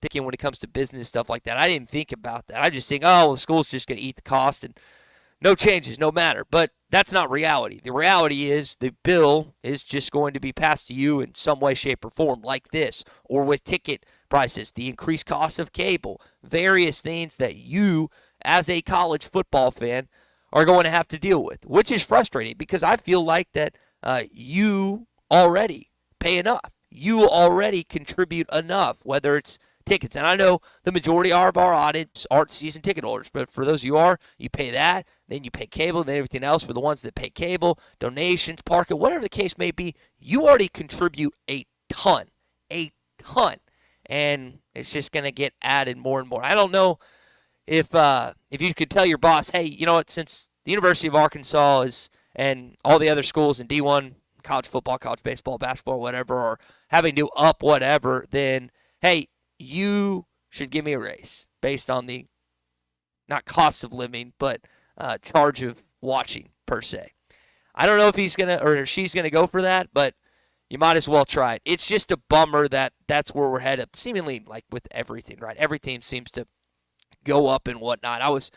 thinking when it comes to business stuff like that. I didn't think about that. I just think, oh, well, the school's just going to eat the cost and no changes, no matter. But that's not reality. The reality is the bill is just going to be passed to you in some way, shape, or form, like this, or with ticket prices, the increased cost of cable, various things that you, as a college football fan, are going to have to deal with, which is frustrating because I feel like that you already pay enough. You already contribute enough, whether it's tickets. And I know the majority of our audience aren't season ticket holders, but for those you are, you pay that, then you pay cable, then everything else. For the ones that pay cable, donations, parking, whatever the case may be, you already contribute a ton, and it's just going to get added more and more. I don't know if you could tell your boss, hey, you know what, since the University of Arkansas is and all the other schools in D1, college football, college baseball, basketball, whatever, are having to up whatever, then hey, you should give me a raise based on the not cost of living, but charge of watching per se. I don't know if he's gonna or she's gonna go for that, but you might as well try it. It's just a bummer that that's where we're headed. Seemingly like with everything, right? Every team seems to go up and whatnot. It was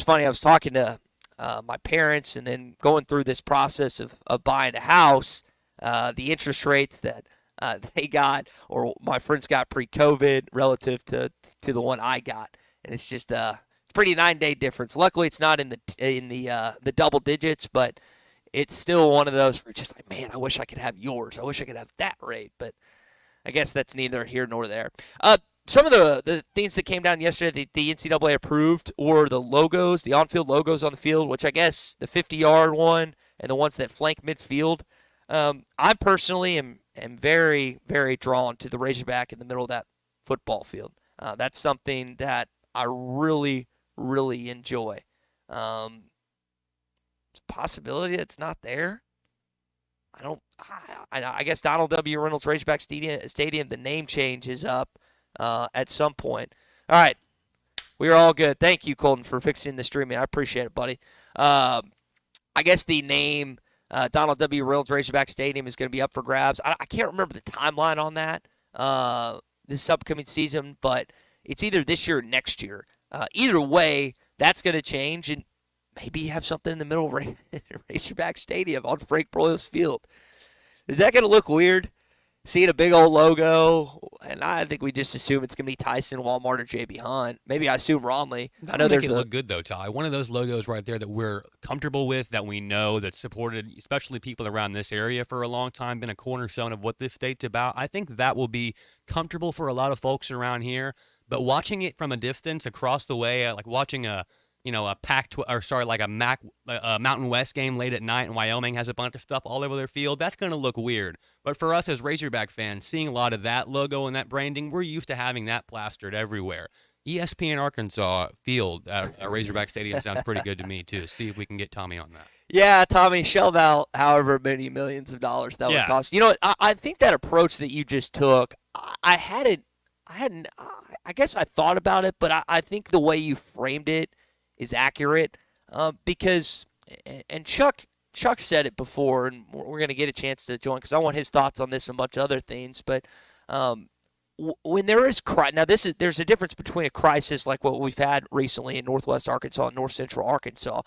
funny. I was talking to my parents and then going through this process of buying a house, the interest rates that they got or my friends got pre-COVID relative to the one I got, and it's just pretty 9-day difference. Luckily, it's not in the double digits, but it's still one of those where it's just like, man, I wish I could have yours. I wish I could have that rate, but I guess that's neither here nor there. Some of the things that came down yesterday that the NCAA approved were the logos, the on-field logos on the field, which I guess the 50-yard one and the ones that flank midfield. I personally am very, very drawn to the Razorback in the middle of that football field. That's something that I really, really enjoy. It's a possibility it's not there. I don't. I guess Donald W. Reynolds Razorback Stadium. The name change is up at some point. All right, we are all good. Thank you, Colton, for fixing the streaming. I appreciate it, buddy. I guess the name Donald W. Reynolds Razorback Stadium is going to be up for grabs. I can't remember the timeline on that this upcoming season, but it's either this year or next year. Either way, that's going to change, and maybe you have something in the middle of Razorback Stadium on Frank Broyles Field. Is that going to look weird? Seeing a big old logo, and I think we just assume it's going to be Tyson, Walmart, or JB Hunt. Maybe I assume wrongly. I know That'll make it look good, though, Ty. One of those logos right there that we're comfortable with, that we know, that's supported, especially people around this area for a long time, been a cornerstone of what this state's about. I think that will be comfortable for a lot of folks around here. But watching it from a distance across the way, like watching a Mountain West game late at night and Wyoming has a bunch of stuff all over their field, that's going to look weird. But for us as Razorback fans, seeing a lot of that logo and that branding, we're used to having that plastered everywhere. ESPN Arkansas field at Razorback Stadium sounds pretty good to me, too. See if we can get Tommy on that. Yeah, Tommy, shelled out however many millions of dollars that would cost. You know what? I think that approach that you just took, I guess I thought about it, but I think the way you framed it is accurate because, and Chuck said it before, and we're going to get a chance to join because I want his thoughts on this and a bunch of other things. But when there is now there's a difference between a crisis like what we've had recently in Northwest Arkansas and North Central Arkansas.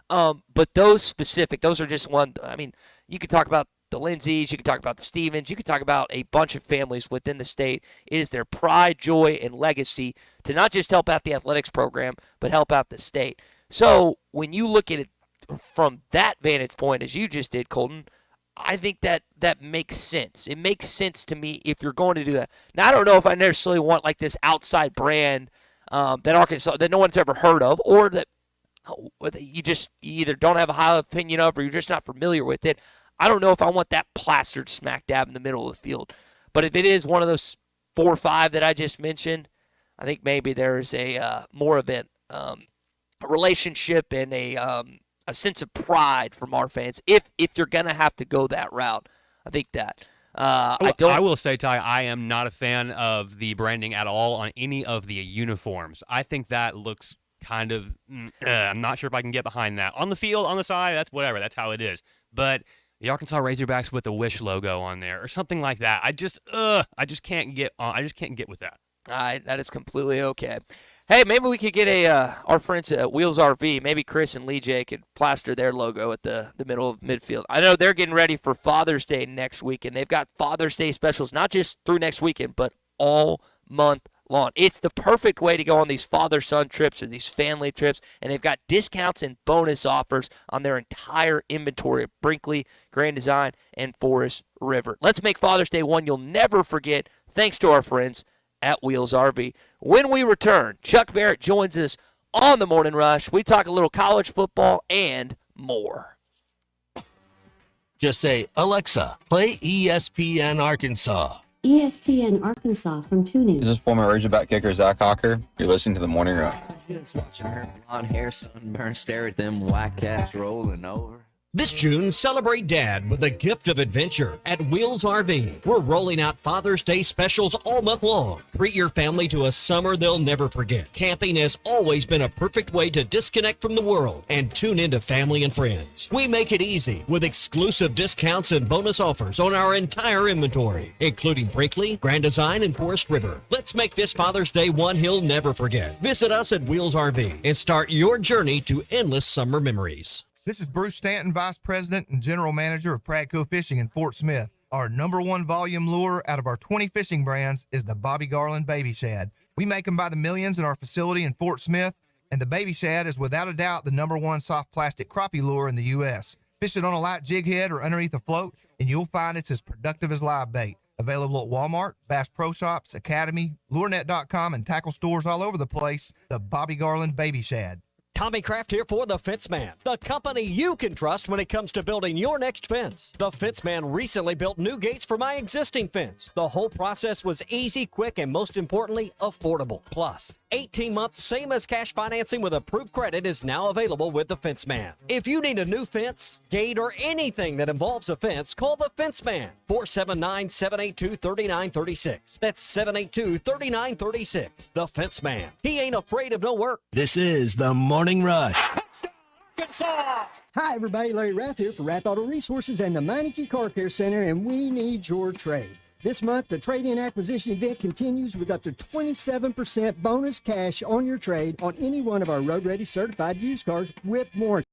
But those are just one. I mean, you could talk about the Lindsays, you could talk about the Stevens, you could talk about a bunch of families within the state. It is their pride, joy, and legacy to not just help out the athletics program, but help out the state. So when you look at it from that vantage point, as you just did, Colton, I think that makes sense. It makes sense to me if you're going to do that. Now, I don't know if I necessarily want like this outside brand that no one's ever heard of, or that you either don't have a high opinion of, or you're just not familiar with it. I don't know if I want that plastered smack dab in the middle of the field. But if it is one of those 4 or 5 that I just mentioned, I think maybe there's a more of a relationship and a sense of pride from our fans. If you're gonna have to go that route, I think that. I will say, Ty, I am not a fan of the branding at all on any of the uniforms. I think that looks kind of. I'm not sure if I can get behind that. On the field, on the side, that's whatever. That's how it is. But the Arkansas Razorbacks with the Wish logo on there or something like that. I just can't get with that. All right, that is completely okay. Hey, maybe we could get our friends at Wheels RV. Maybe Chris and Lee J could plaster their logo at the middle of midfield. I know they're getting ready for Father's Day next week, and they've got Father's Day specials not just through next weekend, but all month long. It's the perfect way to go on these father-son trips or these family trips, and they've got discounts and bonus offers on their entire inventory of Brinkley, Grand Design, and Forest River. Let's make Father's Day one you'll never forget, thanks to our friends at Wheels RV. When we return, Chuck Barrett joins us on the Morning Rush. We talk a little college football and more. Just say, Alexa, play ESPN Arkansas. ESPN Arkansas from TuneIn. This is former Razorback kicker Zach Hawker. You're listening to the Morning Rush. Just watching her blonde hair, sunburn, stare at them white cats rolling over. This June, celebrate Dad with a gift of adventure at Wheels RV. We're rolling out Father's Day specials all month long. Treat your family to a summer they'll never forget. Camping has always been a perfect way to disconnect from the world and tune into family and friends. We make it easy with exclusive discounts and bonus offers on our entire inventory, including Brinkley, Grand Design, and Forest River. Let's make this Father's Day one he'll never forget. Visit us at Wheels RV and start your journey to endless summer memories. This is Bruce Stanton, Vice President and General Manager of Pradco Fishing in Fort Smith. Our number one volume lure out of our 20 fishing brands is the Bobby Garland Baby Shad. We make them by the millions in our facility in Fort Smith, and the Baby Shad is without a doubt the number one soft plastic crappie lure in the U.S. Fish it on a light jig head or underneath a float, and you'll find it's as productive as live bait. Available at Walmart, Bass Pro Shops, Academy, LureNet.com, and tackle stores all over the place. The Bobby Garland Baby Shad. Tommy Kraft here for The Fence Man, the company you can trust when it comes to building your next fence. The Fence Man recently built new gates for my existing fence. The whole process was easy, quick, and most importantly, affordable. Plus, 18 months, same as cash financing with approved credit is now available with The Fence Man. If you need a new fence, gate, or anything that involves a fence, call The Fence Man, 479-782-3936. That's 782-3936. The Fence Man. He ain't afraid of no work. This is the Morning Rush. Hi, everybody. Larry Rath here for Rath Auto Resources and the Meineke Car Care Center, and we need your trade. This month, the trade-in acquisition event continues with up to 27% bonus cash on your trade on any one of our road-ready certified used cars with warranty.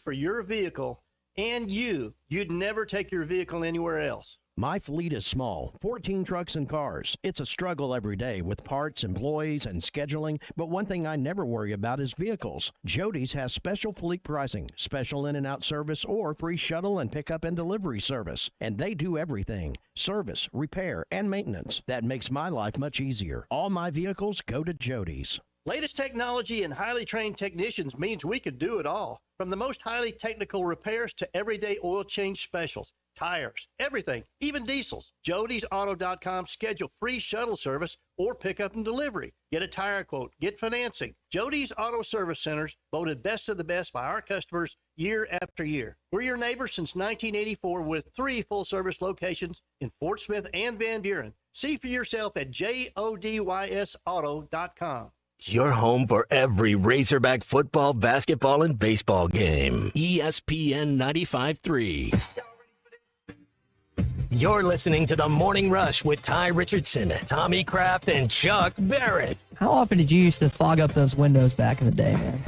for your vehicle and you'd never take your vehicle anywhere else. My fleet is small, 14 trucks and cars. It's a struggle every day with parts, employees, and scheduling, but one thing I never worry about is vehicles. Jody's has special fleet pricing, special in and out service, or free shuttle and pickup and delivery service. And they do everything: service, repair, and maintenance. That makes my life much easier. All my vehicles go to Jody's. Latest technology and highly trained technicians means we could do it all. From the most highly technical repairs to everyday oil change specials, tires, everything, even diesels. Jody'sAuto.com. Schedule free shuttle service or pickup and delivery. Get a tire quote, get financing. Jody's Auto Service Centers, voted best of the best by our customers year after year. We're your neighbors since 1984 with 3 full-service locations in Fort Smith and Van Buren. See for yourself at JODYSAuto.com. Your home for every Razorback football, basketball, and baseball game. ESPN 95.3. You're listening to The Morning Rush with Ty Richardson, Tommy Kraft, and Chuck Barrett. How often did you used to fog up those windows back in the day, man?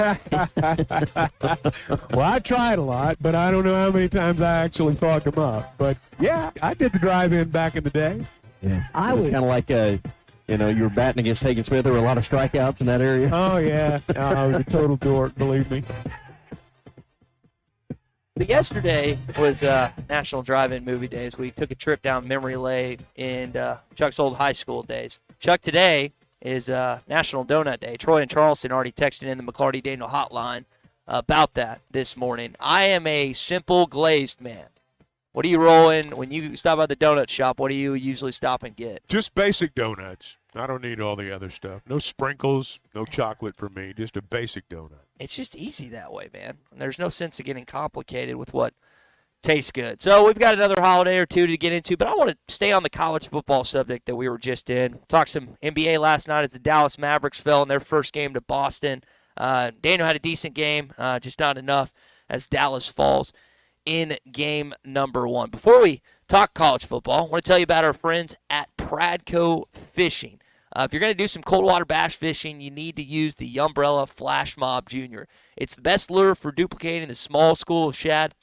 Well, I tried a lot, but I don't know how many times I actually fogged them up. But, yeah, I did the drive-in back in the day. Yeah, I was kind of like you were batting against Hagen Smith. There were a lot of strikeouts in that area. Oh, yeah. I was a total dork, believe me. So yesterday was National Drive-In Movie Days. We took a trip down memory lane in Chuck's old high school days. Chuck, today is National Donut Day. Troy and Charleston already texted in the McClarty Daniel hotline about that this morning. I am a simple glazed man. What are you rolling when you stop at the donut shop? What do you usually stop and get? Just basic donuts. I don't need all the other stuff. No sprinkles, no chocolate for me. Just a basic donut. It's just easy that way, man. There's no sense of getting complicated with what tastes good. So we've got another holiday or two to get into, but I want to stay on the college football subject that we were just in. Talked some NBA last night as the Dallas Mavericks fell in their first game to Boston. Daniel had a decent game, just not enough as Dallas falls in game number 1. Before we talk college football, I want to tell you about our friends at Pradco Fishing. If you're going to do some cold water bass fishing, you need to use the Umbrella Flash Mob Jr. It's the best lure for duplicating the small school of shad,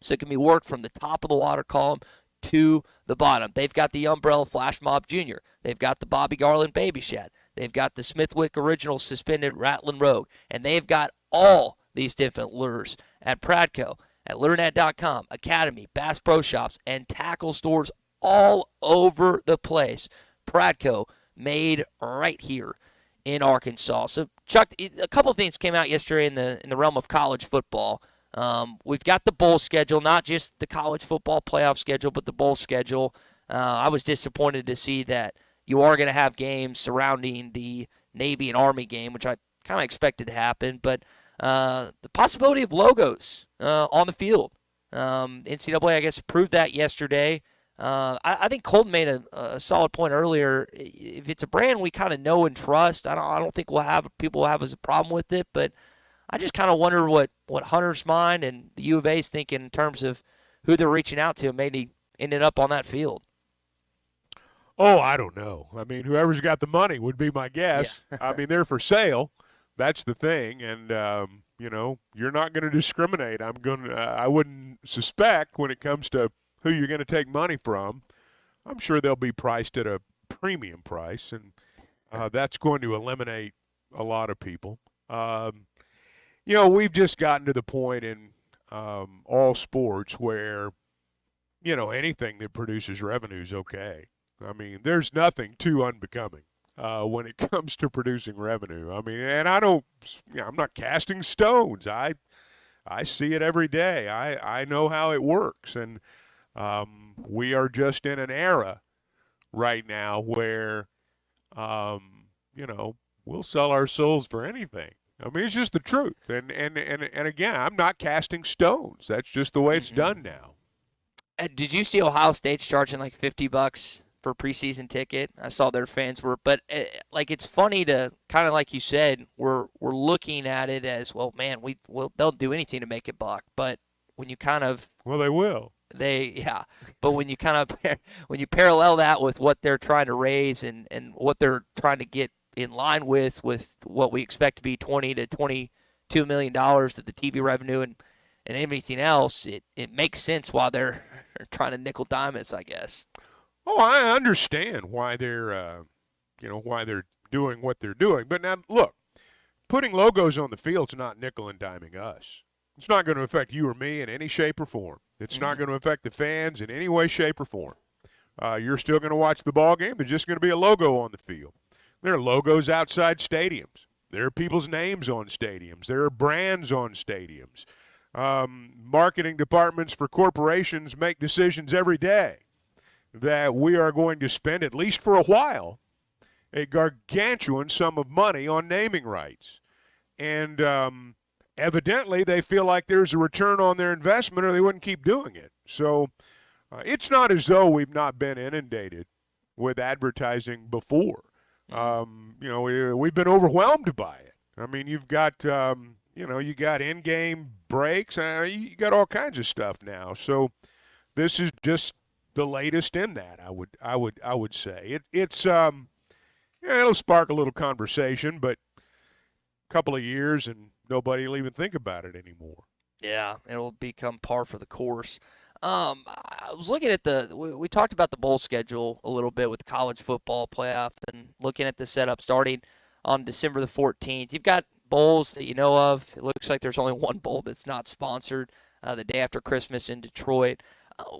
so it can be worked from the top of the water column to the bottom. They've got the Umbrella Flash Mob Jr. They've got the Bobby Garland Baby Shad. They've got the Smithwick Original Suspended Rattlin' Rogue. And they've got all these different lures at Pradco, at LureNet.com, Academy, Bass Pro Shops, and tackle stores all over the place. Pradco, made right here in Arkansas. So, Chuck, a couple of things came out yesterday in the realm of college football. We've got the bowl schedule, not just the college football playoff schedule, but the bowl schedule. I was disappointed to see that you are going to have games surrounding the Navy and Army game, which I kind of expected to happen. But the possibility of logos on the field. NCAA, I guess, proved that yesterday. I think Colton made a solid point earlier. If it's a brand we kind of know and trust, I don't think people will have as a problem with it. But I just kind of wonder what Hunter's mind and the U of A's thinking in terms of who they're reaching out to and maybe ended up on that field. Oh, I don't know. I mean, whoever's got the money would be my guess. Yeah. I mean, they're for sale. That's the thing. And, you're not going to discriminate. I wouldn't suspect when it comes to who you're going to take money from. I'm sure they'll be priced at a premium price, and that's going to eliminate a lot of people. We've just gotten to the point in all sports where, anything that produces revenue is okay. I mean, there's nothing too unbecoming when it comes to producing revenue. I mean, and I'm not casting stones. I see it every day. I know how it works, and we are just in an era right now where, we'll sell our souls for anything. I mean, it's just the truth. And again, I'm not casting stones. That's just the way it's done now. Did you see Ohio State's charging like $50 for a preseason ticket? I saw their fans were, but it's funny to kind of like you said, we're looking at it as, well, man, they'll do anything to make it buck. But when you kind of, well, they will. But when you kind of when you parallel that with what they're trying to raise and what they're trying to get in line with what we expect to be $20 to $22 million of the TV revenue, and and everything else, it makes sense why they're trying to nickel dime us, I guess. Oh, I understand why they're doing what they're doing. But now, look, putting logos on the field's not nickel and diming us. It's not going to affect you or me in any shape or form. It's not going to affect the fans in any way, shape, or form. You're still going to watch the ball game. There's just going to be a logo on the field. There are logos outside stadiums. There are people's names on stadiums. There are brands on stadiums. Marketing departments for corporations make decisions every day that we are going to spend, at least for a while, a gargantuan sum of money on naming rights. And evidently they feel like there's a return on their investment or they wouldn't keep doing it. So it's not as though we've not been inundated with advertising before. We've been overwhelmed by it. I mean, you've got, you got in-game breaks. You got all kinds of stuff now. So this is just the latest in that, I would say. It'll spark a little conversation, but a couple of years and nobody will even think about it anymore. Yeah, it'll become par for the course. I was looking at we talked about the bowl schedule a little bit with the college football playoff and looking at the setup starting on December the 14th. You've got bowls that you know of. It looks like there's only one bowl that's not sponsored, the day after Christmas in Detroit.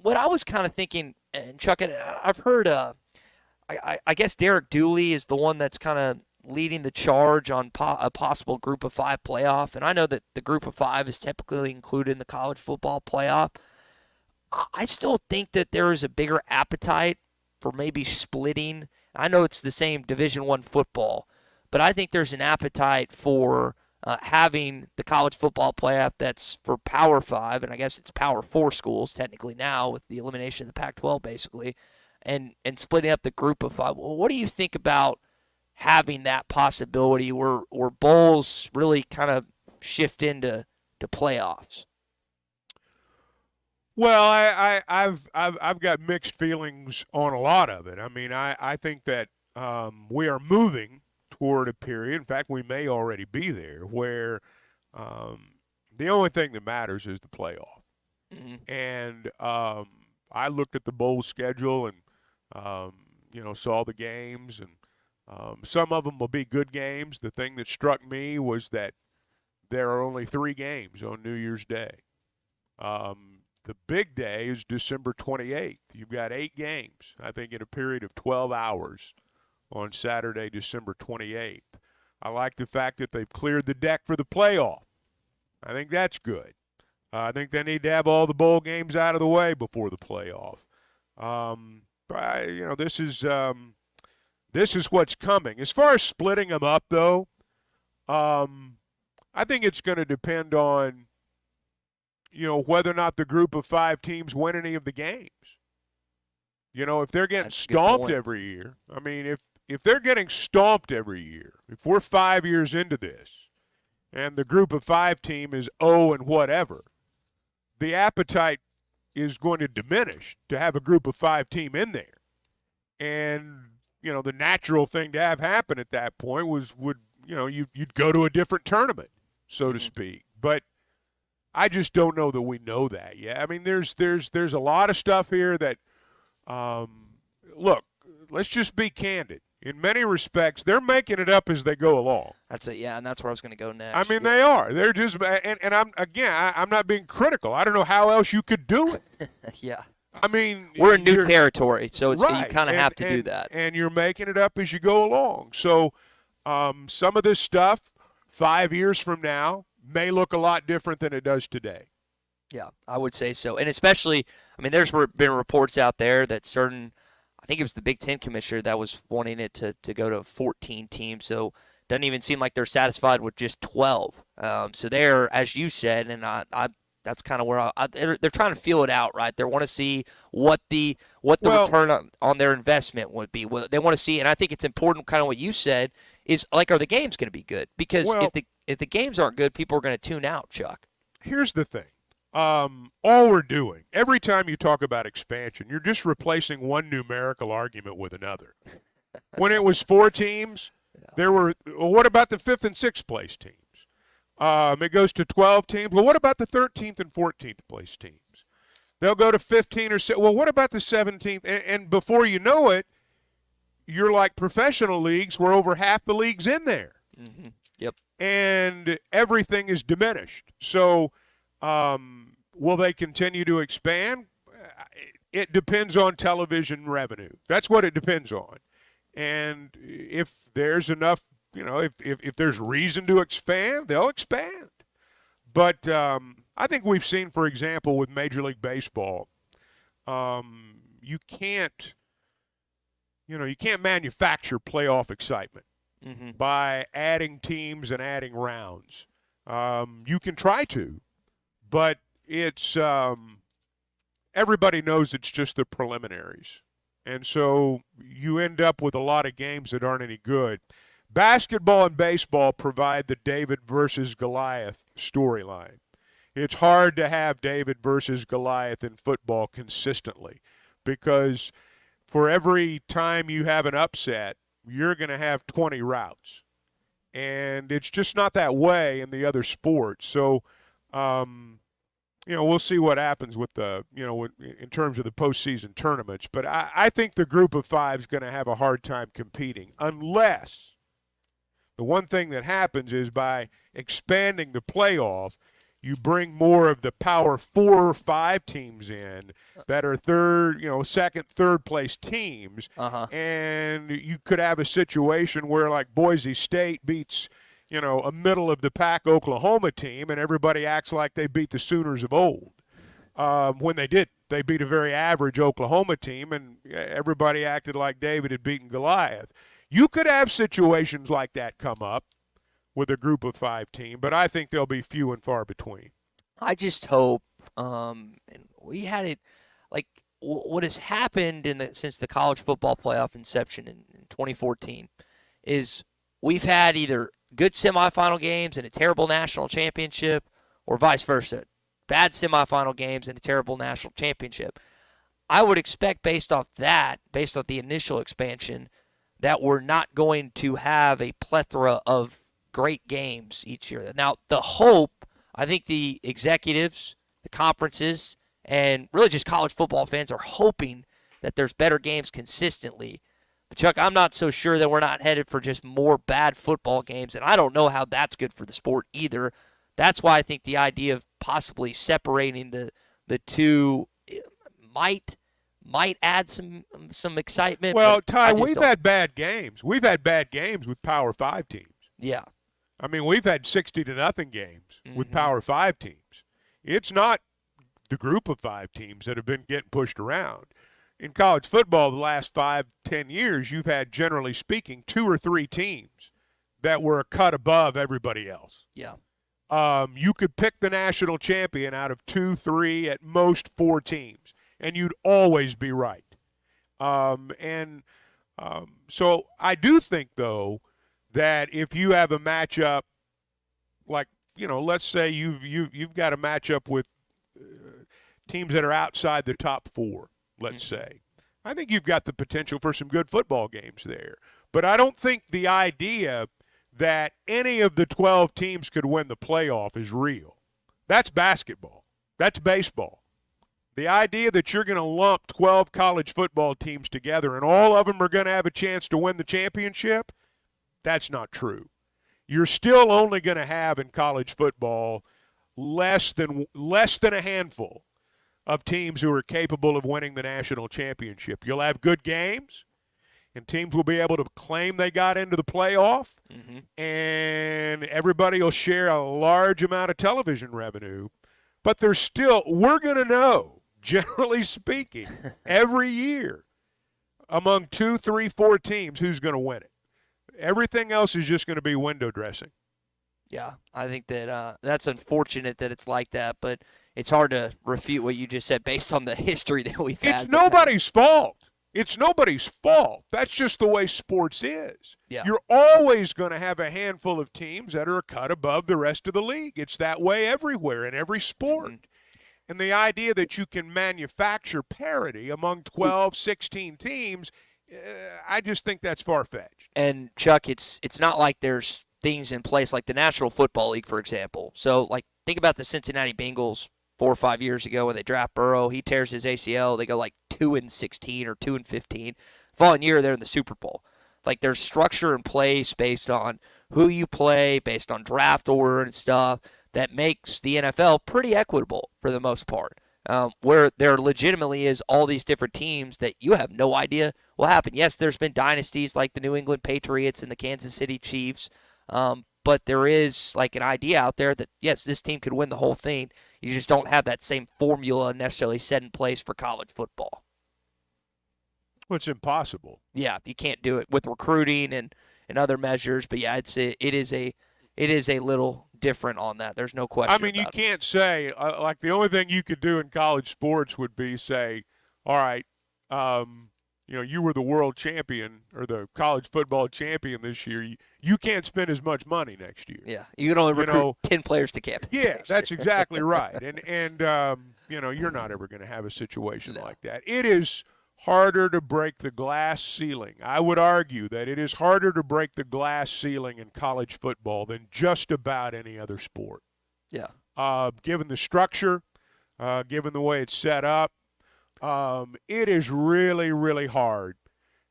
What I was kind of thinking, and Chuck, I've heard, I guess Derek Dooley is the one that's kind of leading the charge on a possible Group of 5 playoff, and I know that the Group of 5 is typically included in the college football playoff. I still think that there is a bigger appetite for maybe splitting. I know it's the same Division I football, but I think there's an appetite for having the college football playoff that's for Power 5, and I guess it's Power 4 schools technically now with the elimination of the Pac-12 basically, and splitting up the Group of 5. Well, what do you think about having that possibility where bowls really kind of shift into playoffs? Well, I've got mixed feelings on a lot of it. I mean, I think that we are moving toward a period, in fact, we may already be there, where the only thing that matters is the playoff. Mm-hmm. And I looked at the bowl schedule and, saw the games, and some of them will be good games. The thing that struck me was that there are only 3 games on New Year's Day. The big day is December 28th. You've got 8 games, I think, in a period of 12 hours on Saturday, December 28th. I like the fact that they've cleared the deck for the playoff. I think that's good. I think they need to have all the bowl games out of the way before the playoff. This is what's coming. As far as splitting them up, though, I think it's going to depend on whether or not the Group of 5 teams win any of the games. If they're getting stomped every year, I mean, if they're getting stomped every year, if we're 5 years into this and the Group of 5 team is 0 and whatever, the appetite is going to diminish to have a Group of 5 team in there. And, the natural thing to have happen at that point you'd go to a different tournament, so to speak. But I just don't know that we know that yet. I mean, there's a lot of stuff here that, look, let's just be candid. In many respects, they're making it up as they go along. That's it, yeah, and that's where I was going to go next. I mean, they are. They're just, and I'm not being critical. I don't know how else you could do it. Yeah. I mean, we're in new territory, so right. You kind of have to do that. And you're making it up as you go along. So some of this stuff 5 years from now may look a lot different than it does today. Yeah, I would say so. And especially, I mean, there's been reports out there that I think it was the Big Ten commissioner that was wanting it to go to 14 teams. So it doesn't even seem like they're satisfied with just 12. So they're, as you said, and that's kind of where they're trying to feel it out, right? They want to see what the return on their investment would be. They want to see, and I think it's important, kind of what you said, is like, are the games going to be good? Because if the games aren't good, people are going to tune out, Chuck. Here's the thing. All we're doing, every time you talk about expansion, you're just replacing one numerical argument with another. When it was 4 teams, there were, what about the 5th and 6th place teams? It goes to 12 teams. Well, what about the 13th and 14th place teams? They'll go to 15 or so. Well, what about the 17th? And before you know it, you're like professional leagues where over half the league's in there. Mm-hmm. Yep. And everything is diminished. So will they continue to expand? It depends on television revenue. That's what it depends on. And if there's enough, if there's reason to expand, they'll expand. But I think we've seen, for example, with Major League Baseball, you can't manufacture playoff excitement by adding teams and adding rounds. You can try to, but it's everybody knows it's just the preliminaries. And so you end up with a lot of games that aren't any good. Basketball and baseball provide the David versus Goliath storyline. It's hard to have David versus Goliath in football consistently because for every time you have an upset, you're going to have 20 routes. And it's just not that way in the other sports. So, we'll see what happens with in terms of the postseason tournaments. But I think the group of five is going to have a hard time competing unless the one thing that happens is by expanding the playoff, you bring more of the power 4 or 5 teams in that are second, third place teams. And you could have a situation where like Boise State beats, a middle of the pack Oklahoma team and everybody acts like they beat the Sooners of old. When they didn't. They beat a very average Oklahoma team and everybody acted like David had beaten Goliath. You could have situations like that come up with a group of 5 team, but I think they'll be few and far between. I just hope, and we had it, like what has happened since the college football playoff inception in 2014 is we've had either good semifinal games and a terrible national championship or vice versa, bad semifinal games and a terrible national championship. I would expect based off the initial expansion, that we're not going to have a plethora of great games each year. Now, the hope, I think the executives, the conferences, and really just college football fans are hoping that there's better games consistently. But, Chuck, I'm not so sure that we're not headed for just more bad football games, and I don't know how that's good for the sport either. That's why I think the idea of possibly separating the two might add some excitement. Well, Ty, we've had bad games. We've had bad games with Power 5 teams. Yeah. I mean, we've had 60-0 games with Power 5 teams. It's not the group of 5 teams that have been getting pushed around. In college football, the last 5-10 years, you've had, generally speaking, 2 or 3 teams that were a cut above everybody else. Yeah. You could pick the national champion out of 2, 3, at most 4 teams, and you'd always be right. So I do think, though, that if you have a matchup like, let's say you've got a matchup with teams that are outside the top 4, let's say, I think you've got the potential for some good football games there. But I don't think the idea that any of the 12 teams could win the playoff is real. That's basketball. That's baseball. The idea that you're going to lump 12 college football teams together and all of them are going to have a chance to win the championship, that's not true. You're still only going to have in college football less than a handful of teams who are capable of winning the national championship. You'll have good games, and teams will be able to claim they got into the playoff, and everybody will share a large amount of television revenue. But we're going to know, generally speaking, every year among 2, 3, 4 teams who's going to win it. Everything else is just going to be window dressing. Yeah, I think that that's unfortunate that it's like that, but it's hard to refute what you just said based on the history that we've had. It's nobody's fault. It's nobody's fault. That's just the way sports is. Yeah. You're always going to have a handful of teams that are a cut above the rest of the league. It's that way everywhere in every sport. And the idea that you can manufacture parity among 12, 16 teams, I just think that's far-fetched. And, Chuck, it's not like there's things in place, like the National Football League, for example. So, like, think about the Cincinnati Bengals 4 or 5 years ago when they draft Burrow. He tears his ACL. They go like 2-16 or 2-15. Following year, they're in the Super Bowl. Like, there's structure in place based on who you play, based on draft order and stuff, that makes the NFL pretty equitable for the most part. Where there legitimately is all these different teams that you have no idea will happen. Yes, there's been dynasties like the New England Patriots and the Kansas City Chiefs, but there is like an idea out there that, yes, this team could win the whole thing. You just don't have that same formula necessarily set in place for college football. Well, it's impossible. Yeah, you can't do it with recruiting and other measures. But yeah, it is a little different on that. There's no question. I mean, you can't say like the only thing you could do in college sports would be say, all right, you were the world champion or the college football champion this year. You can't spend as much money next year. Yeah, you can only recruit 10 players to camp. Yeah, that's exactly right. And you're not ever going to have a situation like that. It is harder to break the glass ceiling. I would argue that it is harder to break the glass ceiling in college football than just about any other sport. Yeah. Given the structure, given the way it's set up, it is really, really hard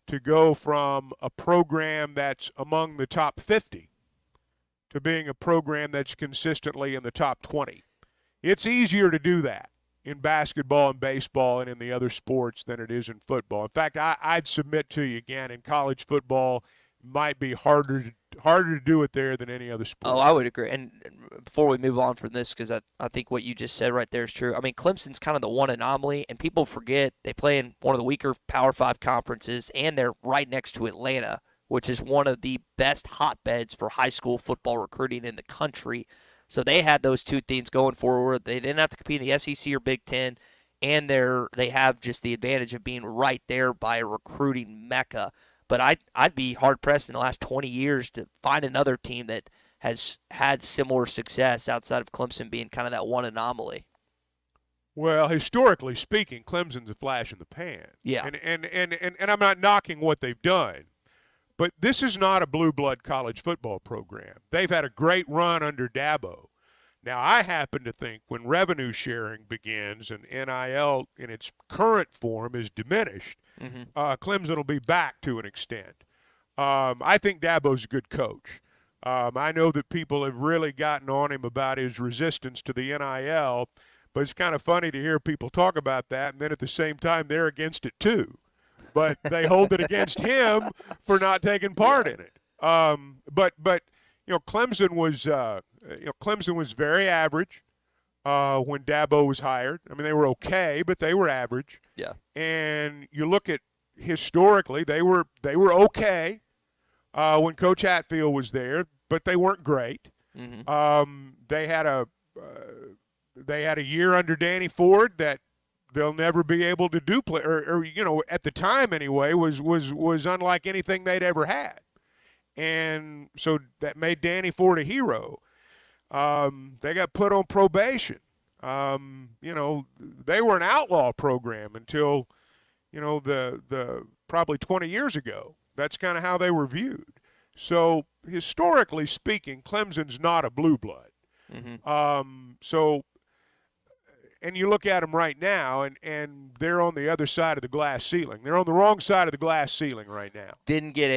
to go from a program that's among the top 50 to being a program that's consistently in the top 20. It's easier to do that in basketball and baseball and in the other sports than it is in football. In fact, I'd submit to you again, in college football, might be harder to do it there than any other sport. Oh, I would agree. And before we move on from this, because I think what you just said right there is true. I mean, Clemson's kind of the one anomaly, and people forget they play in one of the weaker Power 5 conferences, and they're right next to Atlanta, which is one of the best hotbeds for high school football recruiting in the country. So they had those two things going forward. They didn't have to compete in the SEC or Big Ten, and they have just the advantage of being right there by a recruiting mecca. But I'd be hard-pressed in the last 20 years to find another team that has had similar success outside of Clemson being kind of that one anomaly. Well, historically speaking, Clemson's a flash in the pan. Yeah. And I'm not knocking what they've done. But this is not a blue blood college football program. They've had a great run under Dabo. Now, I happen to think when revenue sharing begins and NIL in its current form is diminished, Clemson will be back to an extent. I think Dabo's a good coach. I know that people have really gotten on him about his resistance to the NIL, but it's kind of funny to hear people talk about that, and then at the same time they're against it too. But they hold it against him for not taking part in it. But Clemson was very average when Dabo was hired. I mean, they were okay, but they were average. Yeah. And you look at historically, they were okay when Coach Hatfield was there, but they weren't great. They had a year under Danny Ford that they'll never be able to duplicate, or at the time anyway, was unlike anything they'd ever had. And so that made Danny Ford a hero. They got put on probation. They were an outlaw program until, the probably 20 years ago. That's kind of how they were viewed. So historically speaking, Clemson's not a blue blood. And you look at them right now, and they're on the other side of the glass ceiling. They're on the wrong side of the glass ceiling right now. Didn't get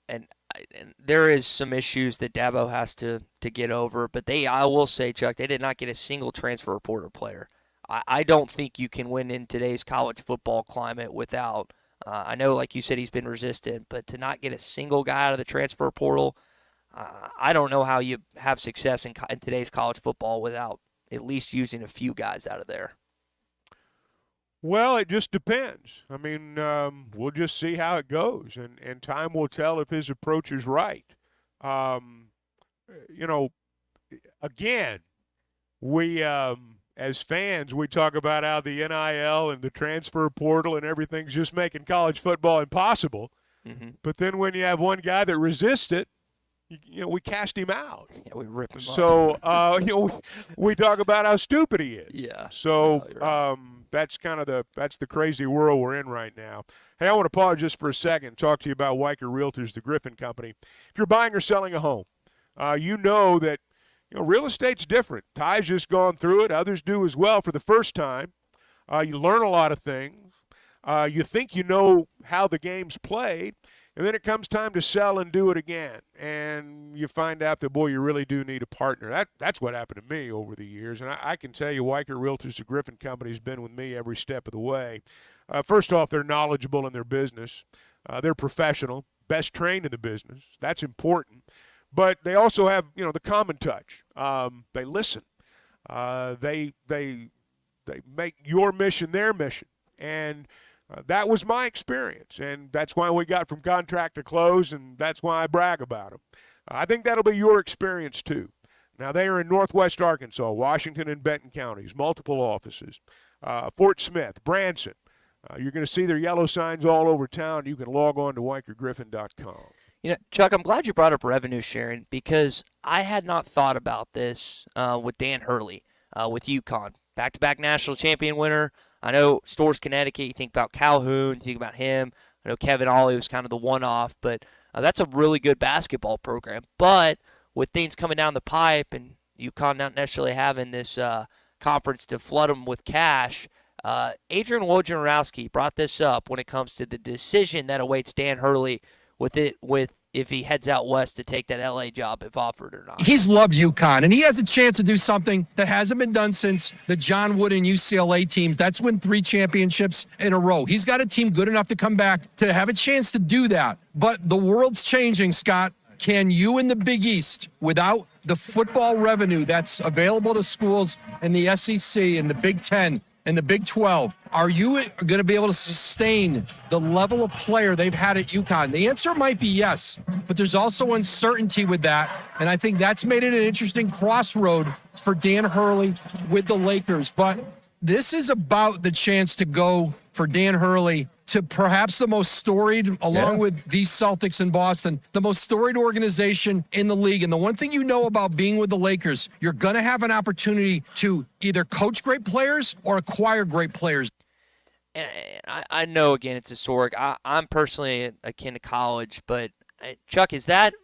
and there is some issues that Dabo has to get over, but I will say, Chuck, they did not get a single transfer portal player. I don't think you can win in today's college football climate without, I know, like you said, he's been resistant, but to not get a single guy out of the transfer portal, I don't know how you have success in today's college football without at least using a few guys out of there. Well, it just depends. I mean, we'll just see how it goes, and time will tell if his approach is right. Again, we as fans, we talk about how the NIL and the transfer portal and everything's just making college football impossible. But then when you have one guy that resists it, we cast him out. Yeah, we rip him up. So, we talk about how stupid he is. Yeah. So, right. that's the crazy world we're in right now. Hey, I want to pause just for a second and talk to you about Weicker Realtors, the Griffin Company. If you're buying or selling a home, you know that real estate's different. Ty's just gone through it. Others do as well for the first time. You learn a lot of things. You think you know how the game's played, and then it comes time to sell and do it again. And you find out that, boy, you really do need a partner. That's what happened to me over the years. And I can tell you, Weichert Realtors, the Griffin Company, has been with me every step of the way. First off, they're knowledgeable in their business. They're professional, best trained in the business. That's important. But they also have, the common touch. They listen. They make your mission their mission. And that was my experience. And that's why we got from contract to close, and that's why I brag about them. I think that'll be your experience too. Now, they are in Northwest Arkansas, Washington and Benton counties, multiple offices. Fort Smith, Branson. You're going to see their yellow signs all over town. You can log on to WeichertGriffin.com. Chuck, I'm glad you brought up revenue sharing because I had not thought about this with Dan Hurley with UConn. Back-to-back national champion winner. I know Storrs, Connecticut, you think about Calhoun, you think about him. I know Kevin Ollie was kind of the one-off, but that's a really good basketball program. But with things coming down the pipe and UConn not necessarily having this conference to flood them with cash, Adrian Wojnarowski brought this up when it comes to the decision that awaits Dan Hurley with if he heads out west to take that LA job if offered or not. He's loved UConn, and he has a chance to do something that hasn't been done since the John Wood and UCLA teams. That's win 3 championships in a row. He's got a team good enough to come back to have a chance to do that. But the world's changing, Scott. Can you in the Big East, without the football revenue that's available to schools in the SEC and the Big Ten and the Big 12, are you going to be able to sustain the level of player they've had at UConn? The answer might be yes, but there's also uncertainty with that, and I think that's made it an interesting crossroad for Dan Hurley with the Lakers. But this is about the chance to go for Dan Hurley to perhaps the most storied, along with these Celtics in Boston, the most storied organization in the league. And the one thing you know about being with the Lakers, you're going to have an opportunity to either coach great players or acquire great players. And I know, again, it's historic. I'm personally akin to college, but Chuck, is that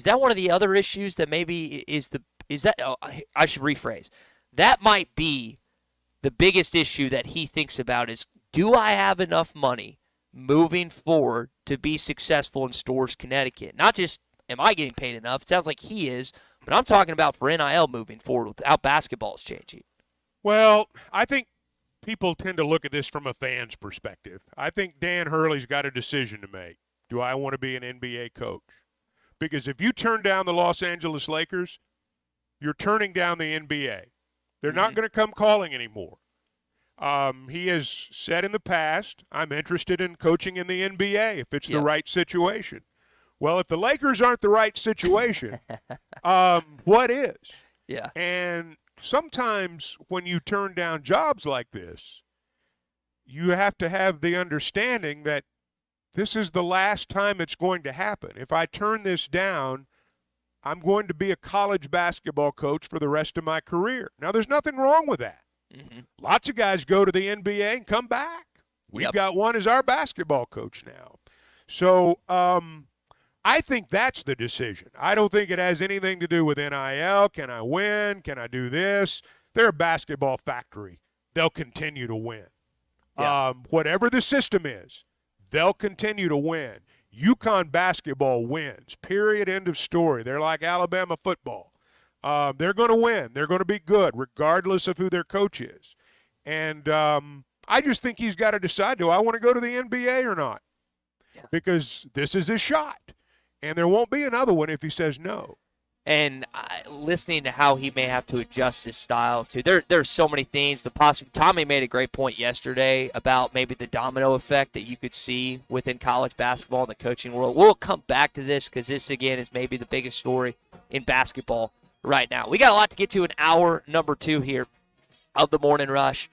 one of the other issues that maybe I should rephrase. That might be the biggest issue that he thinks about is, do I have enough money moving forward to be successful in Storrs, Connecticut? Not just am I getting paid enough. It sounds like he is, but I'm talking about for NIL moving forward without basketball is changing. Well, I think people tend to look at this from a fan's perspective. I think Dan Hurley's got a decision to make. Do I want to be an NBA coach? Because if you turn down the Los Angeles Lakers, you're turning down the NBA. They're not going to come calling anymore. He has said in the past, I'm interested in coaching in the NBA if it's the right situation. Well, if the Lakers aren't the right situation, what is? Yeah. And sometimes when you turn down jobs like this, you have to have the understanding that this is the last time it's going to happen. If I turn this down, I'm going to be a college basketball coach for the rest of my career. Now, there's nothing wrong with that. Lots of guys go to the NBA and come back. We've got one as our basketball coach now. So I think that's the decision. I don't think it has anything to do with NIL. Can I win? Can I do this? They're a basketball factory. They'll continue to win. Whatever the system is, they'll continue to win. UConn basketball wins, period, end of story. They're like Alabama football. They're going to win. They're going to be good, regardless of who their coach is. And I just think he's got to decide, do I want to go to the NBA or not? Because this is his shot. And there won't be another one if he says no. And listening to how he may have to adjust his style, too. There's so many things. Tommy made a great point yesterday about maybe the domino effect that you could see within college basketball in the coaching world. We'll come back to this because this, again, is maybe the biggest story in basketball right now. We got a lot to get to in hour number 2 here of the Morning Rush.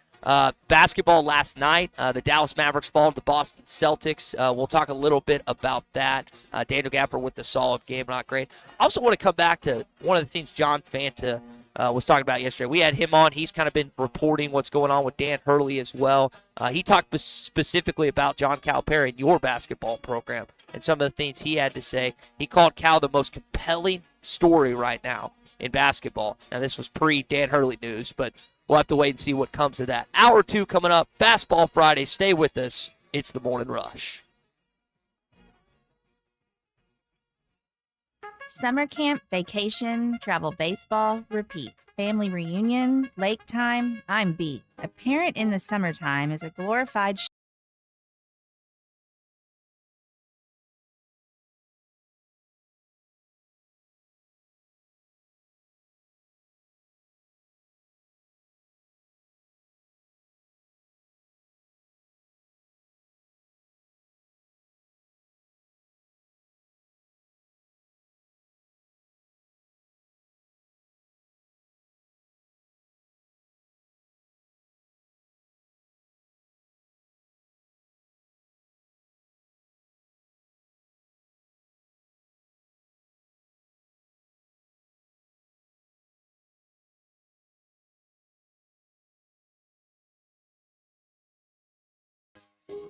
Basketball last night, the Dallas Mavericks fall to the Boston Celtics. We'll talk a little bit about that. Daniel Gafford with the solid game, not great. I also want to come back to one of the things John Fanta was talking about yesterday. We had him on. He's kind of been reporting what's going on with Dan Hurley as well. He talked specifically about John Calipari and your basketball program and some of the things he had to say. He called Cal the most compelling story right now in basketball. Now, this was pre-Dan Hurley news, but we'll have to wait and see what comes of that. Hour 2 coming up. Fastball Friday. Stay with us. It's the Morning Rush. Summer camp, vacation, travel baseball, repeat. Family reunion, lake time, I'm beat. A parent in the summertime is a glorified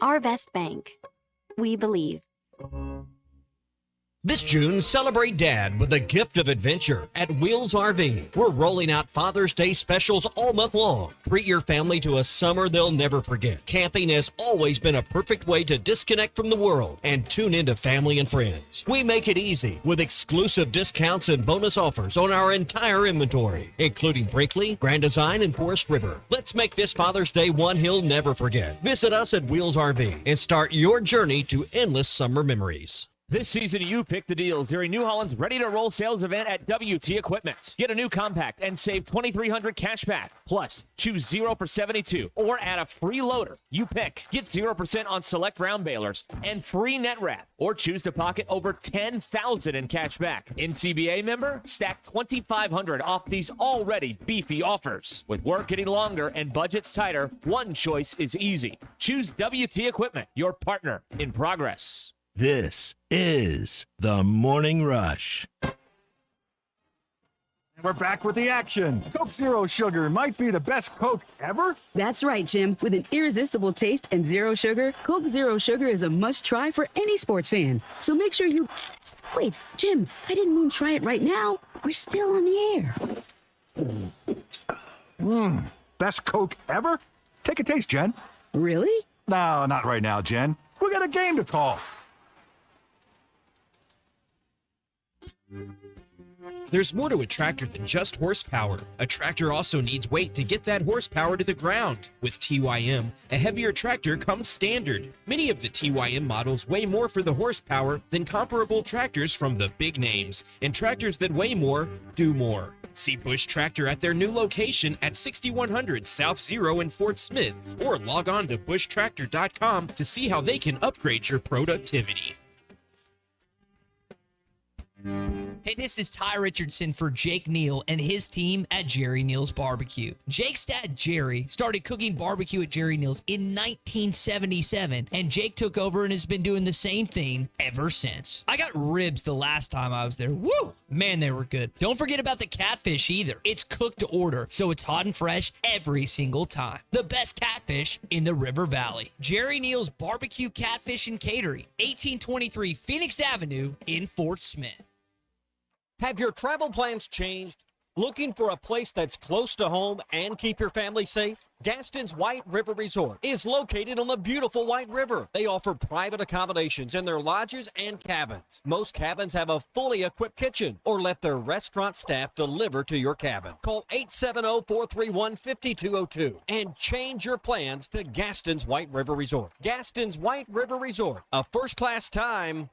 Arvest Bank. We believe. This June, celebrate Dad with a gift of adventure at Wheels RV. We're rolling out Father's Day specials all month long. Treat your family to a summer they'll never forget. Camping has always been a perfect way to disconnect from the world and tune into family and friends. We make it easy with exclusive discounts and bonus offers on our entire inventory, including Brinkley, Grand Design, and Forest River. Let's make this Father's Day one he'll never forget. Visit us at Wheels RV and start your journey to endless summer memories. This season, you pick the deals during New Holland's Ready to Roll sales event at WT Equipment. Get a new compact and save $2,300 cash back. Plus, choose 0 for 72 or add a free loader. You pick. Get 0% on select round balers and free net wrap, or choose to pocket over $10,000 in cash back. NCBA member, stack $2,500 off these already beefy offers. With work getting longer and budgets tighter, one choice is easy. Choose WT Equipment, your partner in progress. This is the Morning Rush. We're back with the action. Coke Zero Sugar might be the best Coke ever. That's right, Jim. With an irresistible taste and zero sugar, Coke Zero Sugar is a must-try for any sports fan. So make sure you... Wait, Jim, I didn't mean try it right now. We're still on the air. Best Coke ever? Take a taste, Jen. Really? No, not right now, Jen. We got a game to call. There's more to a tractor than just horsepower. A tractor also needs weight to get that horsepower to the ground. With TYM, a heavier tractor comes standard. Many of the TYM models weigh more for the horsepower than comparable tractors from the big names, and tractors that weigh more do more. See Bush Tractor at their new location at 6100 South Zero in Fort Smith, or log on to bushtractor.com to see how they can upgrade your productivity. Hey, this is Ty Richardson for Jake Neal and his team at Jerry Neal's Barbecue. Jake's dad, Jerry, started cooking barbecue at Jerry Neal's in 1977, and Jake took over and has been doing the same thing ever since. I got ribs the last time I was there. Woo! Man, they were good. Don't forget about the catfish either. It's cooked to order, so it's hot and fresh every single time. The best catfish in the River Valley. Jerry Neal's Barbecue, Catfish, and Catering, 1823 Phoenix Avenue in Fort Smith. Have your travel plans changed? Looking for a place that's close to home and keep your family safe? Gaston's White River Resort is located on the beautiful White River. They offer private accommodations in their lodges and cabins. Most cabins have a fully equipped kitchen, or let their restaurant staff deliver to your cabin. Call 870-431-5202 and change your plans to Gaston's White River Resort. Gaston's White River Resort, a first-class time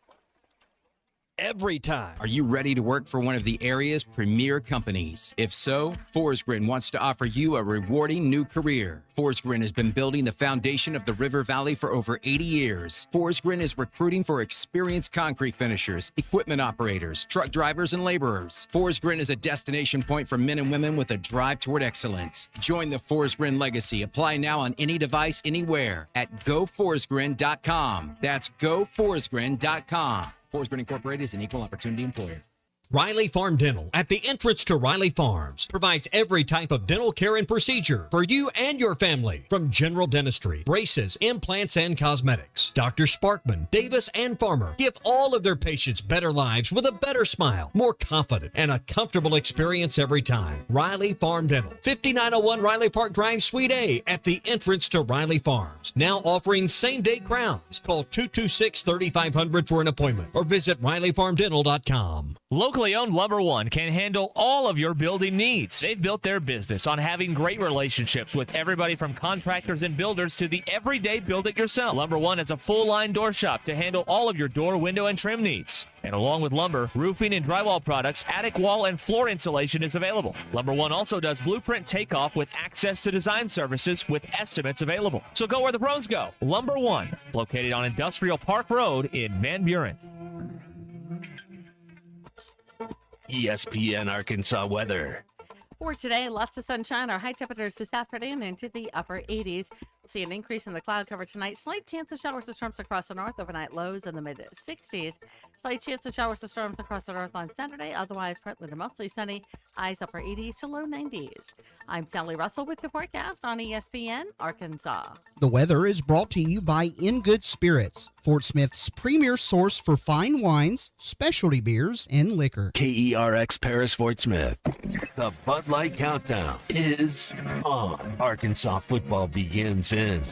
every time. Are you ready to work for one of the area's premier companies? If so, Forsgren wants to offer you a rewarding new career. Forsgren has been building the foundation of the River Valley for over 80 years. Forsgren is recruiting for experienced concrete finishers, equipment operators, truck drivers, and laborers. Forsgren is a destination point for men and women with a drive toward excellence. Join the Forsgren legacy. Apply now on any device, anywhere at GoForsgren.com. That's GoForsgren.com. Forsgren Incorporated is an equal opportunity employer. Riley Farm Dental, at the entrance to Riley Farms, provides every type of dental care and procedure for you and your family, from general dentistry, braces, implants, and cosmetics. Dr. Sparkman, Davis, and Farmer give all of their patients better lives with a better smile, more confident, and a comfortable experience every time. Riley Farm Dental, 5901 Riley Park Drive, Suite A, at the entrance to Riley Farms. Now offering same-day crowns. Call 226-3500 for an appointment or visit RileyFarmDental.com. Locally owned Lumber One can handle all of your building needs. They've built their business on having great relationships with everybody from contractors and builders to the everyday build-it-yourself. Lumber One has a full-line door shop to handle all of your door, window, and trim needs. And along with lumber, roofing and drywall products, attic wall and floor insulation is available. Lumber One also does blueprint takeoff with access to design services with estimates available. So go where the pros go. Lumber One, located on Industrial Park Road in Van Buren. ESPN Arkansas weather. For today, lots of sunshine. Our high temperatures this afternoon into the upper 80s. We'll see an increase in the cloud cover tonight. Slight chance of showers and storms across the north. Overnight lows in the mid-60s. Slight chance of showers and storms across the north on Saturday. Otherwise, partly to mostly sunny. Highs upper 80s to low 90s. I'm Sally Russell with the forecast on ESPN Arkansas. The weather is brought to you by In Good Spirits, Fort Smith's premier source for fine wines, specialty beers, and liquor. KERX Paris Fort Smith. The Bud Light Countdown is on. Arkansas football begins in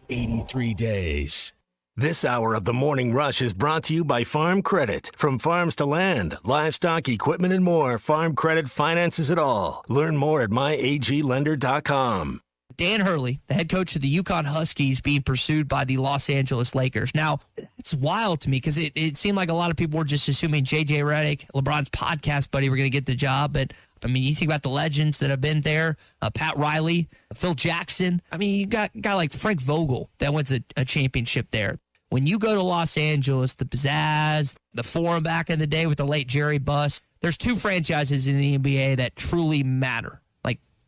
83 days. This hour of the Morning Rush is brought to you by Farm Credit. From farms to land, livestock, equipment, and more, Farm Credit finances it all. Learn more at myaglender.com. Dan Hurley, the head coach of the UConn Huskies, being pursued by the Los Angeles Lakers. Now, it's wild to me because it seemed like a lot of people were just assuming J.J. Redick, LeBron's podcast buddy, were going to get the job. But, I mean, you think about the legends that have been there, Pat Riley, Phil Jackson. I mean, you got a guy like Frank Vogel that wins a championship there. When you go to Los Angeles, the Pizzazz, the Forum back in the day with the late Jerry Buss, there's two franchises in the NBA that truly matter.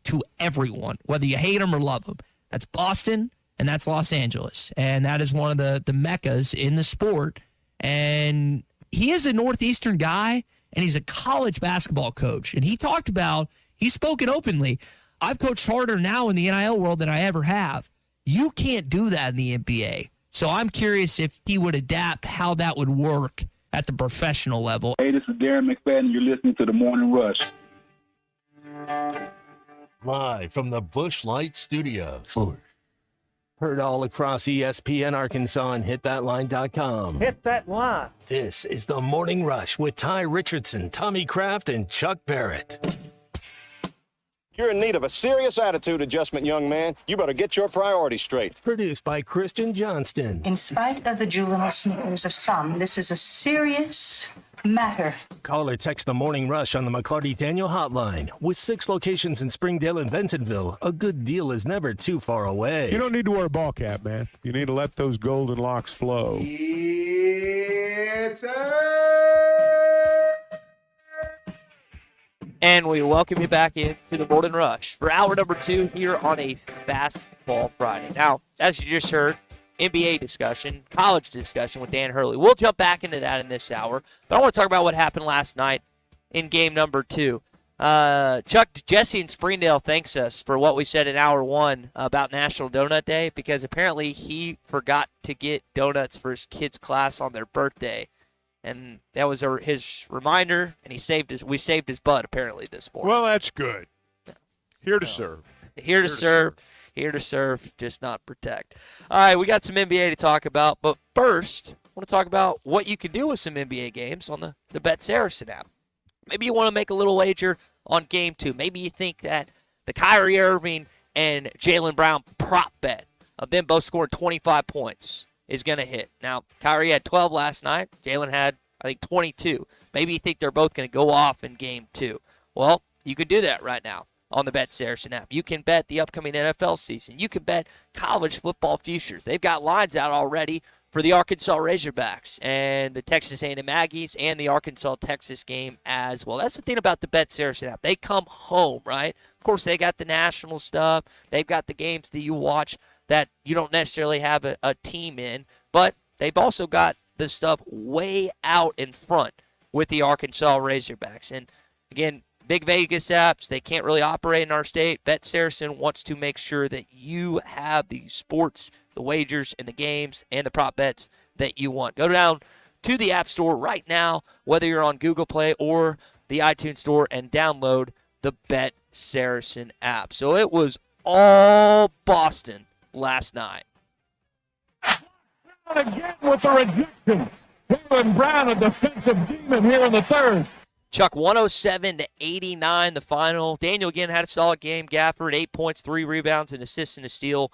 To everyone, whether you hate them or love them. That's Boston and that's Los Angeles. And that is one of the meccas in the sport. And he is a Northeastern guy, and he's a college basketball coach. And he talked about, he's spoken openly, I've coached harder now in the NIL world than I ever have. You can't do that in the NBA. So I'm curious if he would adapt how that would work at the professional level. Hey, this is Darren McFadden. You're listening to The Morning Rush. Live from the Busch Light Studios. Heard all across ESPN Arkansas and hitthatline.com. Hit that line. This is the Morning Rush with Ty Richardson, Tommy Kraft, and Chuck Barrett. You're in need of a serious attitude adjustment, young man. You better get your priorities straight. Produced by Christian Johnston. In spite of the juvenile snickers of some, this is a serious matter. Call or text the Morning Rush on the McClarty Daniel hotline. With 6 locations in Springdale and Bentonville, a good deal is never too far away. You don't need to wear a ball cap, man. You need to let those golden locks flow. It's And we welcome you back into the Morning Rush for hour number 2 here on a Fastball Friday. Now, as you just heard, NBA discussion, college discussion with Dan Hurley. We'll jump back into that in this hour, but I want to talk about what happened last night in game number 2. Chuck, Jesse in Springdale thanks us for what we said in hour 1 about National Donut Day, because apparently he forgot to get donuts for his kids' class on their birthday. And that was his reminder, and we saved his butt apparently this morning. Well, that's good. Here to serve. Here to serve, just not protect. All right, we got some NBA to talk about, but first, I want to talk about what you can do with some NBA games on the Bet Saracen app. Maybe you want to make a little wager on game 2. Maybe you think that the Kyrie Irving and Jaylen Brown prop bet of them both scoring 25 points is going to hit. Now, Kyrie had 12 last night. Jaylen had, I think, 22. Maybe you think they're both going to go off in game 2. Well, you can do that right now on the Bet Saracen app. You can bet the upcoming NFL season. You can bet college football futures. They've got lines out already for the Arkansas Razorbacks and the Texas A&M Aggies and the Arkansas-Texas game as well. That's the thing about the Bet Saracen app. They come home, right? Of course, they got the national stuff. They've got the games that you watch that you don't necessarily have a team in, but they've also got the stuff way out in front with the Arkansas Razorbacks. And again, big Vegas apps, they can't really operate in our state. Bet Saracen wants to make sure that you have the sports, the wagers, and the games, and the prop bets that you want. Go down to the App Store right now, whether you're on Google Play or the iTunes Store, and download the Bet Saracen app. So it was all Boston last night. Again with the rejection. Jalen Brown, a defensive demon here in the third. Chuck, 107-89 the final. Daniel again had a solid game. Gafford, 8 points, 3 rebounds, an assist and a steal.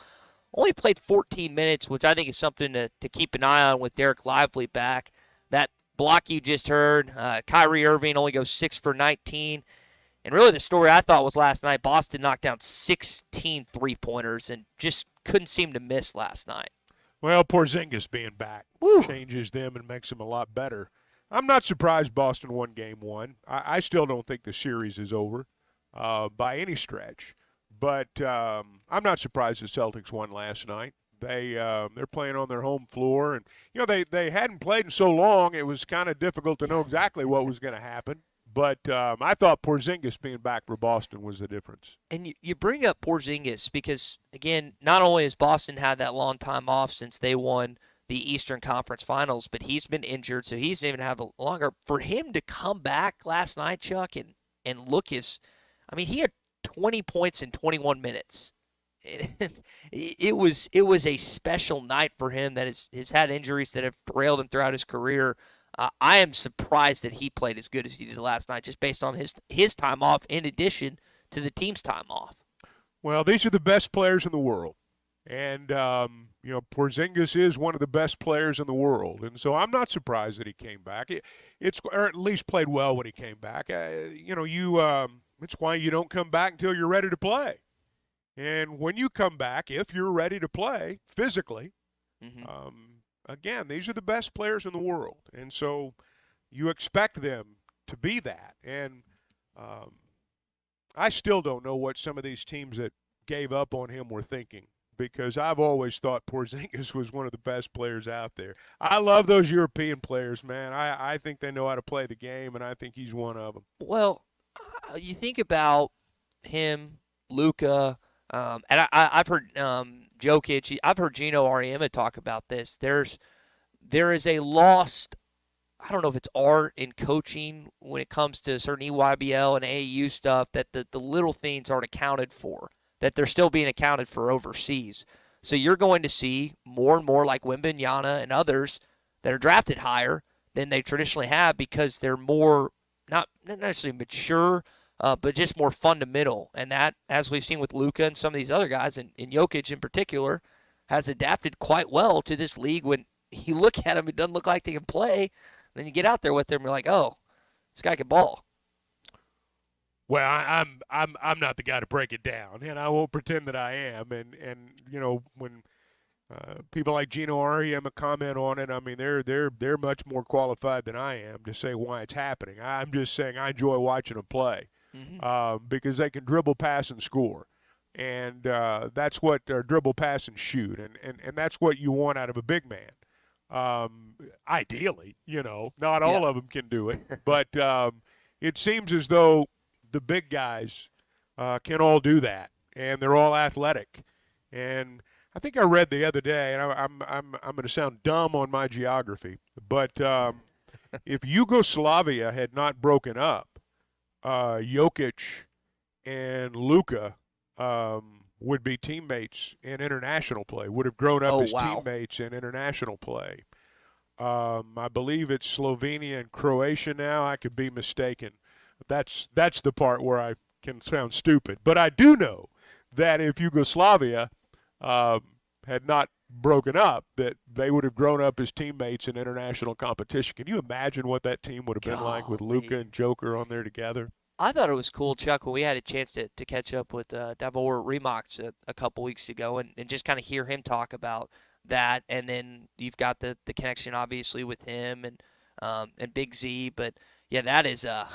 Only played 14 minutes, which I think is something to keep an eye on with Derek Lively back. That block you just heard, Kyrie Irving only goes 6 for 19. And really the story I thought was last night, Boston knocked down 16 three-pointers and just couldn't seem to miss last night. Well, Porzingis being back changes them and makes them a lot better. I'm not surprised Boston won game one. I still don't think the series is over by any stretch. But I'm not surprised the Celtics won last night. They're playing on their home floor. And, they hadn't played in so long, it was kind of difficult to know exactly what was going to happen. But I thought Porzingis being back for Boston was the difference. And you bring up Porzingis because, again, not only has Boston had that long time off since they won the Eastern Conference Finals, but he's been injured, so he's even had a longer. For him to come back last night, Chuck, and look he had 20 points in 21 minutes. It was a special night for him that has had injuries that have derailed him throughout his career. I am surprised that he played as good as he did last night, just based on his time off in addition to the team's time off. Well, these are the best players in the world. And, Porzingis is one of the best players in the world. And so I'm not surprised that he came back. Or at least played well when he came back. It's why you don't come back until you're ready to play. And when you come back, if you're ready to play physically, again, these are the best players in the world. And so you expect them to be that. And I still don't know what some of these teams that gave up on him were thinking, because I've always thought Porzingis was one of the best players out there. I love those European players, man. I think they know how to play the game, and I think he's one of them. Well, you think about him, Luka, and I've heard Jokic. I've heard Gino Auriemma talk about this. There is a lost, I don't know if it's art in coaching when it comes to certain EYBL and AAU stuff, that the little things aren't accounted for, that they're still being accounted for overseas. So you're going to see more and more like Wembanyama and others that are drafted higher than they traditionally have, because they're more, not necessarily mature, but just more fundamental. And that, as we've seen with Luka and some of these other guys, and Jokic in particular, has adapted quite well to this league. When you look at him, it doesn't look like they can play. Then you get out there with him, you're like, oh, this guy can ball. Well, I'm not the guy to break it down, and I won't pretend that I am. And when people like Gino Auriemma comment on it, I mean, they're much more qualified than I am to say why it's happening. I'm just saying I enjoy watching them play because they can dribble, pass, and score. And that's what dribble, pass, and shoot. And that's what you want out of a big man. Ideally, not all of them can do it. But it seems as though the big guys can all do that, and they're all athletic. And I think I read the other day, and I'm going to sound dumb on my geography, but if Yugoslavia had not broken up, Jokic and Luka would be teammates in international play, would have grown up as teammates in international play. I believe it's Slovenia and Croatia now. I could be mistaken. That's the part where I can sound stupid. But I do know that if Yugoslavia had not broken up, that they would have grown up as teammates in international competition. Can you imagine what that team would have been like with Luka and Joker on there together? I thought it was cool, Chuck, when we had a chance to catch up with Davor Rimac a couple weeks ago and just kind of hear him talk about that. And then you've got the connection, obviously, with him and Big Z. But, yeah, that is a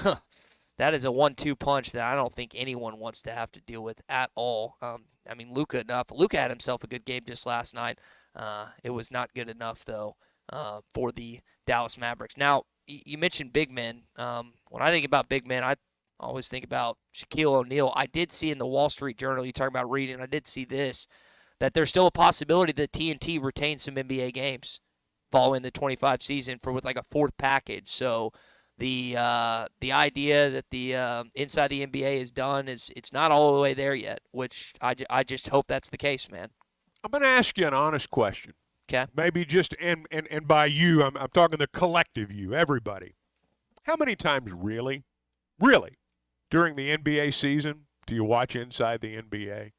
1-2 punch that I don't think anyone wants to have to deal with at all. I mean, Luka had himself a good game just last night. It was not good enough, though, for the Dallas Mavericks. Now, you mentioned big men. When I think about big men, I always think about Shaquille O'Neal. I did see in the Wall Street Journal, you talk about reading, I did see this, that there's still a possibility that TNT retains some NBA games following the 25 season with like a fourth package. So the idea that the inside the NBA is done it's not all the way there yet, which I just hope that's the case, man. I'm going to ask you an honest question. Okay. Maybe just and by you, I'm talking the collective you, everybody. How many times really during the NBA season do you watch Inside the NBA?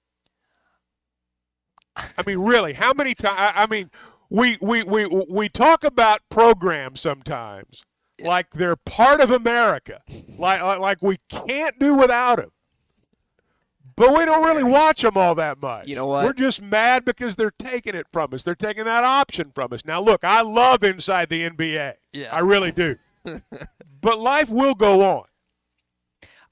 I mean, really, how many times? I mean, we talk about programs sometimes like they're part of America, like we can't do without them. But we don't really watch them all that much. You know what? We're just mad because they're taking it from us. They're taking that option from us. Now, look, I love Inside the NBA. Yeah. I really do. But life will go on.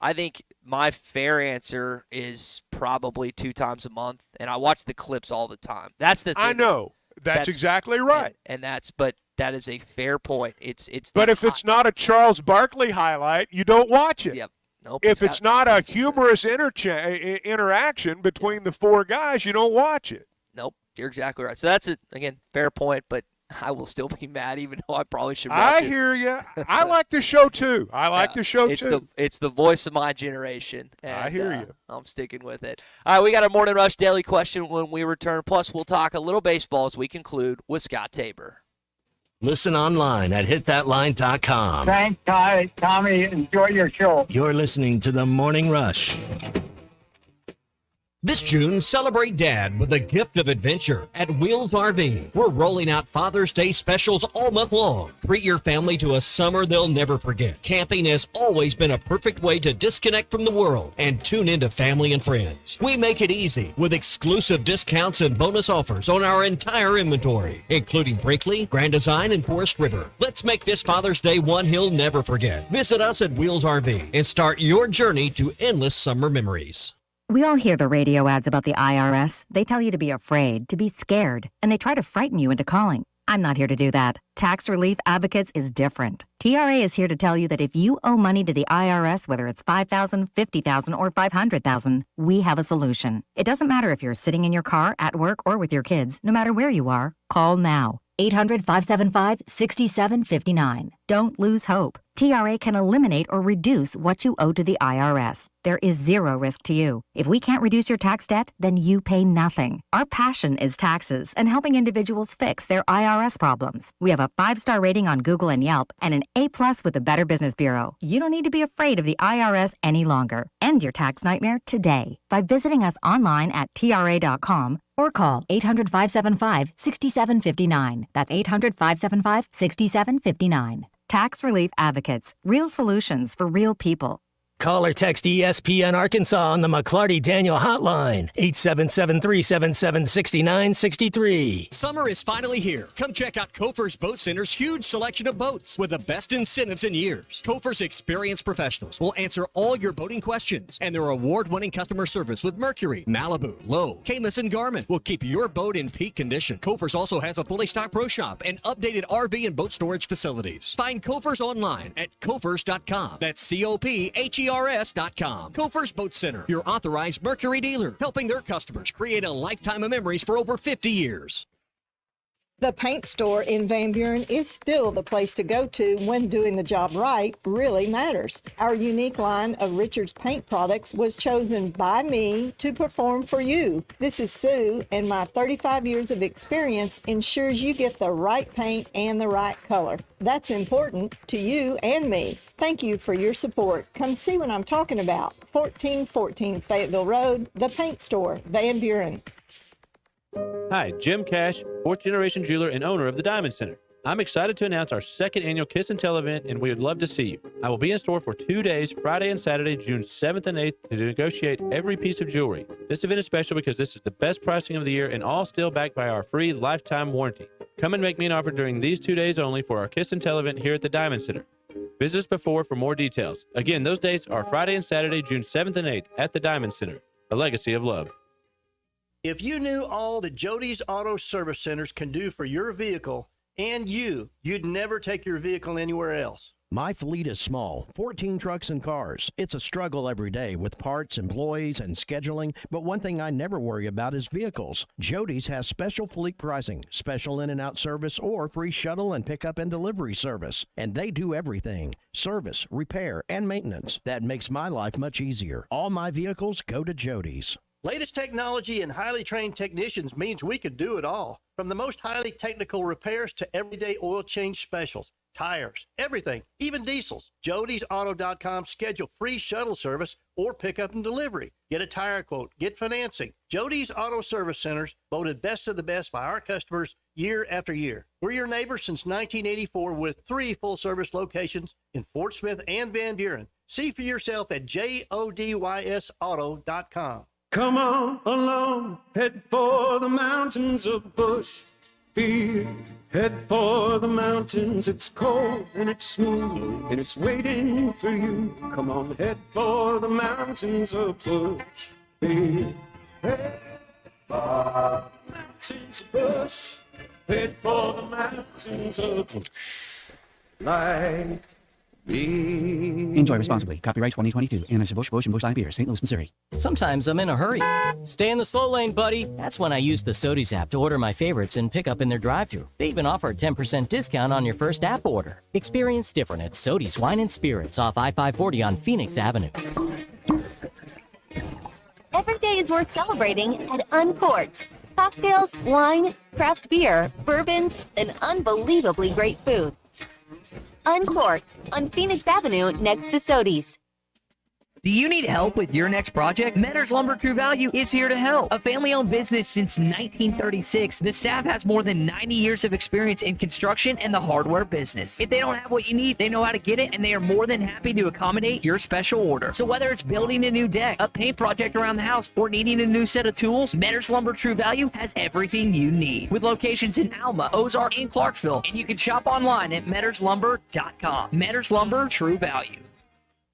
I think my fair answer is probably 2 times a month, and I watch the clips all the time. That's the thing. I know. That's exactly right. And but that is a fair point. But if it's not a Charles Barkley highlight, you don't watch it. Yep. Nope, if it's not a humorous interaction between the 4 guys, you don't watch it. Nope, you're exactly right. So that's again, fair point, but I will still be mad even though I probably should watch I it. hear you. I like the show too. It's the voice of my generation. And, I hear you. I'm sticking with it. All right, we got a Morning Rush Daily question when we return. Plus, we'll talk a little baseball as we conclude with Scott Tabor. Listen online at hitthatline.com. Thanks, Tommy. Enjoy your show. You're listening to The Morning Rush. This June, celebrate Dad with a gift of adventure at Wheels RV. We're rolling out Father's Day specials all month long. Treat your family to a summer they'll never forget. Camping has always been a perfect way to disconnect from the world and tune into family and friends. We make it easy with exclusive discounts and bonus offers on our entire inventory, including Brinkley, Grand Design, and Forest River. Let's make this Father's Day one he'll never forget. Visit us at Wheels RV and start your journey to endless summer memories. We all hear the radio ads about the IRS. They tell you to be afraid, to be scared, and they try to frighten you into calling. I'm not here to do that. Tax Relief Advocates is different. TRA is here to tell you that if you owe money to the IRS, whether it's $5,000, $50,000, or $500,000, we have a solution. It doesn't matter if you're sitting in your car, at work, or with your kids. No matter where you are, call now. 800-575-6759. Don't lose hope. TRA can eliminate or reduce what you owe to the IRS. There is zero risk to you. If we can't reduce your tax debt, then you pay nothing. Our passion is taxes and helping individuals fix their IRS problems. We have a 5-star rating on Google and Yelp and an A+ with the Better Business Bureau. You don't need to be afraid of the IRS any longer. End your tax nightmare today by visiting us online at TRA.com or call 800-575-6759. That's 800-575-6759. Tax Relief Advocates. Real solutions for real people. Call or text ESPN Arkansas on the McClarty Daniel hotline, 877-377-6963. Summer is finally here. Come check out Kofer's Boat Center's huge selection of boats with the best incentives in years. Kofer's experienced professionals will answer all your boating questions, and their award-winning customer service with Mercury, Malibu, Lowe, Caymas, and Garmin will keep your boat in peak condition. Kofer's also has a fully stocked pro shop and updated RV and boat storage facilities. Find Kofer's online at Kofers.com. That's COPHERS.com. Kofer's Boat Center, your authorized Mercury dealer, helping their customers create a lifetime of memories for over 50 years. The paint store in Van Buren is still the place to go to when doing the job right really matters. Our unique line of Richards paint products was chosen by me to perform for you. This is Sue, and my 35 years of experience ensures you get the right paint and the right color. That's important to you and me. Thank you for your support. Come see what I'm talking about. 1414 Fayetteville Road, the paint store, Van Buren. Hi, Jim Cash, 4th generation jeweler and owner of the Diamond Center. I'm excited to announce our 2nd annual Kiss and Tell event, and we would love to see you. I will be in store for 2 days, Friday and Saturday, June 7th and 8th, to negotiate every piece of jewelry. This event is special because this is the best pricing of the year and all still backed by our free lifetime warranty. Come and make me an offer during these 2 days only for our Kiss and Tell event here at the Diamond Center. Visit us before for more details. Again, those dates are Friday and Saturday, June 7th and 8th at the Diamond Center, a legacy of love. If you knew all that Jody's Auto Service Centers can do for your vehicle, And you'd never take your vehicle anywhere else. My fleet is small, 14 trucks and cars. It's a struggle every day with parts, employees, and scheduling, but one thing I never worry about is vehicles. Jody's has special fleet pricing, special in and out service, or free shuttle and pickup and delivery service. And they do everything: service, repair, and maintenance. That makes my life much easier. All my vehicles go to Jody's. Latest technology and highly trained technicians means we could do it all. From the most highly technical repairs to everyday oil change specials, tires, everything, even diesels. Jody'sAuto.com. Schedule free shuttle service or pickup and delivery. Get a tire quote, get financing. Jody's Auto Service Centers, voted best of the best by our customers year after year. We're your neighbor since 1984 with 3 full-service locations in Fort Smith and Van Buren. See for yourself at JODYSAuto.com. Come on along, head for the mountains of Bushfield. Head for the mountains, it's cold and it's smooth and it's waiting for you. Come on, head for the mountains of Bushfield. Head for the mountains of Bush. Head for the mountains of Bush. Like Enjoy responsibly. Copyright 2022. Anheuser-Busch, Busch & Busch Beer, St. Louis, Missouri. Sometimes I'm in a hurry. Stay in the slow lane, buddy. That's when I use the Sodies app to order my favorites and pick up in their drive-thru. They even offer a 10% discount on your first app order. Experience different at Sodies Wine and Spirits off I-540 on Phoenix Avenue. Every day is worth celebrating at Uncorked. Cocktails, wine, craft beer, bourbons, and unbelievably great food. Uncorked on Phoenix Avenue next to Sodies. Do you need help with your next project? Metters Lumber True Value is here to help. A family-owned business since 1936, the staff has more than 90 years of experience in construction and the hardware business. If they don't have what you need, they know how to get it, and they are more than happy to accommodate your special order. So whether it's building a new deck, a paint project around the house, or needing a new set of tools, Metters Lumber True Value has everything you need. With locations in Alma, Ozark, and Clarksville, and you can shop online at metterslumber.com. Metters Lumber True Value.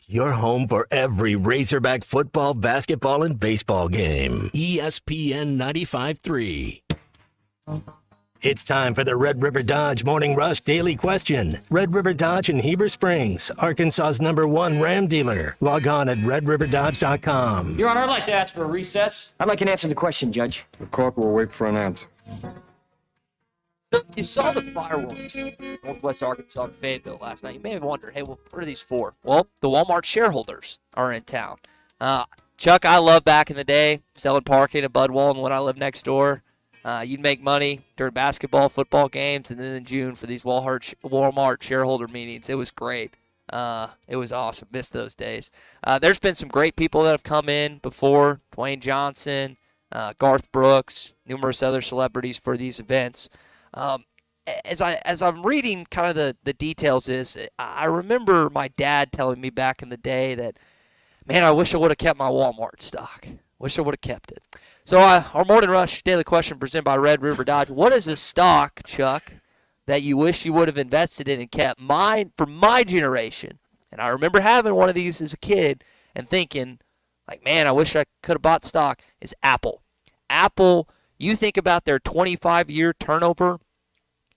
Your home for every Razorback football, basketball, and baseball game. ESPN 95.3. It's time for the Red River Dodge Morning Rush Daily Question. Red River Dodge in Heber Springs, Arkansas's #1 Ram dealer. Log on at redriverdodge.com. Your Honor, I'd like to ask for a recess. I'd like an answer to the question, Judge. The court will wait for an answer. You saw the fireworks in Northwest Arkansas and Fayetteville last night. You may have wondered, hey, well, what are these for? Well, the Walmart shareholders are in town. Chuck, I love back in the day selling parking at Bud Walton when I lived next door. You'd make money during basketball, football games, and then in June for these Walmart shareholder meetings. It was great. It was awesome. Missed those days. There's been some great people that have come in before. Dwayne Johnson, Garth Brooks, numerous other celebrities for these events. As I'm reading kind of the details I remember my dad telling me back in the day that, man, I wish I would have kept my Walmart stock. Wish I would have kept it. So our Morning Rush Daily Question presented by Red River Dodge. What is a stock, Chuck, that you wish you would have invested in and kept? Mine, for my generation, and I remember having one of these as a kid and thinking, like, man, I wish I could have bought stock, is Apple. Apple, you think about their 25-year turnover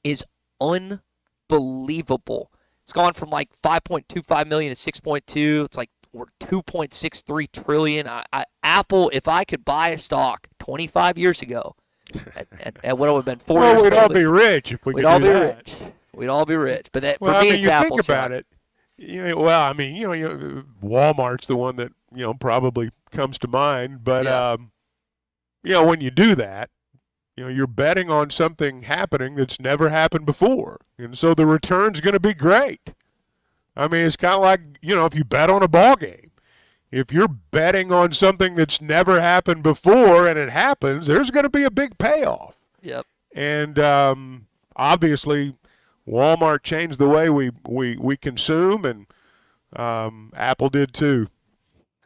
is unbelievable. It's gone from like 5.25 million to 6.2. It's like we're 2.63 trillion. Apple, if I could buy a stock 25 years ago, at what it would have been 4 years ago. Well, we'd all be rich if we could do that. Rich. We'd all be rich. But that, for me, it's Apple. Think about it. Walmart's the one that probably comes to mind. But when you do that, you're betting on something happening that's never happened before. And so the return's going to be great. I mean, it's kind of like, if you bet on a ball game. If you're betting on something that's never happened before and it happens, there's going to be a big payoff. Yep. And obviously, Walmart changed the way we consume, and Apple did too.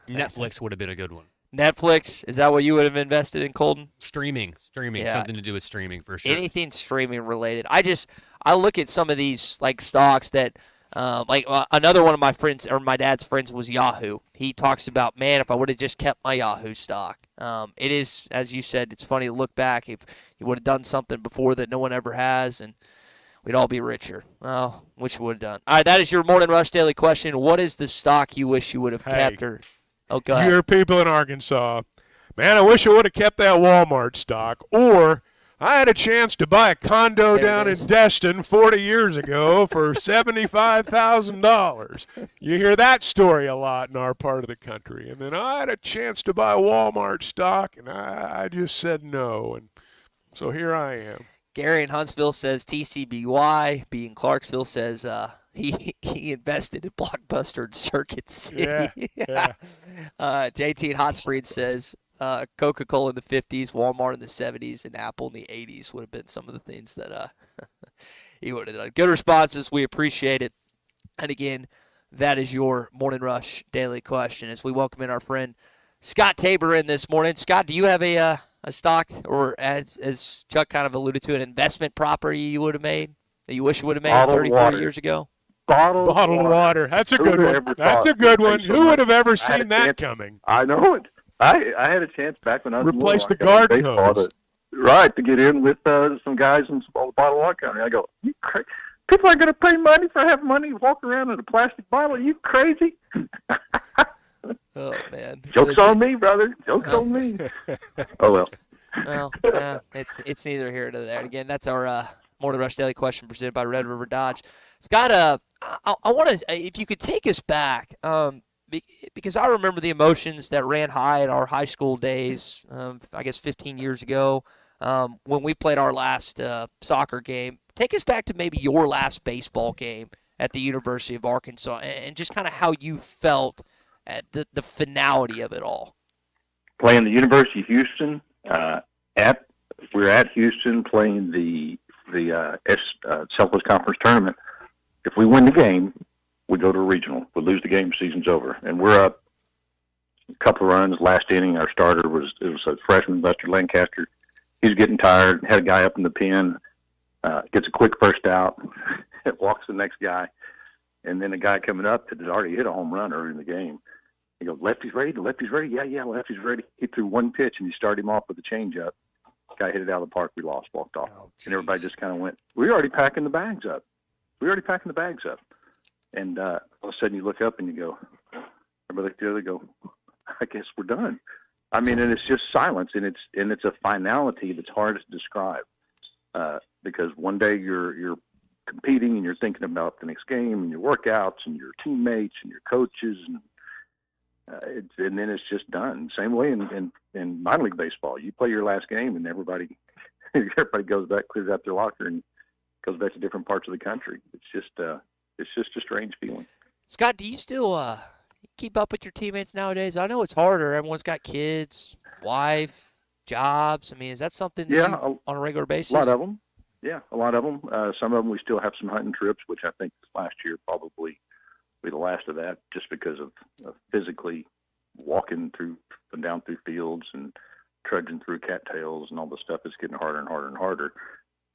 Netflix would have been a good one. Netflix, is that what you would have invested in, Colton? Streaming, yeah. Something to do with streaming for sure. Anything streaming related. I look at some of these like stocks that, another one of my friends or my dad's friends was Yahoo. He talks about, man, if I would have just kept my Yahoo stock. It is, as you said, it's funny to look back if you would have done something before that no one ever has, and we'd all be richer. Oh, wish we would have done. All right, that is your Morning Rush Daily question. What is the stock you wish you would have kept? Or go ahead. Your people in Arkansas, man, I wish I would have kept that Walmart stock. Or I had a chance to buy a condo down in Destin 40 years ago for $75,000. You hear that story a lot in our part of the country. And then I had a chance to buy Walmart stock, and I just said no. And so here I am. Gary in Huntsville says TCBY. B in Clarksville says he invested in Blockbuster and Circuit City. Yeah. JT in Hot Springs says Coca-Cola in the 50s, Walmart in the 70s, and Apple in the 80s would have been some of the things that he would have done. Good responses. We appreciate it. And again, that is your Morning Rush Daily question as we welcome in our friend Scott Tabor in this morning. Scott, do you have a stock, or as Chuck kind of alluded to, an investment property you would have made that you wish you would have made 30, 40 years ago? Bottled water. That's a good one. That's a good one. Who would have ever seen that coming? I know it. I had a chance back when I was Replace the little, garden hose. To get in with some guys in the bottled water company. I go, you crazy? People are going to pay money for having money walk around in a plastic bottle. Are you crazy? Oh, man. Joke's on me, brother. Joke's on me. Oh, well. Well, it's neither here nor there. Again, that's our Morning Rush Daily question presented by Red River Dodge. Scott, I want to, if you could take us back, because I remember the emotions that ran high in our high school days, I guess 15 years ago, when we played our last soccer game. Take us back to maybe your last baseball game at the University of Arkansas and just kind of how you felt at the finality of it all. Playing the University of Houston, we're at Houston playing the Southwest Conference tournament. If we win the game, we go to a regional. We lose the game, season's over. And we're up a couple of runs. Last inning, our starter was a freshman, Lester Lancaster. He's getting tired. Had a guy up in the pen. Gets a quick first out. Walks the next guy. And then the guy coming up that had already hit a home run early in the game. He goes, lefty's ready? The lefty's ready? Yeah, lefty's ready. He threw one pitch, and he started him off with a changeup. Guy hit it out of the park. We lost, walked off. And everybody just kind of went, we're already packing the bags up. And all of a sudden you look up and you go, everybody look at the other go, I guess we're done. I mean, and it's just silence, and it's a finality that's hard to describe. Because one day you're competing and you're thinking about the next game and your workouts and your teammates and your coaches, and then it's just done. Same way in minor league baseball. You play your last game and everybody goes back, clears out their locker, and goes back to different parts of the country. It's just a strange feeling. Scott, do you still keep up with your teammates nowadays? I know it's harder. Everyone's got kids, wife, jobs. I mean, is that something that you, on a regular basis? A lot of them. Yeah, a lot of them. Some of them we still have some hunting trips, which I think last year probably be the last of that, just because of physically walking through and down through fields and trudging through cattails and all the stuff that's getting harder and harder and harder.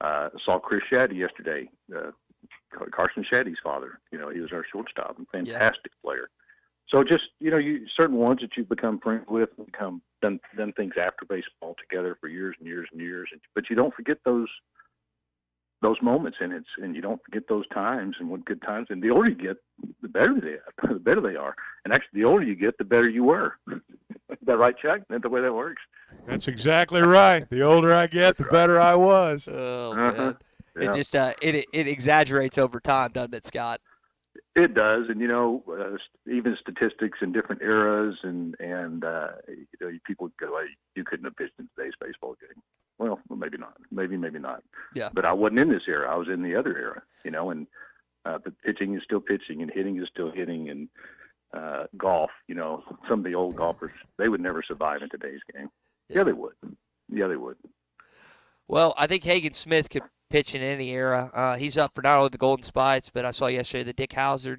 I saw Chris Shaddy yesterday, Carson Shaddy's father. He was our shortstop, a fantastic player. So just, you certain ones that you've become friends with, done things after baseball together for years and years and years. But you don't forget those moments, and you don't forget those times and what good times. And the older you get, the better they are. And actually, the older you get, the better you were. Is that right, Chuck? Isn't that the way that works? That's exactly right. The older I get, the better I was. Oh, man. Yeah. It just it exaggerates over time, doesn't it, Scott? It does, and even statistics in different eras, and people go, hey, you couldn't have pitched in today's baseball game. Well, maybe not. Maybe not. Yeah. But I wasn't in this era. I was in the other era, and the pitching is still pitching, and hitting is still hitting, and golf. Some of the old golfers, they would never survive in today's game. Yeah, they would. Well, I think Hagen Smith could pitch in any era. He's up for not only the Golden Spites, but I saw yesterday the Dick Hauser.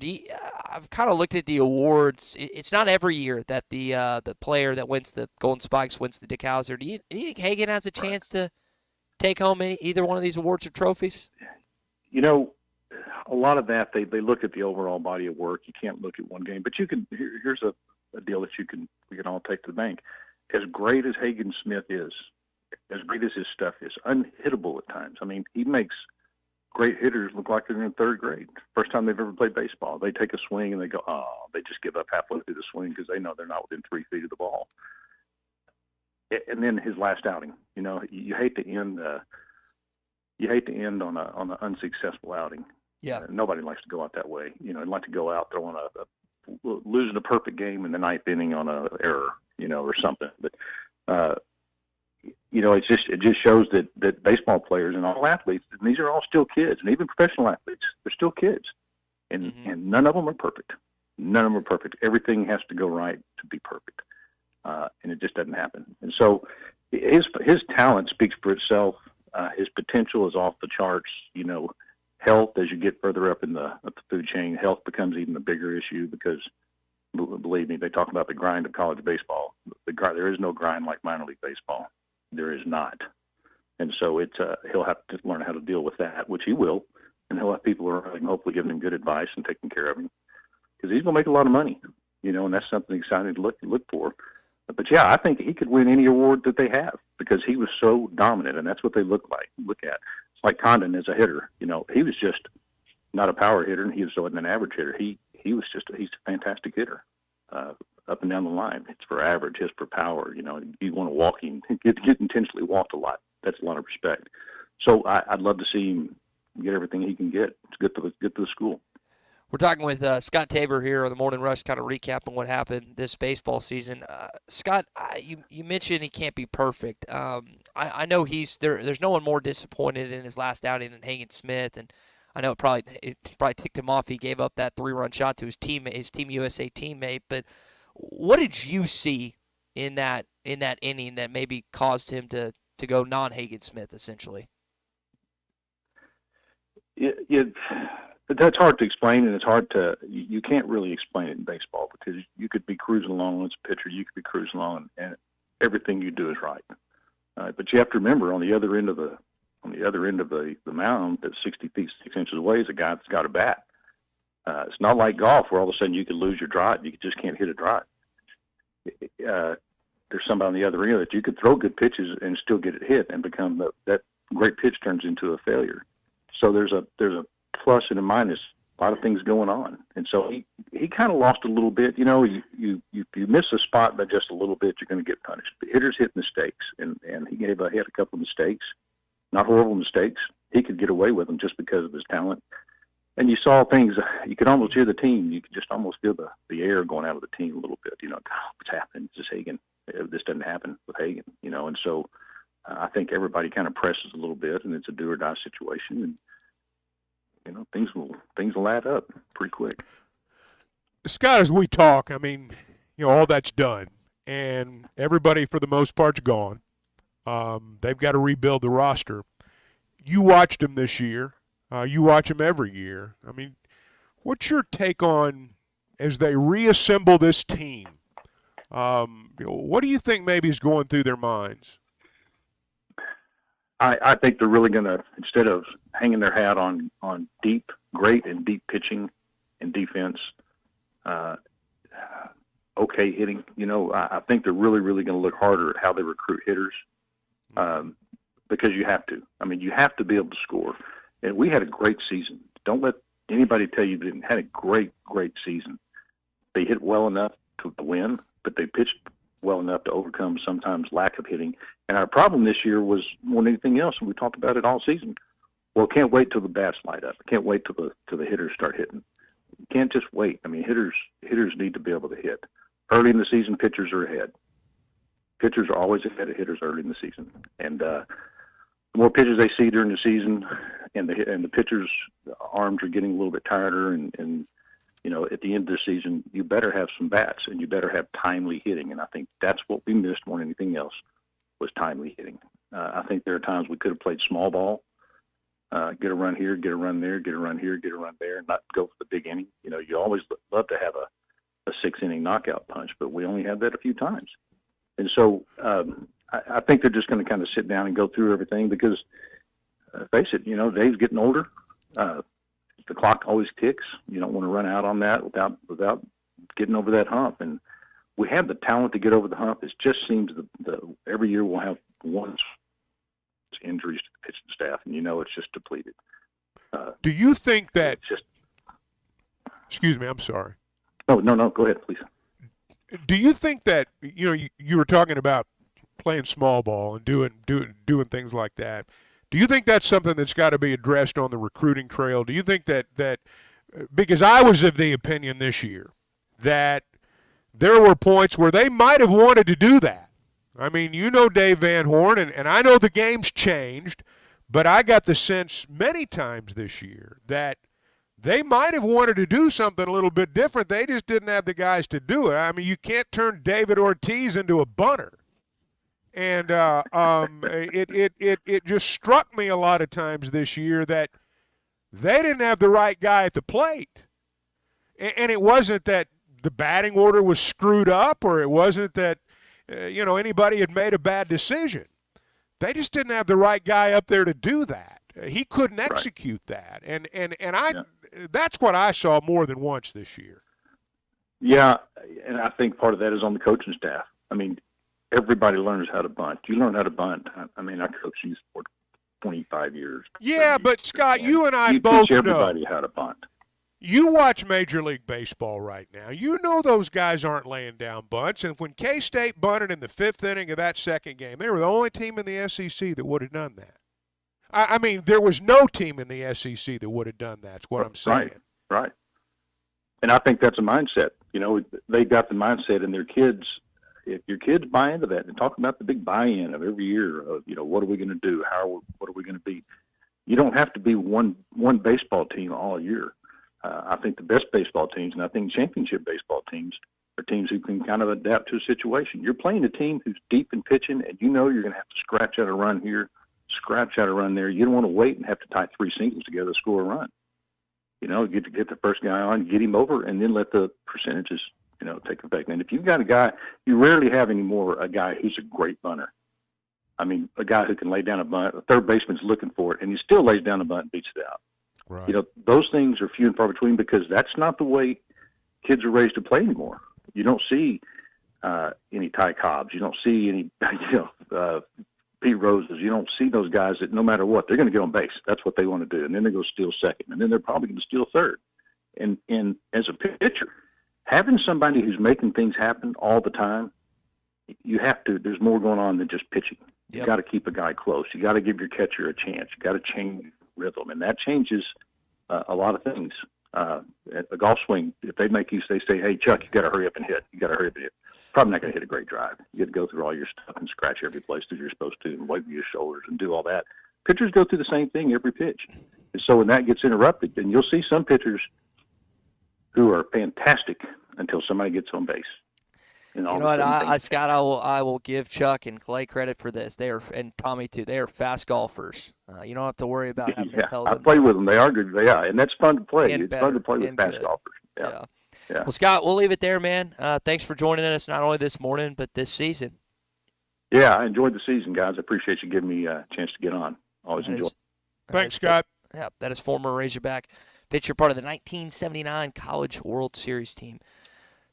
I've kind of looked at the awards. It's not every year that the player that wins the Golden Spikes wins the Dick Hauser. Do you think Hagen has a chance to take home either one of these awards or trophies? A lot of that, they look at the overall body of work. You can't look at one game. But you can. Here's a deal that we can all take to the bank. As great as Hagen Smith is, as great as his stuff is, unhittable at times. I mean, he makes great hitters look like they're in third grade. First time they've ever played baseball. They take a swing and they go, oh, they just give up halfway through the swing because they know they're not within 3 feet of the ball. And then his last outing, you know, you hate to end on an unsuccessful outing. Yeah. Nobody likes to go out that way. You know, I'd like to go out throwing losing a perfect game in the ninth inning on a error, you know, or something. But you know, it just shows that baseball players and all athletes, and these are all still kids, and even professional athletes, they're still kids, and none of them are perfect. None of them are perfect. Everything has to go right to be perfect, and it just doesn't happen. And so, his talent speaks for itself. His potential is off the charts. You know, health, as you get further up the food chain, health becomes even a bigger issue because, believe me, they talk about the grind of college baseball. There is no grind like minor league baseball. There is not. And so he'll have to learn how to deal with that, which he will, and he'll have people around him hopefully giving him good advice and taking care of him because he's going to make a lot of money, you know, and that's something exciting to look for. But, yeah, I think he could win any award that they have because he was so dominant, and that's what they look at. It's like Condon as a hitter. You know, he was just not a power hitter, and he was an average hitter. He's a fantastic hitter. Up and down the line. It's for average, it's for power. You know, you want to walk him, get intentionally walked a lot. That's a lot of respect. So I'd love to see him get everything he can get to get to the school. We're talking with Scott Tabor here on the Morning Rush, kind of recapping what happened this baseball season. Scott, you mentioned he can't be perfect. I know there's no one more disappointed in his last outing than Hagen Smith, and I know it probably ticked him off. He gave up that 3-run shot to his Team USA teammate, but what did you see in that inning that maybe caused him to go non-Hagen Smith essentially? That's hard to explain, and it's hard to you can't really explain it in baseball because you could be cruising along as a pitcher, you could be cruising along, and everything you do is right. But you have to remember on the other end of the mound, that's 60 feet 6 inches away, is a guy that's got a bat. It's not like golf where all of a sudden you could lose your drive. You just can't hit a drive. There's somebody on the other end that you could throw good pitches and still get it hit and become that great pitch turns into a failure. So there's a plus and a minus, a lot of things going on. And so he kind of lost a little bit. You know, you miss a spot by just a little bit, you're going to get punished. But hitters hit mistakes, and he had a couple of mistakes, not horrible mistakes. He could get away with them just because of his talent. And you saw things, you could almost hear the team. You could just almost feel the air going out of the team a little bit. You know, what's happening? Is this Hagen? This doesn't happen with Hagen, you know. And so I think everybody kind of presses a little bit, and it's a do or die situation. And, you know, things will add up pretty quick. Scott, as we talk, I mean, you know, all that's done, and everybody for the most part's gone. They've got to rebuild the roster. You watched them this year. You watch them every year. I mean, what's your take on as they reassemble this team? What do you think maybe is going through their minds? I think they're really going to, instead of hanging their hat on great and deep pitching and defense, okay hitting, you know, I think they're really, really going to look harder at how they recruit hitters because you have to. I mean, you have to be able to score. And we had a great season. Don't let anybody tell you they didn't had a great, great season. They hit well enough to win, but they pitched well enough to overcome sometimes lack of hitting. And our problem this year was more than anything else, and we talked about it all season. Well, can't wait till the bats light up. Can't wait till the hitters start hitting. You can't just wait. I mean, hitters need to be able to hit. Early in the season, pitchers are ahead. Pitchers are always ahead of hitters early in the season. And the more pitches they see during the season, and the pitchers' arms are getting a little bit tireder, and you know, at the end of the season, you better have some bats and you better have timely hitting. And I think that's what we missed more than anything else was timely hitting. I think there are times we could have played small ball, get a run here, get a run there, get a run here, get a run there, and not go for the big inning. You know, you always love to have a 6-inning knockout punch, but we only had that a few times. And so I think they're just going to kind of sit down and go through everything because, face it, you know, Dave's getting older. The clock always ticks. You don't want to run out on that without getting over that hump. And we have the talent to get over the hump. It just seems every year we'll have one injuries to the pitching staff, and you know it's just depleted. Do you think that? Just, excuse me, I'm sorry. Oh no, go ahead, please. Do you think that you were talking about playing small ball and doing things like that? Do you think that's something that's got to be addressed on the recruiting trail? Do you think that because I was of the opinion this year that there were points where they might have wanted to do that. I mean, Dave Van Horn, and I know the game's changed, but I got the sense many times this year that they might have wanted to do something a little bit different. They just didn't have the guys to do it. I mean, you can't turn David Ortiz into a bunter. And it just struck me a lot of times this year that they didn't have the right guy at the plate. And it wasn't that the batting order was screwed up, or it wasn't that anybody had made a bad decision. They just didn't have the right guy up there to do that. He couldn't execute that. And that's what I saw more than once this year. Yeah, and I think part of that is on the coaching staff. I mean, everybody learns how to bunt. You learn how to bunt. I mean, I coached youth sport 25 years. Yeah, but Scott, you and I you both teach everybody know. How to bunt. You watch Major League Baseball right now. You know those guys aren't laying down bunts. And when K-State bunted in the 5th inning of that second game, they were the only team in the SEC that would have done that. I mean, there was no team in the SEC that would have done that. That's what I'm saying. Right. And I think that's a mindset. They got the mindset in their kids. If your kids buy into that, and talk about the big buy-in of every year of, what are we going to do? What are we going to be? You don't have to be one baseball team all year. I think the best baseball teams, and I think championship baseball teams, are teams who can kind of adapt to a situation. You're playing a team who's deep in pitching, and you're going to have to scratch out a run here, scratch out a run there. You don't want to wait and have to tie 3 singles together to score a run. Get the first guy on, get him over, and then let the percentages, take effect. And if you've got a guy, you rarely have anymore a guy who's a great bunter. I mean, a guy who can lay down a bunt. A third baseman's looking for it, and he still lays down a bunt and beats it out. Right. Those things are few and far between because that's not the way kids are raised to play anymore. You don't see any Ty Cobbs. You don't see any, Pete Roses. You don't see those guys that no matter what, they're going to get on base. That's what they want to do. And then they're going to steal second. And then they're probably going to steal third. And as a pitcher, having somebody who's making things happen all the time, there's more going on than just pitching. Yep. You got to keep a guy close. You got to give your catcher a chance. You got to change rhythm. And that changes a lot of things. At the golf swing, if they make you say, hey, Chuck, you got to hurry up and hit. You got to hurry up and hit. Probably not going to hit a great drive. You got to go through all your stuff and scratch every place that you're supposed to and wave your shoulders and do all that. Pitchers go through the same thing every pitch. And so when that gets interrupted, then you'll see some pitchers who are fantastic until somebody gets on base. You know what, Scott, I will give Chuck and Clay credit for this. And Tommy too. They are fast golfers. You don't have to worry about having to tell them. I play with them. They are good. They are, and that's fun to play. It's fun to play with fast golfers. Yeah. Well, Scott, we'll leave it there, man. Thanks for joining us not only this morning but this season. Yeah, I enjoyed the season, guys. I appreciate you giving me a chance to get on. Always enjoy. Thanks, Scott. Yeah, that is former Razorback pitcher, part of the 1979 College World Series team,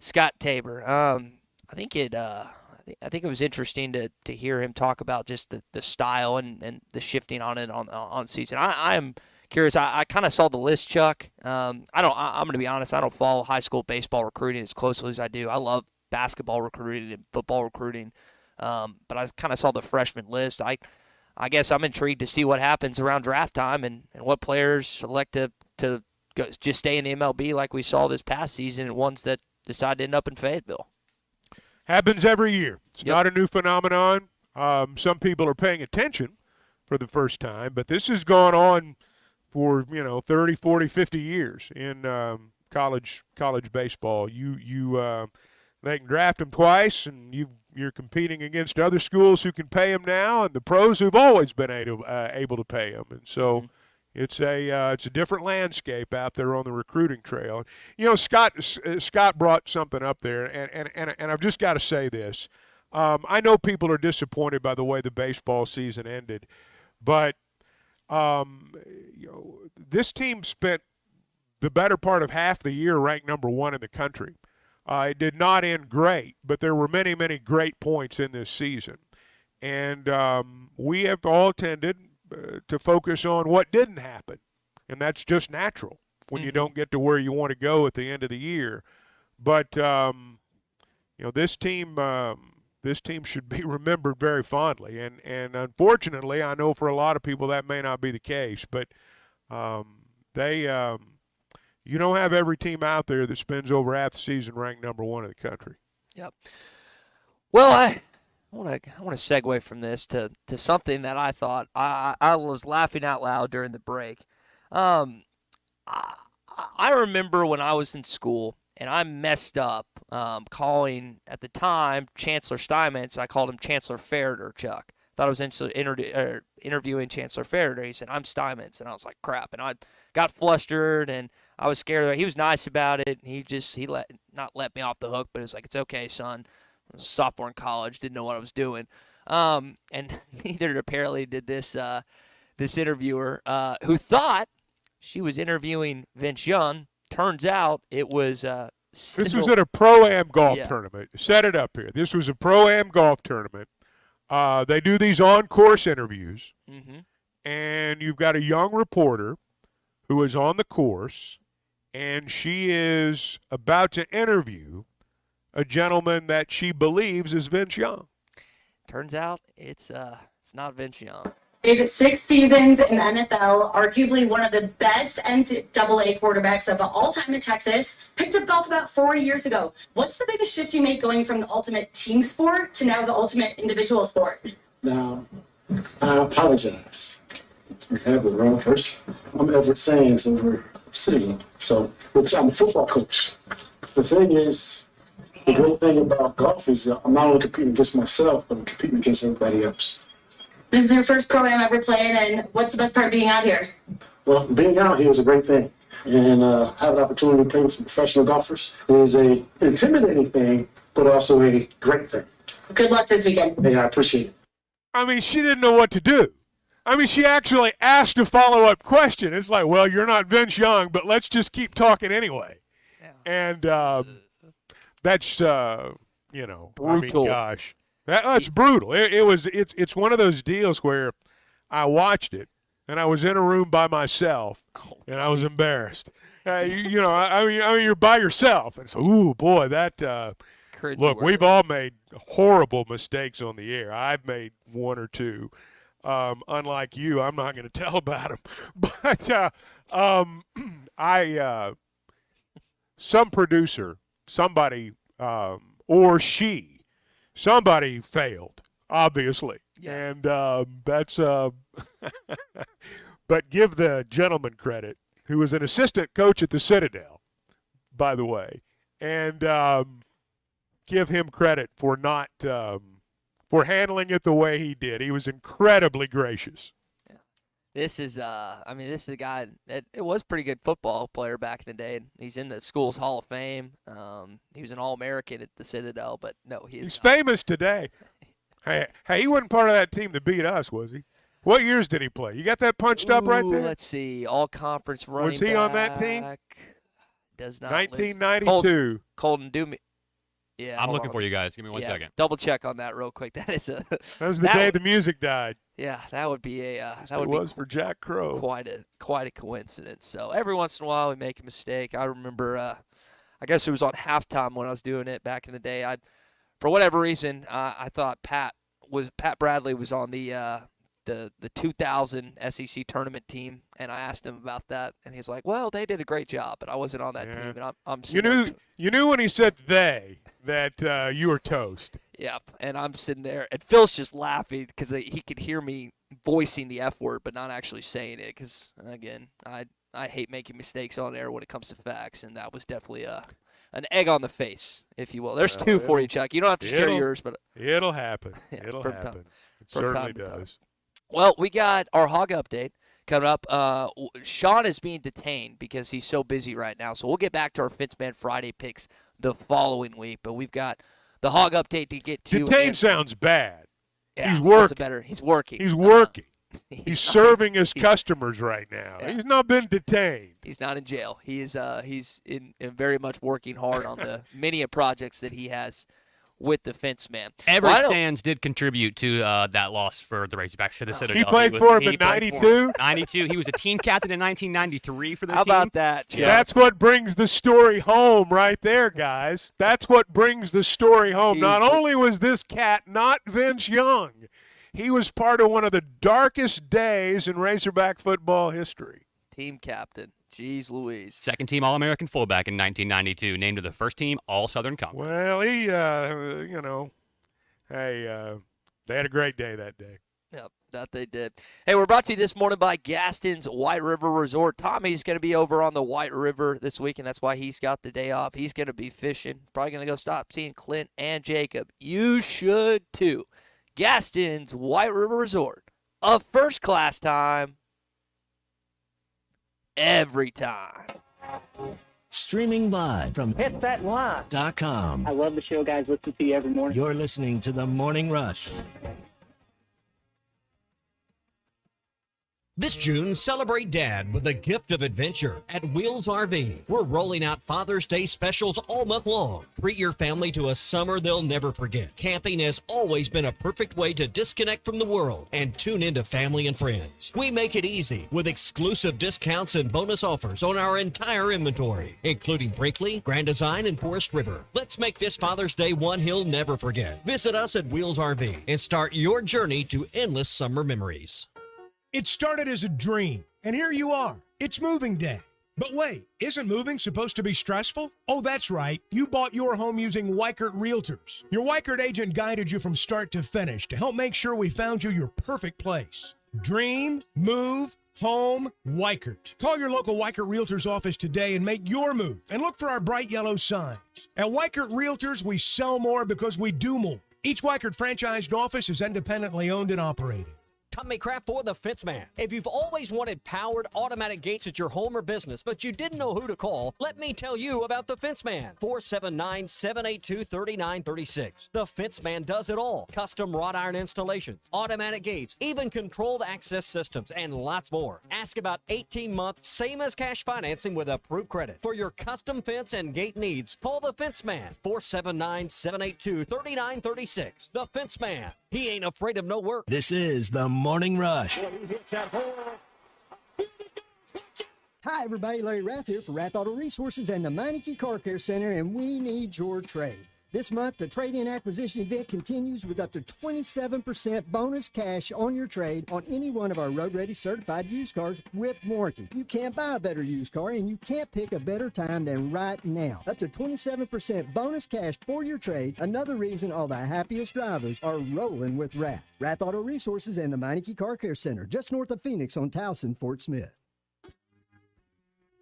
Scott Tabor. I think it was interesting to hear him talk about just the style and the shifting on it on season. I am curious. I kind of saw the list, Chuck. I'm going to be honest. I don't follow high school baseball recruiting as closely as I do. I love basketball recruiting and football recruiting, but I kind of saw the freshman list. I guess I'm intrigued to see what happens around draft time and what players elect to go, just stay in the MLB like we saw this past season, and ones that decide to end up in Fayetteville. Happens every year. It's not a new phenomenon. Some people are paying attention for the first time, but this has gone on for 30, 40, 50 years in college baseball. They can draft them twice, and you're competing against other schools who can pay them now, and the pros who've always been able to pay them. And so it's a different landscape out there on the recruiting trail. Scott brought something up there, and I've just got to say this. I know people are disappointed by the way the baseball season ended, but this team spent the better part of half the year ranked number 1 in the country. It did not end great, but there were many, many great points in this season. And we have all tended to focus on what didn't happen and that's just natural when you don't get to where you want to go at the end of the year. But this team should be remembered very fondly, and unfortunately, I know for a lot of people that may not be the case. But you don't have every team out there that spends over half the season ranked number 1 in the country. Yep. Well, I want to segue from this to something that I thought I was laughing out loud during the break. I remember when I was in school and I messed up calling at the time Chancellor Steinmetz. I called him Chancellor Faraday, Chuck. Thought I was interviewing Chancellor Faraday. He said, "I'm Steinmetz," and I was like, "Crap!" And I got flustered and I was scared. He was nice about it. He not let me off the hook, but it was like, "It's okay, son." I was a sophomore in college, didn't know what I was doing, and neither apparently did this interviewer who thought she was interviewing Vince Young. Turns out it was. This was at a Pro-Am golf tournament. Set it up here. This was a Pro-Am golf tournament. They do these on-course interviews, and you've got a young reporter who is on the course, and she is about to interview a gentleman that she believes is Vince Young. Turns out it's not Vince Young. 6 seasons in the NFL, arguably one of the best NCAA quarterbacks of all time in Texas. Picked up golf about 4 years ago. What's the biggest shift you made going from the ultimate team sport to now the ultimate individual sport? Now, I apologize. I have the wrong person. I'm Everett Sands over City. So, which I'm a football coach. The thing is, the great thing about golf is I'm not only competing against myself, but I'm competing against everybody else. This is your first program ever playing, and what's the best part of being out here? Well, being out here is a great thing. And have an opportunity to play with some professional golfers is a intimidating thing, but also a great thing. Good luck this weekend. Hey, I appreciate it. I mean, she didn't know what to do. I mean, she actually asked a follow-up question. It's like, well, you're not Vince Young, but let's just keep talking anyway. Yeah. And that's, brutal. I mean, gosh. That's brutal. It's one of those deals where I watched it and I was in a room by myself and I was embarrassed. I mean, you're by yourself, and so, ooh, boy, that. Look, we've all made horrible mistakes on the air. I've made 1 or 2. Unlike you, I'm not going to tell about them. But some producer, somebody, or somebody failed, obviously. Yeah. And that's but give the gentleman credit, who was an assistant coach at the Citadel, by the way, and give him credit for not for handling it the way he did. He was incredibly gracious. Yeah. This is a guy that it was a pretty good football player back in the day. He's in the school's Hall of Fame. He was an All-American at the Citadel, but no, he's famous today. Hey, he wasn't part of that team that beat us, was he? What years did he play? You got that punched up right there? Let's see. All-conference running back. Was he on that team? Does not. 1992. Colton Doomy. Yeah, I'm looking for you guys. Give me one second. Double check on that real quick. That is a. That was the day the music died. Yeah, that would be a. That was for Jack Crow. Quite a coincidence. So every once in a while we make a mistake. I remember. I guess it was on halftime when I was doing it back in the day. For whatever reason, I thought Pat Bradley was on the 2000 SEC tournament team, and I asked him about that, and he's like, "Well, they did a great job, but I wasn't on that team." And I'm you knew when he said they that you were toast. Yep, and I'm sitting there, and Phil's just laughing because he could hear me voicing the F word, but not actually saying it. Because again, I hate making mistakes on air when it comes to facts, and that was definitely an egg on the face, if you will. There's 2 for you, Chuck. You don't have to share yours, but it'll happen. It'll happen. It certainly does. Well, we got our hog update coming up. Sean is being detained because he's so busy right now, so we'll get back to our Fitzman Friday picks the following week. But we've got the hog update to get to. Detained sounds bad. Yeah, he's working. He's working. He's working. He's serving his customers right now. Yeah. He's not been detained. He's not in jail. He is. He's in very much working hard on the many projects that he has with the fence man. Everett Sands did contribute to that loss for the Razorbacks for the Citadel. He played for him in 92? 92. He was a team captain in 1993 for the How team. about that, Joe? That's what brings the story home right there, guys. That's what brings the story home. Not only was this cat not Vince Young, he was part of one of the darkest days in Razorback football history. Team captain. Jeez Louise. Second team All-American fullback in 1992, named to the first team All-Southern Conference. Well, he, they had a great day that day. Yep, that they did. Hey, we're brought to you this morning by Gaston's White River Resort. Tommy's going to be over on the White River this week, and that's why he's got the day off. He's going to be fishing. Probably going to go stop seeing Clint and Jacob. You should, too. Gaston's White River Resort. A first-class time. Every time. Streaming live from HitThatLive.com. I love the show, guys. Listen to you every morning. You're listening to The Morning Rush. This June, celebrate Dad with a gift of adventure at Wheels RV. We're rolling out Father's Day specials all month long. Treat your family to a summer they'll never forget. Camping has always been a perfect way to disconnect from the world and tune into family and friends. We make it easy with exclusive discounts and bonus offers on our entire inventory, including Brinkley, Grand Design, and Forest River. Let's make this Father's Day one he'll never forget. Visit us at Wheels RV and start your journey to endless summer memories. It started as a dream, and here you are. It's moving day. But wait, isn't moving supposed to be stressful? Oh, that's right. You bought your home using Weichert Realtors. Your Weichert agent guided you from start to finish to help make sure we found you your perfect place. Dream, move, home, Weichert. Call your local Weichert Realtors office today and make your move. And look for our bright yellow signs. At Weichert Realtors, we sell more because we do more. Each Weichert franchised office is independently owned and operated. Tommy Kraft for the Fence Man. If you've always wanted powered automatic gates at your home or business, but you didn't know who to call, let me tell you about the Fence Man. 479-782-3936. The Fence Man does it all. Custom wrought iron installations, automatic gates, even controlled access systems, and lots more. Ask about 18-month, same as cash financing with approved credit. For your custom fence and gate needs, call the Fence Man. 479-782-3936. The Fence Man. He ain't afraid of no work. This is The Morning Rush. Hi, everybody. Larry Rath here for Rath Auto Resources and the Meineke Car Care Center, and we need your trade. This month, the trade-in acquisition event continues with up to 27% bonus cash on your trade on any one of our road-ready certified used cars with warranty. You can't buy a better used car, and you can't pick a better time than right now. Up to 27% bonus cash for your trade. Another reason all the happiest drivers are rolling with Rath. Rath Auto Resources and the Meineke Car Care Center, just north of Phoenix on Towson, Fort Smith.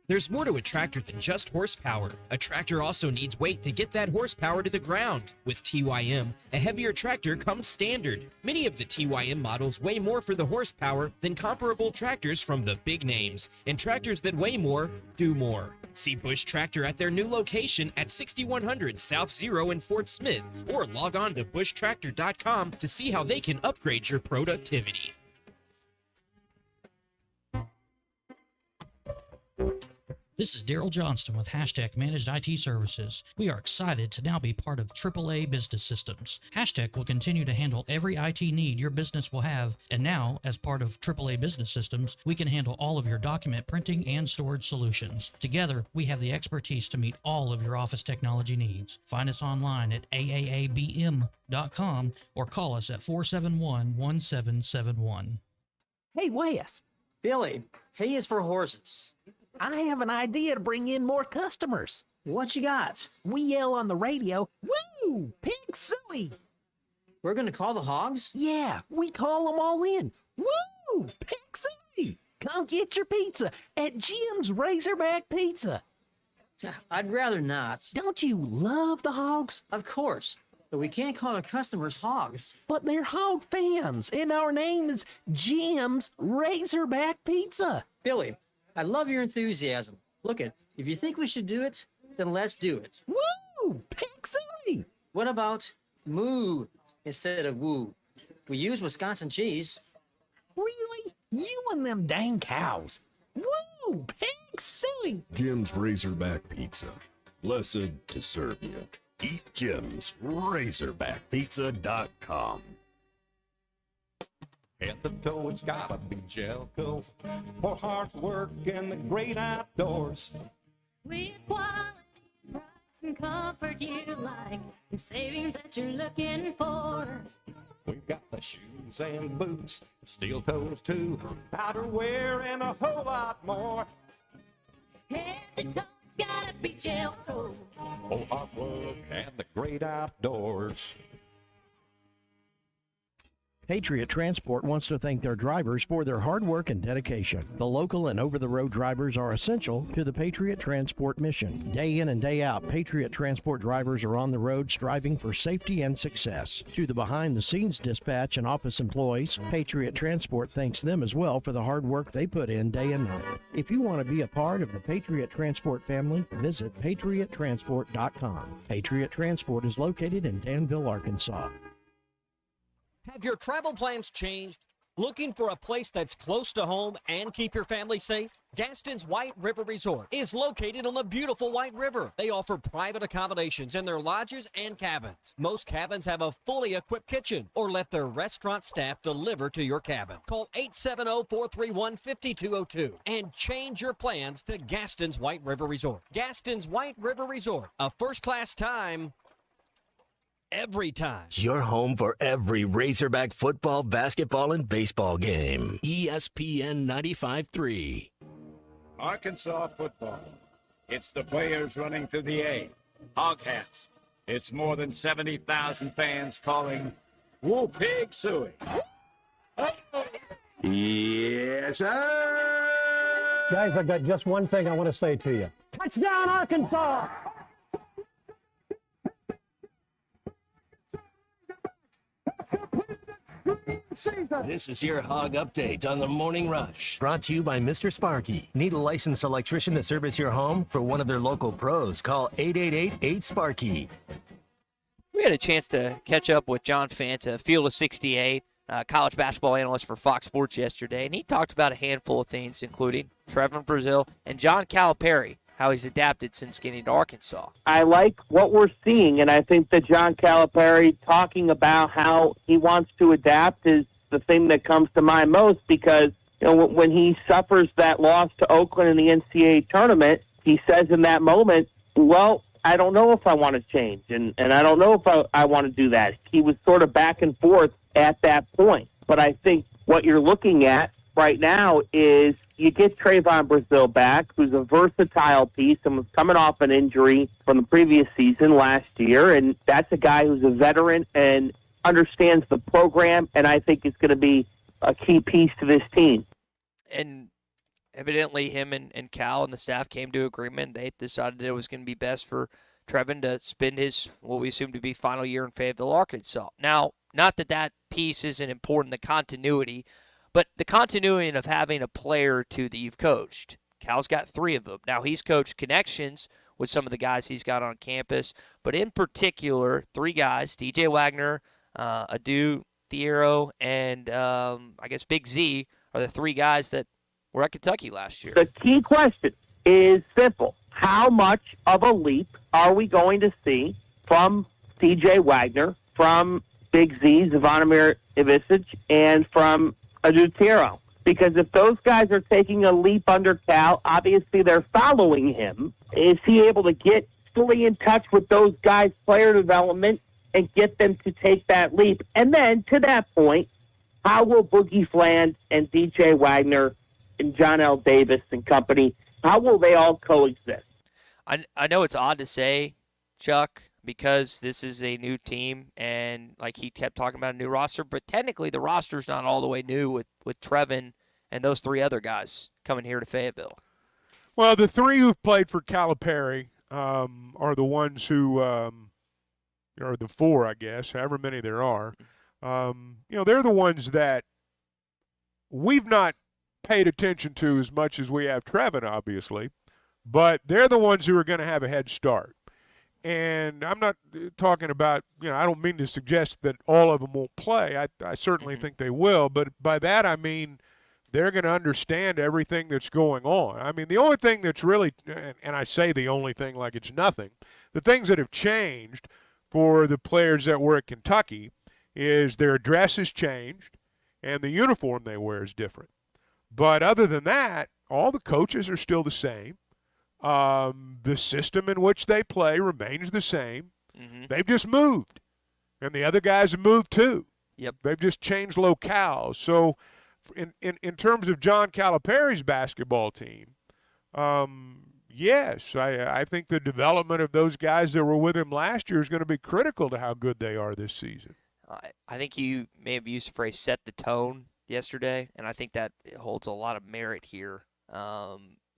There's more to a tractor than just horsepower. A tractor also needs weight to get that horsepower to the ground. With TYM, a heavier tractor comes standard. Many of the TYM models weigh more for the horsepower than comparable tractors from the big names, and tractors that weigh more do more. See Bush Tractor at their new location at 6100 South Zero in Fort Smith, or log on to bushtractor.com to see how they can upgrade your productivity. This is Daryl Johnston with Hashtag Managed IT Services. We are excited to now be part of AAA Business Systems. Hashtag will continue to handle every IT need your business will have, and now, as part of AAA Business Systems, we can handle all of your document printing and storage solutions. Together, we have the expertise to meet all of your office technology needs. Find us online at aaabm.com or call us at 471-1771. Hey, Wes. Billy, H is for horses. I have an idea to bring in more customers. What you got? We yell on the radio, "Woo! Pig Suey!" We're going to call the hogs? Yeah, we call them all in. Woo! Pig Suey! Come get your pizza at Jim's Razorback Pizza. I'd rather not. Don't you love the hogs? Of course, but we can't call our customers hogs. But they're hog fans, and our name is Jim's Razorback Pizza. Billy, I love your enthusiasm. Look it, if you think we should do it, then let's do it. Woo! Pig Suey! What about moo instead of woo? We use Wisconsin cheese. Really? You and them dang cows. Woo! Pig Suey! Jim's Razorback Pizza. Blessed to serve you. Eat Jim's RazorbackPizza.com. Head to toe, it's gotta be Jelco for hard work and the great outdoors. With quality, price, and comfort you like, the savings that you're looking for. We've got the shoes and boots, steel toes too, outerwear and a whole lot more. Head to toe, it's gotta be Jelco. For hard work and the great outdoors. Patriot Transport wants to thank their drivers for their hard work and dedication. The local and over-the-road drivers are essential to the Patriot Transport mission. Day in and day out, Patriot Transport drivers are on the road striving for safety and success. To the behind-the-scenes dispatch and office employees, Patriot Transport thanks them as well for the hard work they put in day and night. If you want to be a part of the Patriot Transport family, visit patriottransport.com. Patriot Transport is located in Danville, Arkansas. Have your travel plans changed? Looking for a place that's close to home and keep your family safe? Gaston's White River Resort is located on the beautiful White River. They offer private accommodations in their lodges and cabins. Most cabins have a fully equipped kitchen, or let their restaurant staff deliver to your cabin. Call 870-431-5202 and change your plans to Gaston's White River Resort. Gaston's White River Resort, a first-class time every time. Your home for every Razorback football, basketball, and baseball game. ESPN 95.3. Arkansas football. It's the players running through the A. Hog hats. It's more than 70,000 fans calling Woo Pig Suey. Yes, sir! Guys, I've got just one thing I want to say to you. Touchdown, Arkansas! This is your Hog Update on the Morning Rush. Brought to you by Mr. Sparky. Need a licensed electrician to service your home? For one of their local pros, call 888-8-SPARKY. We had a chance to catch up with John Fanta, Field of 68, college basketball analyst for Fox Sports yesterday, and he talked about a handful of things, including Trevor Brazile and John Calipari, how he's adapted since getting to Arkansas. I like what we're seeing, and I think that John Calipari talking about how he wants to adapt is the thing that comes to mind most, because when he suffers that loss to Oakland in the NCAA tournament, he says in that moment, well, I don't know if I want to change, and I don't know if I want to do that. He was sort of back and forth at that point. But I think what you're looking at right now is you get Trevon Brazile back, who's a versatile piece and was coming off an injury from the previous season last year, and that's a guy who's a veteran and understands the program, and I think is going to be a key piece to this team. And evidently him and Cal and the staff came to agreement. They decided it was going to be best for Trevin to spend his, what we assume to be, final year in Fayetteville, Arkansas. Now, not that piece isn't important, the continuity, but the continuity of having a player or two that you've coached. Cal's got 3 of them. Now, he's coached connections with some of the guys he's got on campus, but in particular, 3 guys, DJ Wagner, Adu Thiero, and I guess Big Z are the 3 guys that were at Kentucky last year. The key question is simple. How much of a leap are we going to see from DJ Wagner, from Big Z, Zvonimir Ivicic, and from Adu Thiero? Because if those guys are taking a leap under Cal, obviously they're following him. Is he able to get fully in touch with those guys' player development and get them to take that leap? And then, to that point, how will Boogie Fland and DJ Wagner and John L. Davis and company, how will they all coexist? I know it's odd to say, Chuck, because this is a new team, and like he kept talking about a new roster, but technically the roster's not all the way new with Trevin and those 3 other guys coming here to Fayetteville. Well, the 3 who've played for Calipari are the ones who or the 4, I guess, however many there are. They're the ones that we've not paid attention to as much as we have Trevin, obviously, but they're the ones who are going to have a head start. And I'm not talking about, I don't mean to suggest that all of them won't play. I certainly think they will, but by that I mean they're going to understand everything that's going on. I mean, the only thing that's really, and I say the only thing like it's nothing, the things that have changed for the players that were at Kentucky is their dress has changed and the uniform they wear is different. But other than that, all the coaches are still the same. The system in which they play remains the same. Mm-hmm. They've just moved, and the other guys have moved too. Yep. They've just changed locales. So in terms of John Calipari's basketball team, yes, I think the development of those guys that were with him last year is going to be critical to how good they are this season. I think you may have used the phrase set the tone yesterday, and I think that holds a lot of merit here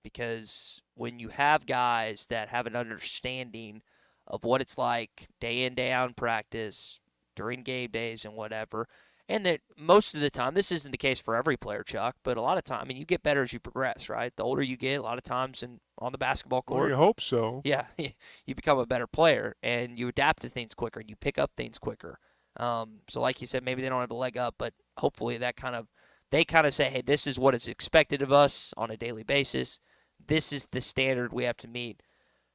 because when you have guys that have an understanding of what it's like day in, day out in practice, during game days and whatever, and that most of the time, this isn't the case for every player, Chuck, but a lot of time, I mean, you get better as you progress, right? The older you get, a lot of times on the basketball court. Well, you hope so. Yeah, you become a better player, and you adapt to things quicker, and you pick up things quicker. So like you said, maybe they don't have a leg up, but hopefully they kind of say, hey, this is what is expected of us on a daily basis. This is the standard we have to meet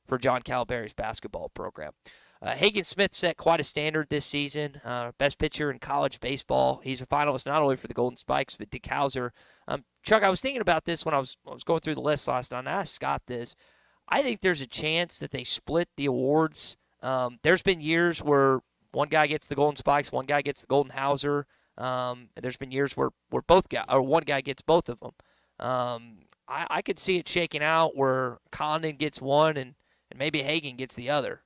for John Calipari's basketball program. Hagen Smith set quite a standard this season. Best pitcher in college baseball. He's a finalist not only for the Golden Spikes, but Dick Hauser. Chuck, I was thinking about this when I was going through the list last night, and I asked Scott this. I think there's a chance that they split the awards. There's been years where one guy gets the Golden Spikes, one guy gets the Golden Hauser. And there's been years where one guy gets both of them. I could see it shaking out where Condon gets one and maybe Hagen gets the other.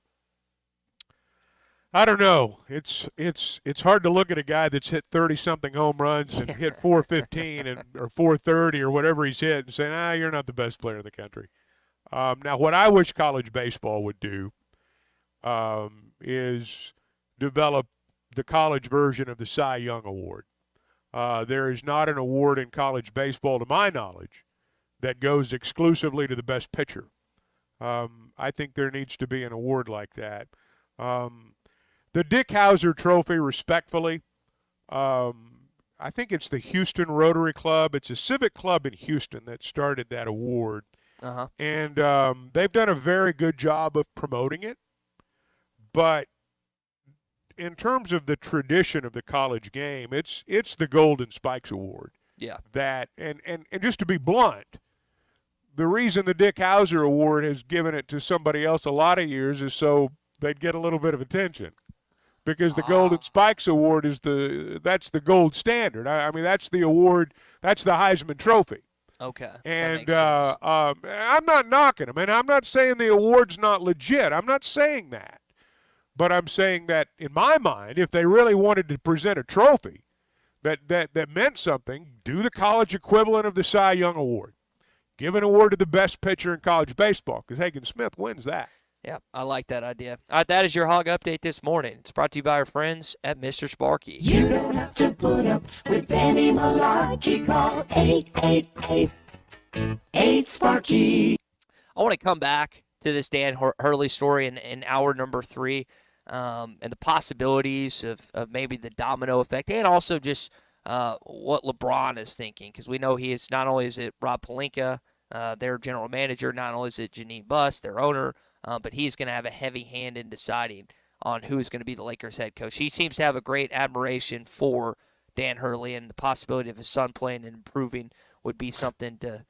I don't know. It's hard to look at a guy that's hit 30-something home runs and hit 415 or 430 or whatever he's hit and say, you're not the best player in the country. Now, what I wish college baseball would do is develop the college version of the Cy Young Award. There is not an award in college baseball, to my knowledge, that goes exclusively to the best pitcher. I think there needs to be an award like that. The Dick Hauser Trophy, respectfully, I think it's the Houston Rotary Club. It's a civic club in Houston that started that award. Uh-huh. And they've done a very good job of promoting it. But in terms of the tradition of the college game, it's the Golden Spikes Award. Yeah. That and just to be blunt, the reason the Dick Hauser Award has given it to somebody else a lot of years is so they'd get a little bit of attention. Because the Golden Spikes Award that's the gold standard. I mean, that's the award, that's the Heisman Trophy. Okay. And I'm not knocking them, and I'm not saying the award's not legit. I'm not saying that. But I'm saying that, in my mind, if they really wanted to present a trophy that meant something, do the college equivalent of the Cy Young Award. Give an award to the best pitcher in college baseball, because Hagen Smith wins that. Yeah, I like that idea. All right, that is your Hog Update this morning. It's brought to you by our friends at Mr. Sparky. You don't have to put up with any malarkey. Call 888-8-SPARKY. I want to come back to this Dan Hurley story in hour number 3 and the possibilities of maybe the domino effect and also just what LeBron is thinking, because we know he is not only is it Rob Pelinka, their general manager, not only is it Janine Buss, their owner, but he's going to have a heavy hand in deciding on who is going to be the Lakers head coach. He seems to have a great admiration for Dan Hurley, and the possibility of his son playing and improving would be something to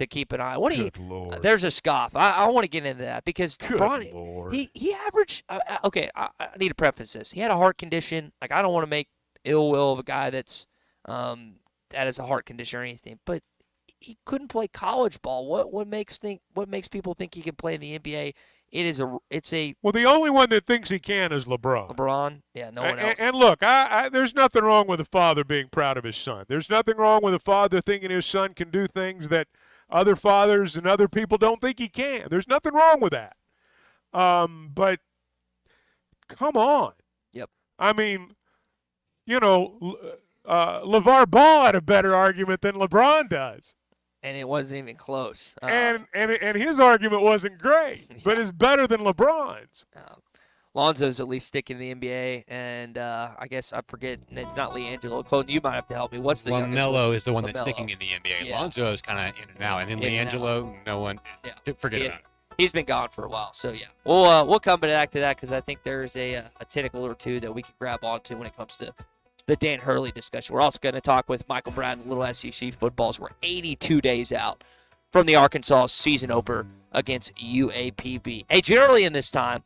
keep an eye on. Lord. There's a scoff. I want to get into that because Lord. he averaged okay, I need to preface this. He had a heart condition. Like, I don't want to make ill will of a guy that has a heart condition or anything, but he couldn't play college ball. What makes people think he can play in the NBA? It's a Well, the only one that thinks he can is LeBron. LeBron, yeah, no one else. And look, there's nothing wrong with a father being proud of his son. There's nothing wrong with a father thinking his son can do things that other fathers and other people don't think he can. There's nothing wrong with that. But come on. Yep. I mean, LeVar Ball had a better argument than LeBron does. And it wasn't even close. And his argument wasn't great, but it's better than LeBron's. Lonzo's at least sticking in the NBA, and I guess I forget, it's not LiAngelo. Colton, you might have to help me. What's the LaMelo is the one that's LaMelo. sticking in the NBA. Yeah. Lonzo is kind of in and out, and then In and LiAngelo, no one, forget about it. He's been gone for a while, so yeah. We'll come back to that because I think there's a tentacle or two that we can grab onto when it comes to the Dan Hurley discussion. We're also going to talk with Michael Brown and Little SEC footballs. We're 82 days out from the Arkansas season opener against UAPB. Hey, generally in this time,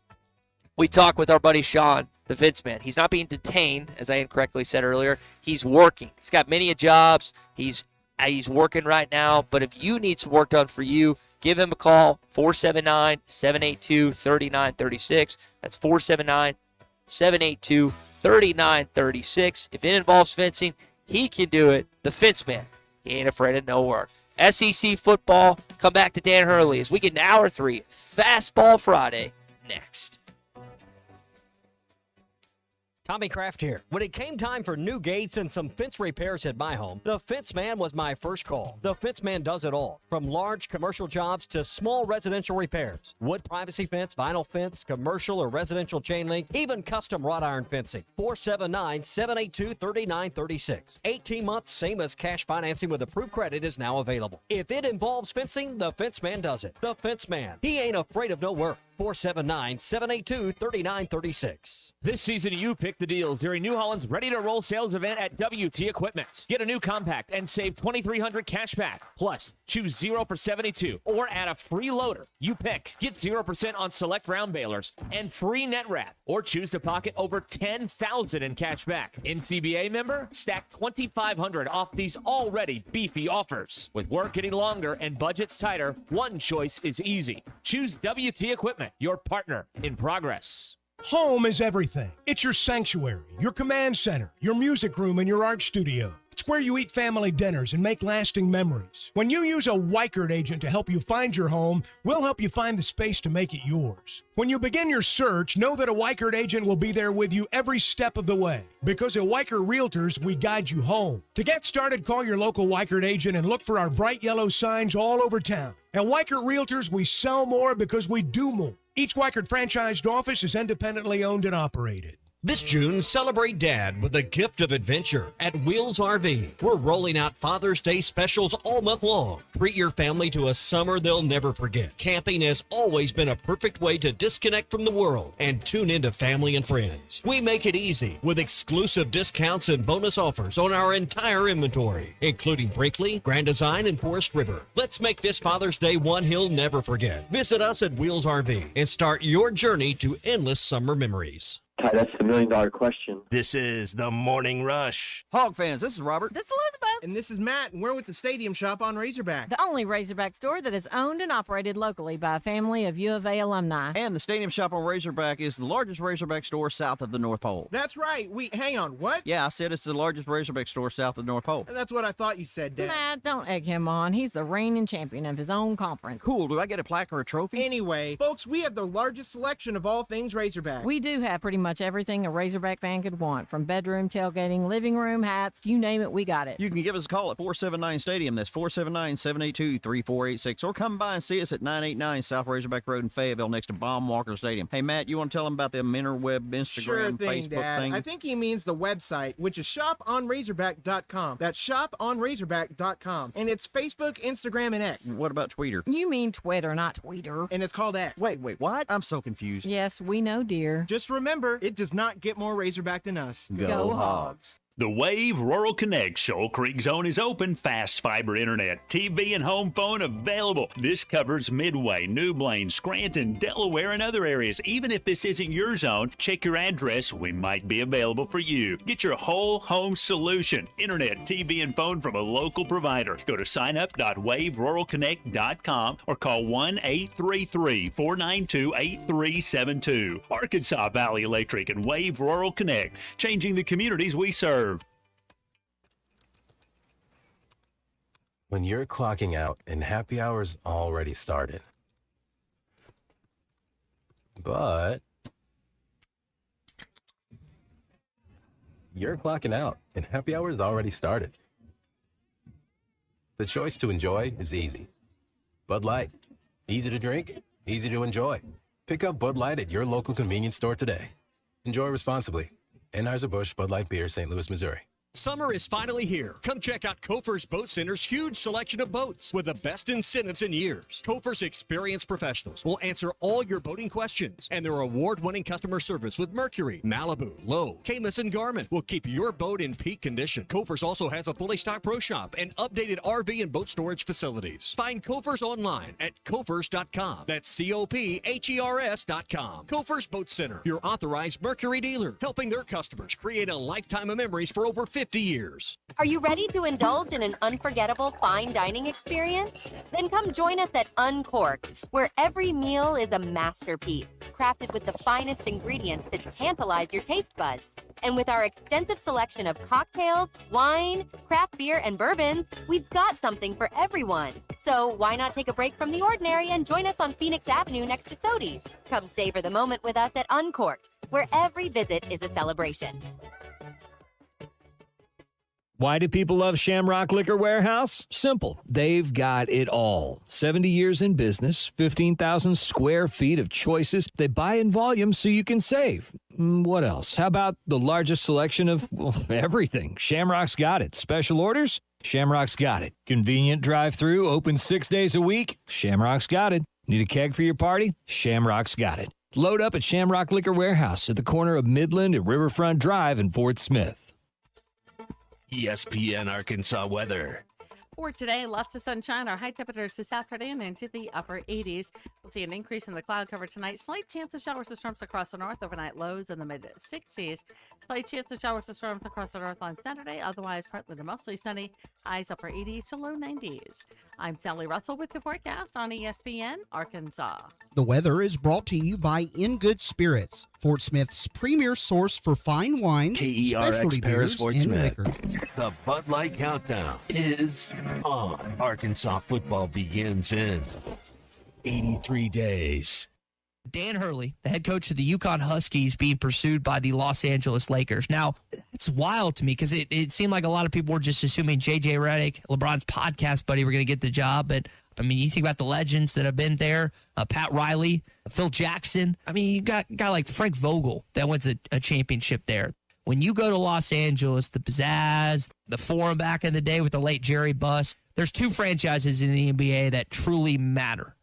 we talk with our buddy Sean, the Vince man. He's not being detained, as I incorrectly said earlier. He's working. He's got many jobs. He's working right now. But if you need some work done for you, give him a call, 479-782-3936. That's 479-782-3936. If it involves fencing, he can do it. The Fence man. He ain't afraid of no work. SEC football, come back to Dan Hurley as we get an hour 3 Fastball Friday next. Tommy Kraft here. When it came time for new gates and some fence repairs at my home, the Fence Man was my first call. The Fence Man does it all, from large commercial jobs to small residential repairs. Wood privacy fence, vinyl fence, commercial or residential chain link, even custom wrought iron fencing. 479-782-3936. 18 months, same as cash financing with approved credit is now available. If it involves fencing, the Fence Man does it. The Fence Man. He ain't afraid of no work. 479-782-3936. This season, you pick the deals during New Holland's Ready to Roll sales event at WT Equipment. Get a new compact and save $2,300 cash back. Plus, choose 0 for 72 or add a free loader. You pick. Get 0% on select round balers and free net wrap, or choose to pocket over $10,000 in cash back. NCBA member, stack $2,500 off these already beefy offers. With work getting longer and budgets tighter, one choice is easy. Choose WT Equipment, your partner in progress. Home is everything. It's your sanctuary, your command center, your music room, and your art studio. It's where you eat family dinners and make lasting memories. When you use a Weichert agent to help you find your home, we'll help you find the space to make it yours. When you begin your search, know that a Weichert agent will be there with you every step of the way. Because at Weichert Realtors, we guide you home. To get started, call your local Weichert agent and look for our bright yellow signs all over town. At Weichert Realtors, we sell more because we do more. Each Weichert franchised office is independently owned and operated. This June, celebrate Dad with a gift of adventure at Wheels RV. We're rolling out Father's Day specials all month long. Treat your family to a summer they'll never forget. Camping has always been a perfect way to disconnect from the world and tune into family and friends. We make it easy with exclusive discounts and bonus offers on our entire inventory, including Brinkley, Grand Design, and Forest River. Let's make this Father's Day one he'll never forget. Visit us at Wheels RV and start your journey to endless summer memories. Ty, that's the $1 million question. This is the Morning Rush. Hog fans, this is Robert. This is Elizabeth. And this is Matt, and we're with the Stadium Shop on Razorback. The only Razorback store that is owned and operated locally by a family of U of A alumni. And the Stadium Shop on Razorback is the largest Razorback store south of the North Pole. That's right. Hang on, what? Yeah, I said it's the largest Razorback store south of the North Pole. And that's what I thought you said, Dad. Matt, don't egg him on. He's the reigning champion of his own conference. Cool. Do I get a plaque or a trophy? Anyway, folks, we have the largest selection of all things Razorback. We do have pretty much everything a Razorback fan could want, from bedroom, tailgating, living room, hats, you name it, we got it. You can give us a call at 479 Stadium. That's 479-782-3486. Or come by and see us at 989 South Razorback Road in Fayetteville next to Baum Walker Stadium. Hey, Matt, you want to tell them about the interweb, Instagram, Facebook Dad. thing? I think he means the website, which is shoponrazorback.com. That's shoponrazorback.com. And it's Facebook, Instagram, and X. What about Twitter? You mean Twitter, not Tweeter. And it's called X. Wait, what? I'm so confused. Yes, we know, dear. Just remember, it does not get more Razorback than us. Go Hogs. The Wave Rural Connect Shoal Creek Zone is open. Fast fiber internet, TV, and home phone available. This covers Midway, New Blaine, Scranton, Delaware, and other areas. Even if this isn't your zone, check your address. We might be available for you. Get your whole home solution. Internet, TV, and phone from a local provider. Go to signup.waveruralconnect.com or call 1-833-492-8372. Arkansas Valley Electric and Wave Rural Connect, changing the communities we serve. When you're clocking out and happy hour's already started. But you're clocking out and happy hour's already started. The choice to enjoy is easy. Bud Light. Easy to drink, easy to enjoy. Pick up Bud Light at your local convenience store today. Enjoy responsibly. Anheuser-Busch Bud Light Beer, St. Louis, Missouri. Summer is finally here. Come check out Kofer's Boat Center's huge selection of boats with the best incentives in years. Kofer's experienced professionals will answer all your boating questions, and their award-winning customer service with Mercury, Malibu, Lowe, Camus, and Garmin will keep your boat in peak condition. Kofer's also has a fully stocked pro shop and updated RV and boat storage facilities. Find Kofer's online at Kofer's.com. That's COPHERS.com. Kofer's Boat Center, your authorized Mercury dealer, helping their customers create a lifetime of memories for over 50 years. Are you ready to indulge in an unforgettable fine dining experience? Then come join us at Uncorked, where every meal is a masterpiece, crafted with the finest ingredients to tantalize your taste buds. And with our extensive selection of cocktails, wine, craft beer, and bourbons, we've got something for everyone. So why not take a break from the ordinary and join us on Phoenix Avenue next to Sodi's? Come savor the moment with us at Uncorked, where every visit is a celebration. Why do people love Shamrock Liquor Warehouse? Simple. They've got it all. 70 years in business, 15,000 square feet of choices. They buy in volume so you can save. What else? How about the largest selection of everything? Shamrock's got it. Special orders? Shamrock's got it. Convenient drive-through, open 6 days a week? Shamrock's got it. Need a keg for your party? Shamrock's got it. Load up at Shamrock Liquor Warehouse at the corner of Midland and Riverfront Drive in Fort Smith. ESPN Arkansas weather. For today, lots of sunshine. Our high temperatures this afternoon into the upper 80s. We'll see an increase in the cloud cover tonight. Slight chance of showers and storms across the north. Overnight lows in the mid-60s. Slight chance of showers and storms across the north on Saturday. Otherwise, partly to mostly sunny. Highs upper 80s to low 90s. I'm Sally Russell with the forecast on ESPN Arkansas. The weather is brought to you by In Good Spirits, Fort Smith's premier source for fine wines, specialty Paris beers, Fort and Smith. liquor. The Bud Light Countdown is on. Arkansas football begins in 83 days. Dan Hurley, the head coach of the UConn Huskies, being pursued by the Los Angeles Lakers. Now, it's wild to me because it seemed like a lot of people were just assuming J.J. Redick, LeBron's podcast buddy, were going to get the job. But, I mean, you think about the legends that have been there, Pat Riley, Phil Jackson. I mean, you got a guy like Frank Vogel that wins a championship there. When you go to Los Angeles, the Pizzazz, the Forum back in the day with the late Jerry Buss, there's two franchises in the NBA that truly matter.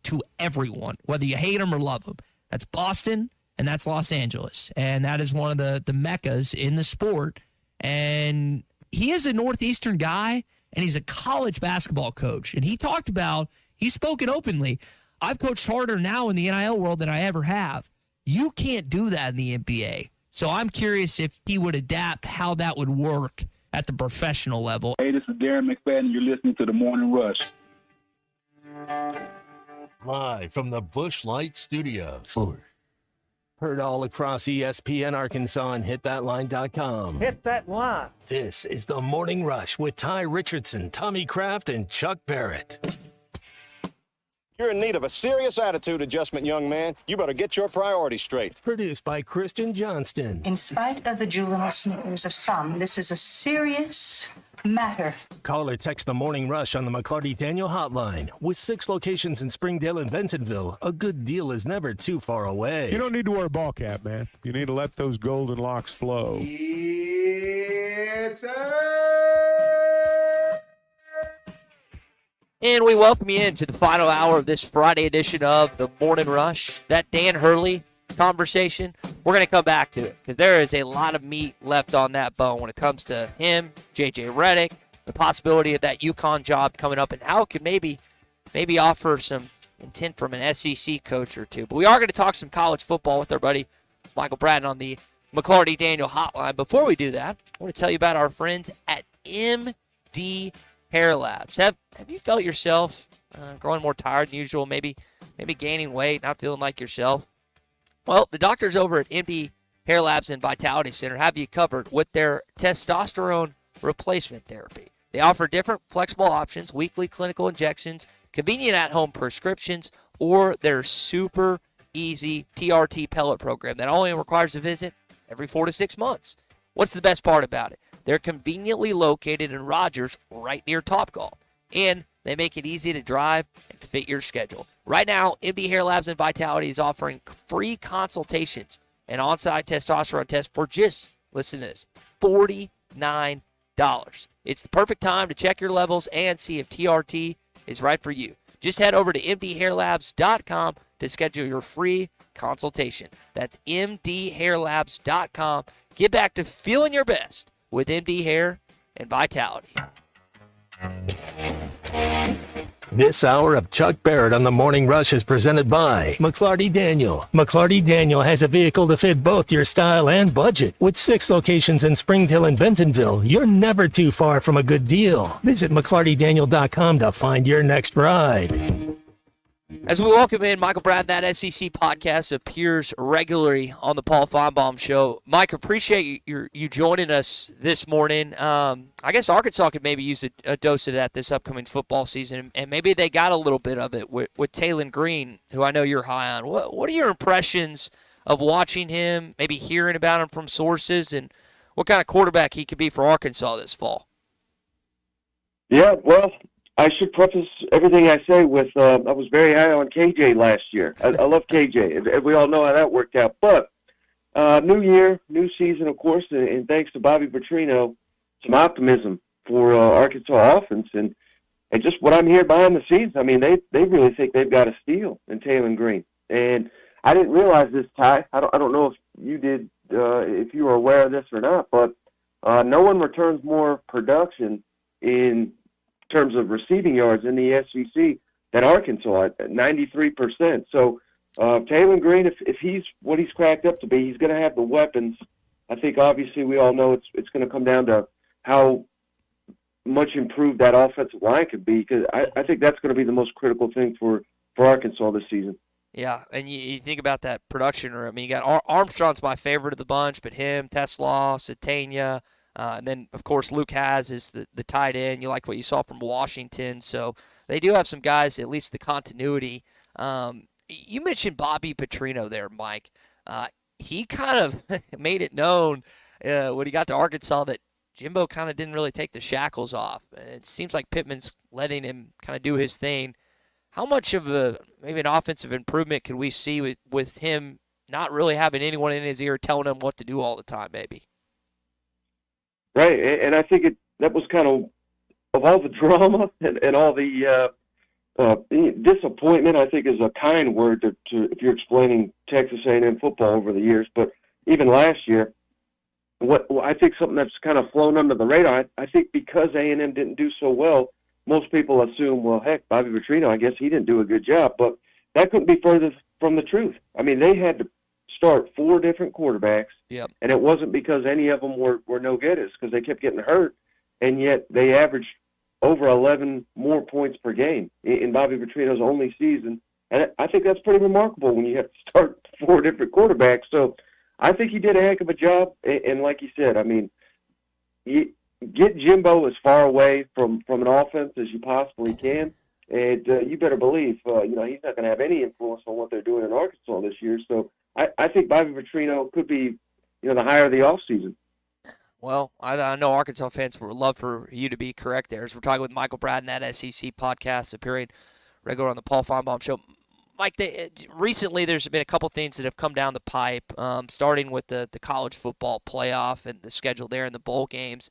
To everyone, whether you hate them or love them. That's Boston and that's Los Angeles. And that is one of the meccas in the sport. And he is a Northeastern guy, and he's a college basketball coach. And he talked about, he's spoken openly, I've coached harder now in the NIL world than I ever have. You can't do that in the NBA. So I'm curious if he would adapt how that would work at the professional level. Hey, this is Darren McFadden. You're listening to The Morning Rush. Live from the Busch Light Studios. Heard all across ESPN Arkansas and hitthatline.com. Hit that line. This is the Morning Rush with Ty Richardson, Tommy Kraft, and Chuck Barrett. You're in need of a serious attitude adjustment, young man. You better get your priorities straight. Produced by Kristen Johnston. In spite of the juvenile snickers of some, this is a serious matter. Call or text the Morning Rush on the McClarty Daniel hotline. With 6 locations in Springdale and Bentonville, a good deal is never too far away. You don't need to wear a ball cap, man. You need to let those golden locks flow. It's And we welcome you into the final hour of this Friday edition of the Morning Rush. That Dan Hurley conversation, we're going to come back to it because there is a lot of meat left on that bone when it comes to him, J.J. Redick, the possibility of that UConn job coming up, and how it could maybe offer some intent from an SEC coach or two. But we are going to talk some college football with our buddy Michael Bratton on the McClarty Daniel hotline. Before we do that, I want to tell you about our friends at MD Hair Labs. Have you felt yourself growing more tired than usual, maybe gaining weight, not feeling like yourself? Well, the doctors over at MD Hair Labs and Vitality Center have you covered with their testosterone replacement therapy. They offer different flexible options, weekly clinical injections, convenient at-home prescriptions, or their super easy TRT pellet program that only requires a visit every 4 to 6 months. What's the best part about it? They're conveniently located in Rogers, right near Topgolf. and they make it easy to drive and fit your schedule. Right now, MD Hair Labs and Vitality is offering free consultations and on-site testosterone tests for just, listen to this, $49. It's the perfect time to check your levels and see if TRT is right for you. Just head over to mdhairlabs.com to schedule your free consultation. That's mdhairlabs.com. Get back to feeling your best with MD Hair and Vitality. This hour of Chuck Barrett on the Morning Rush is presented by McClarty Daniel. McClarty Daniel has a vehicle to fit both your style and budget. With 6 locations in Springdale and Bentonville, you're never too far from a good deal. Visit McClartyDaniel.com to find your next ride. As we welcome in Michael Brad, that SEC podcast appears regularly on the Paul Feinbaum Show. Mike, appreciate you joining us this morning. I guess Arkansas could maybe use a dose of that this upcoming football season, and maybe they got a little bit of it with Taylon Green, who I know you're high on. What are your impressions of watching him, maybe hearing about him from sources, and what kind of quarterback he could be for Arkansas this fall? Yeah, well, I should preface everything I say with I was very high on KJ last year. I love KJ, and we all know how that worked out. But new year, new season, of course, and thanks to Bobby Petrino, some optimism for Arkansas offense. And just what I'm hearing behind the scenes, I mean, they really think they've got a steal in Taylon Green. And I didn't realize this, Ty. I don't know if you did, if you were aware of this or not, but no one returns more production in terms of receiving yards in the SEC than Arkansas at 93%. So Taylon Green, if he's what he's cracked up to be, he's going to have the weapons. I think obviously we all know it's going to come down to how much improved that offensive line could be, because I think that's going to be the most critical thing for Arkansas this season. Yeah, and you think about that production room. I mean, you got Armstrong's my favorite of the bunch, but him, Tesla, Satania, and then, of course, Luke Hasz is the tight end. You like what you saw from Washington. So they do have some guys, at least the continuity. You mentioned Bobby Petrino there, Mike. He kind of made it known when he got to Arkansas that Jimbo kind of didn't really take the shackles off. It seems like Pittman's letting him kind of do his thing. How much of maybe an offensive improvement could we see with him not really having anyone in his ear telling him what to do all the time, maybe? Right, and I think that was kind of all the drama and all the disappointment, I think is a kind word to if you're explaining Texas A&M football over the years. But even last year, I think something that's kind of flown under the radar, I think because A&M didn't do so well, most people assume, well, heck, Bobby Petrino, I guess he didn't do a good job. But that couldn't be further from the truth. I mean, they had to start 4 different quarterbacks, yep. And it wasn't because any of them were no good. It's because they kept getting hurt, and yet they averaged over 11 more points per game in Bobby Petrino's only season. And I think that's pretty remarkable when you have to start 4 different quarterbacks. So I think he did a heck of a job. And like you said, I mean, you get Jimbo as far away from an offense as you possibly can. And you better believe, he's not going to have any influence on what they're doing in Arkansas this year. So I think Bobby Petrino could be, the hire of the offseason. Well, I know Arkansas fans would love for you to be correct there. As we're talking with Michael Brad in that SEC podcast, appearing regular on the Paul Feinbaum Show. Mike, recently there's been a couple things that have come down the pipe, starting with the college football playoff and the schedule there and the bowl games.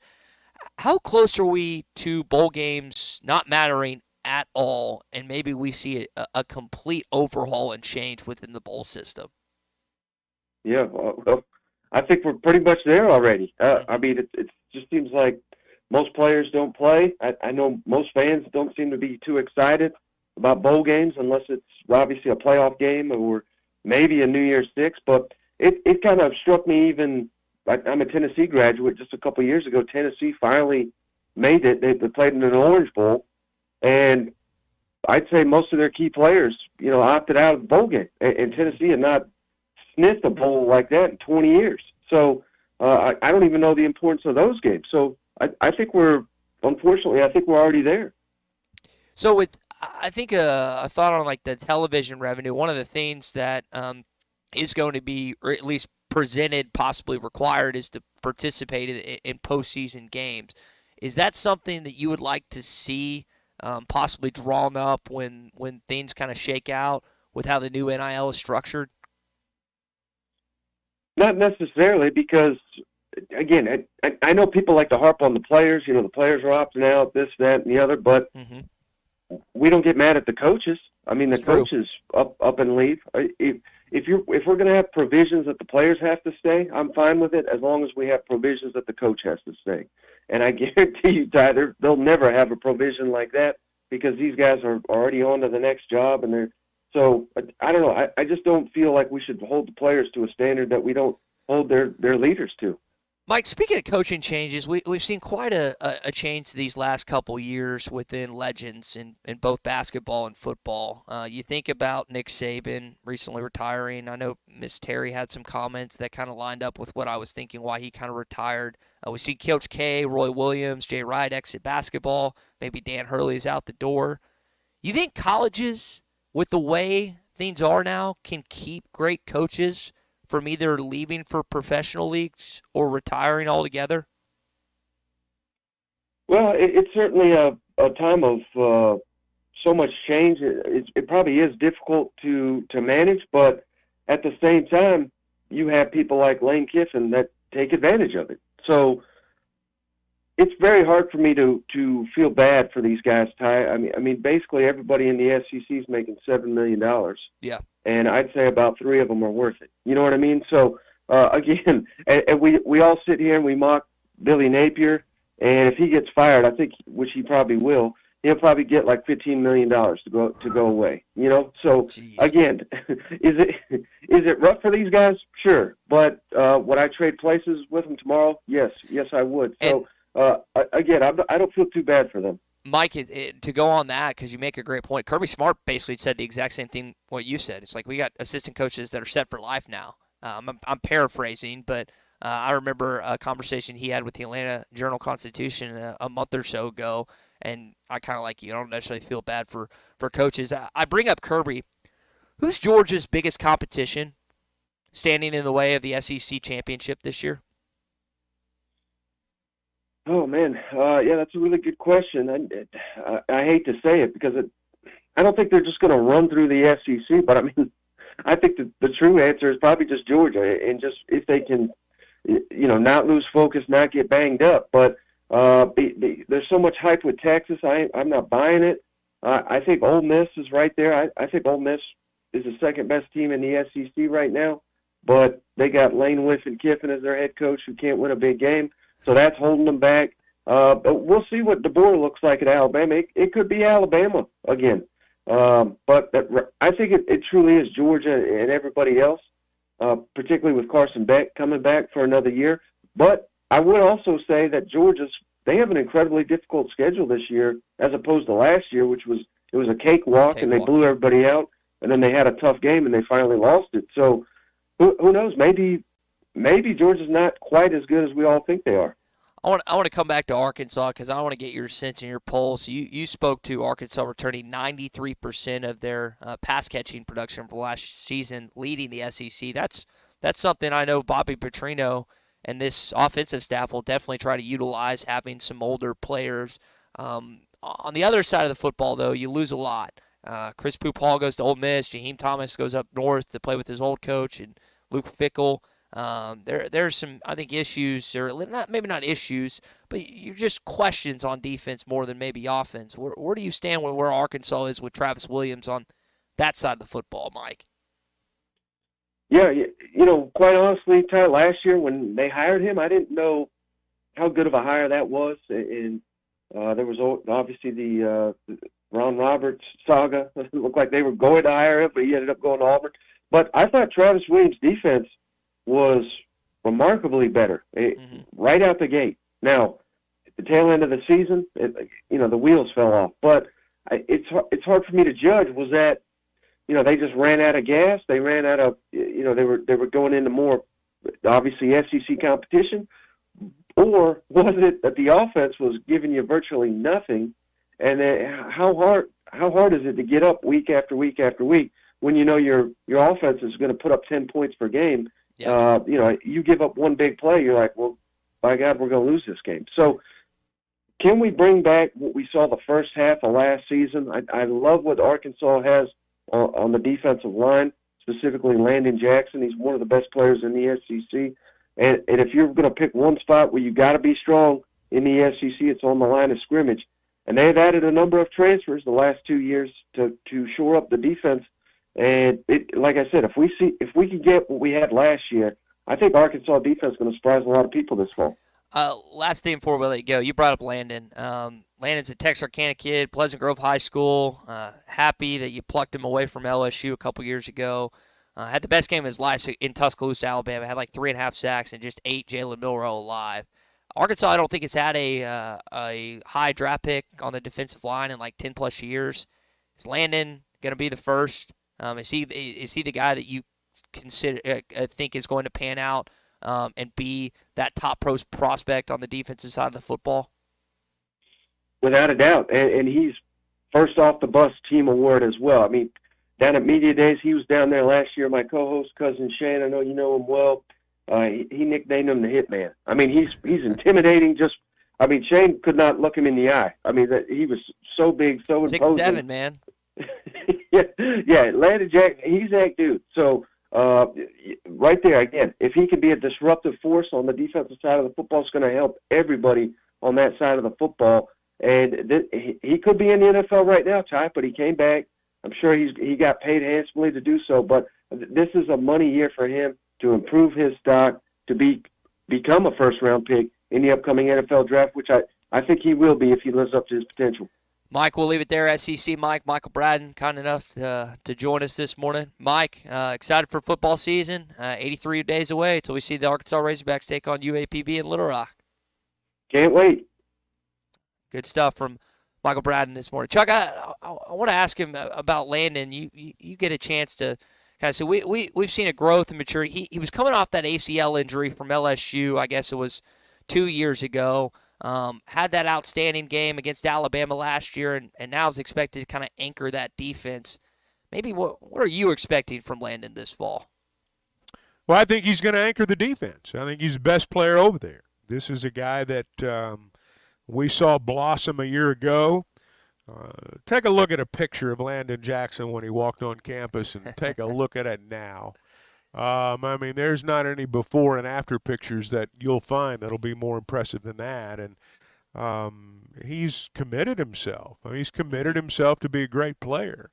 How close are we to bowl games not mattering at all, and maybe we see a complete overhaul and change within the bowl system? Yeah, well, I think we're pretty much there already. I mean, it just seems like most players don't play. I know most fans don't seem to be too excited about bowl games unless it's obviously a playoff game or maybe a New Year's Six. But it kind of struck me even – I'm a Tennessee graduate. Just a couple of years ago, Tennessee finally made it. They played in an Orange Bowl, and I'd say most of their key players, opted out of the bowl game. And Tennessee had not sniffed a bowl like that in 20 years. So I don't even know the importance of those games. So I think unfortunately, we're already there. So I think a thought on like the television revenue, one of the things that is going to be, or at least presented, possibly required, is to participate in postseason games. Is that something that you would like to see possibly drawn up when things kind of shake out with how the new NIL is structured? Not necessarily, because, again, I know people like to harp on the players. You know, the players are opting out, this, that, and the other, but we don't get mad at the coaches. I mean, the coaches up and leave. If we're going to have provisions that the players have to stay, I'm fine with it as long as we have provisions that the coach has to stay. And I guarantee you, Ty, they'll never have a provision like that because these guys are already on to the next job. And so I don't know. I just don't feel like we should hold the players to a standard that we don't hold their leaders to. Mike, speaking of coaching changes, we've seen quite a change these last couple years within legends in both basketball and football. You think about Nick Saban recently retiring. I know Miss Terry had some comments that kind of lined up with what I was thinking why he kind of retired. We see Coach K, Roy Williams, Jay Wright exit basketball. Maybe Dan Hurley's out the door. You think colleges, with the way things are now, can keep great coaches from either leaving for professional leagues or retiring altogether? Well, it's certainly a time of so much change. It probably is difficult to manage, but at the same time, you have people like Lane Kiffin that take advantage of it. So it's very hard for me to feel bad for these guys, Ty. I mean, basically everybody in the SEC is making $7 million. Yeah. And I'd say about 3 of them are worth it. You know what I mean? So, again, and we all sit here and we mock Billy Napier, and if he gets fired, I think, which he probably will, he'll probably get like $15 million to go away. You know? So, again, is it rough for these guys? Sure. But would I trade places with them tomorrow? Yes. Yes, I would. So, again, I don't feel too bad for them. Mike, to go on that, because you make a great point, Kirby Smart basically said the exact same thing what you said. It's like we got assistant coaches that are set for life now. I'm paraphrasing, but I remember a conversation he had with the Atlanta Journal-Constitution a month or so ago, and I kind of like you. I don't necessarily feel bad for coaches. I bring up Kirby. Who's Georgia's biggest competition standing in the way of the SEC championship this year? Oh, man. Yeah, that's a really good question. I hate to say it because I don't think they're just going to run through the SEC, but I mean, I think the true answer is probably just Georgia, and just if they can, not lose focus, not get banged up. But there's so much hype with Texas. I'm not buying it. I think Ole Miss is right there. I think Ole Miss is the second best team in the SEC right now, but they got Lane Kiffin as their head coach who can't win a big game. So that's holding them back. But we'll see what DeBoer looks like at Alabama. It could be Alabama again. But I think it truly is Georgia and everybody else, particularly with Carson Beck coming back for another year. But I would also say that they have an incredibly difficult schedule this year as opposed to last year, which was a cakewalk, and they blew everybody out, and then they had a tough game and they finally lost it. So who knows? Maybe Georgia's not quite as good as we all think they are. I want to come back to Arkansas because I want to get your sense and your pulse. You spoke to Arkansas returning 93% of their pass catching production from last season, leading the SEC. That's something I know Bobby Petrino and this offensive staff will definitely try to utilize, having some older players. On the other side of the football, though, you lose a lot. Chris Pooh-Paul goes to Ole Miss. Jaheim Thomas goes up north to play with his old coach, and Luke Fickell. There's some, I think, issues, or maybe not issues, but you're just questions on defense more than maybe offense. Where do you stand with where Arkansas is with Travis Williams on that side of the football, Mike? Yeah, quite honestly, Ty, last year when they hired him, I didn't know how good of a hire that was. And there was obviously the Ron Roberts saga. It looked like they were going to hire him, but he ended up going to Auburn. But I thought Travis Williams' defense was remarkably better right out the gate. Now, at the tail end of the season, the wheels fell off. But it's hard for me to judge. Was that, they just ran out of gas? They ran out of, they were going into more, obviously, SEC competition? Or was it that the offense was giving you virtually nothing? And how hard is it to get up week after week after week when you know your offense is going to put up 10 points per game? Yeah. You give up one big play, you're like, well, by God, we're going to lose this game. So can we bring back what we saw the first half of last season? I love what Arkansas has on the defensive line, specifically Landon Jackson. He's one of the best players in the SEC. And if you're going to pick one spot where you got to be strong in the SEC, it's on the line of scrimmage. And they've added a number of transfers the last 2 years to shore up the defense. And like I said, if we could get what we had last year, I think Arkansas defense is going to surprise a lot of people this fall. Last thing before we let you go, you brought up Landon. Landon's a Texarkana kid, Pleasant Grove High School. Happy that you plucked him away from LSU a couple years ago. Had the best game of his life in Tuscaloosa, Alabama. Had like 3.5 sacks and just ate Jalen Milroe alive. Arkansas, I don't think has had a high draft pick on the defensive line in like 10-plus years. Is Landon going to be the first? Is he the guy that you think is going to pan out and be that top prospect on the defensive side of the football? Without a doubt, and he's first off the bus team award as well. I mean, down at Media Days, he was down there last year. My co-host, cousin Shane, I know you know him well. He nicknamed him the Hitman. I mean, he's intimidating. Shane could not look him in the eye. I mean, he was so big, so imposing. 6'7", man. yeah. Landon Jackson, he's that dude. So right there again, if he can be a disruptive force on the defensive side of the football, it's going to help everybody on that side of the football. And he could be in the NFL right now, Ty, but he came back. I'm sure he got paid handsomely to do so. But this is a money year for him to improve his stock, to become a first-round pick in the upcoming NFL draft, which I think he will be if he lives up to his potential. Mike, we'll leave it there. SEC Mike, Michael Braden, kind enough to join us this morning. Mike, excited for football season. 83 days away until we see the Arkansas Razorbacks take on UAPB in Little Rock. Can't wait. Good stuff from Michael Braden this morning. Chuck, I want to ask him about Landon. You get a chance to kind of say we've seen a growth and maturity. He was coming off that ACL injury from LSU. I guess it was 2 years ago. Had that outstanding game against Alabama last year, and now is expected to kind of anchor that defense. Maybe what are you expecting from Landon this fall? Well, I think he's going to anchor the defense. I think he's the best player over there. This is a guy that we saw blossom a year ago. Take a look at a picture of Landon Jackson when he walked on campus and take a look at it now. I mean, there's not any before and after pictures that you'll find that'll be more impressive than that. And he's committed himself. I mean, he's committed himself to be a great player.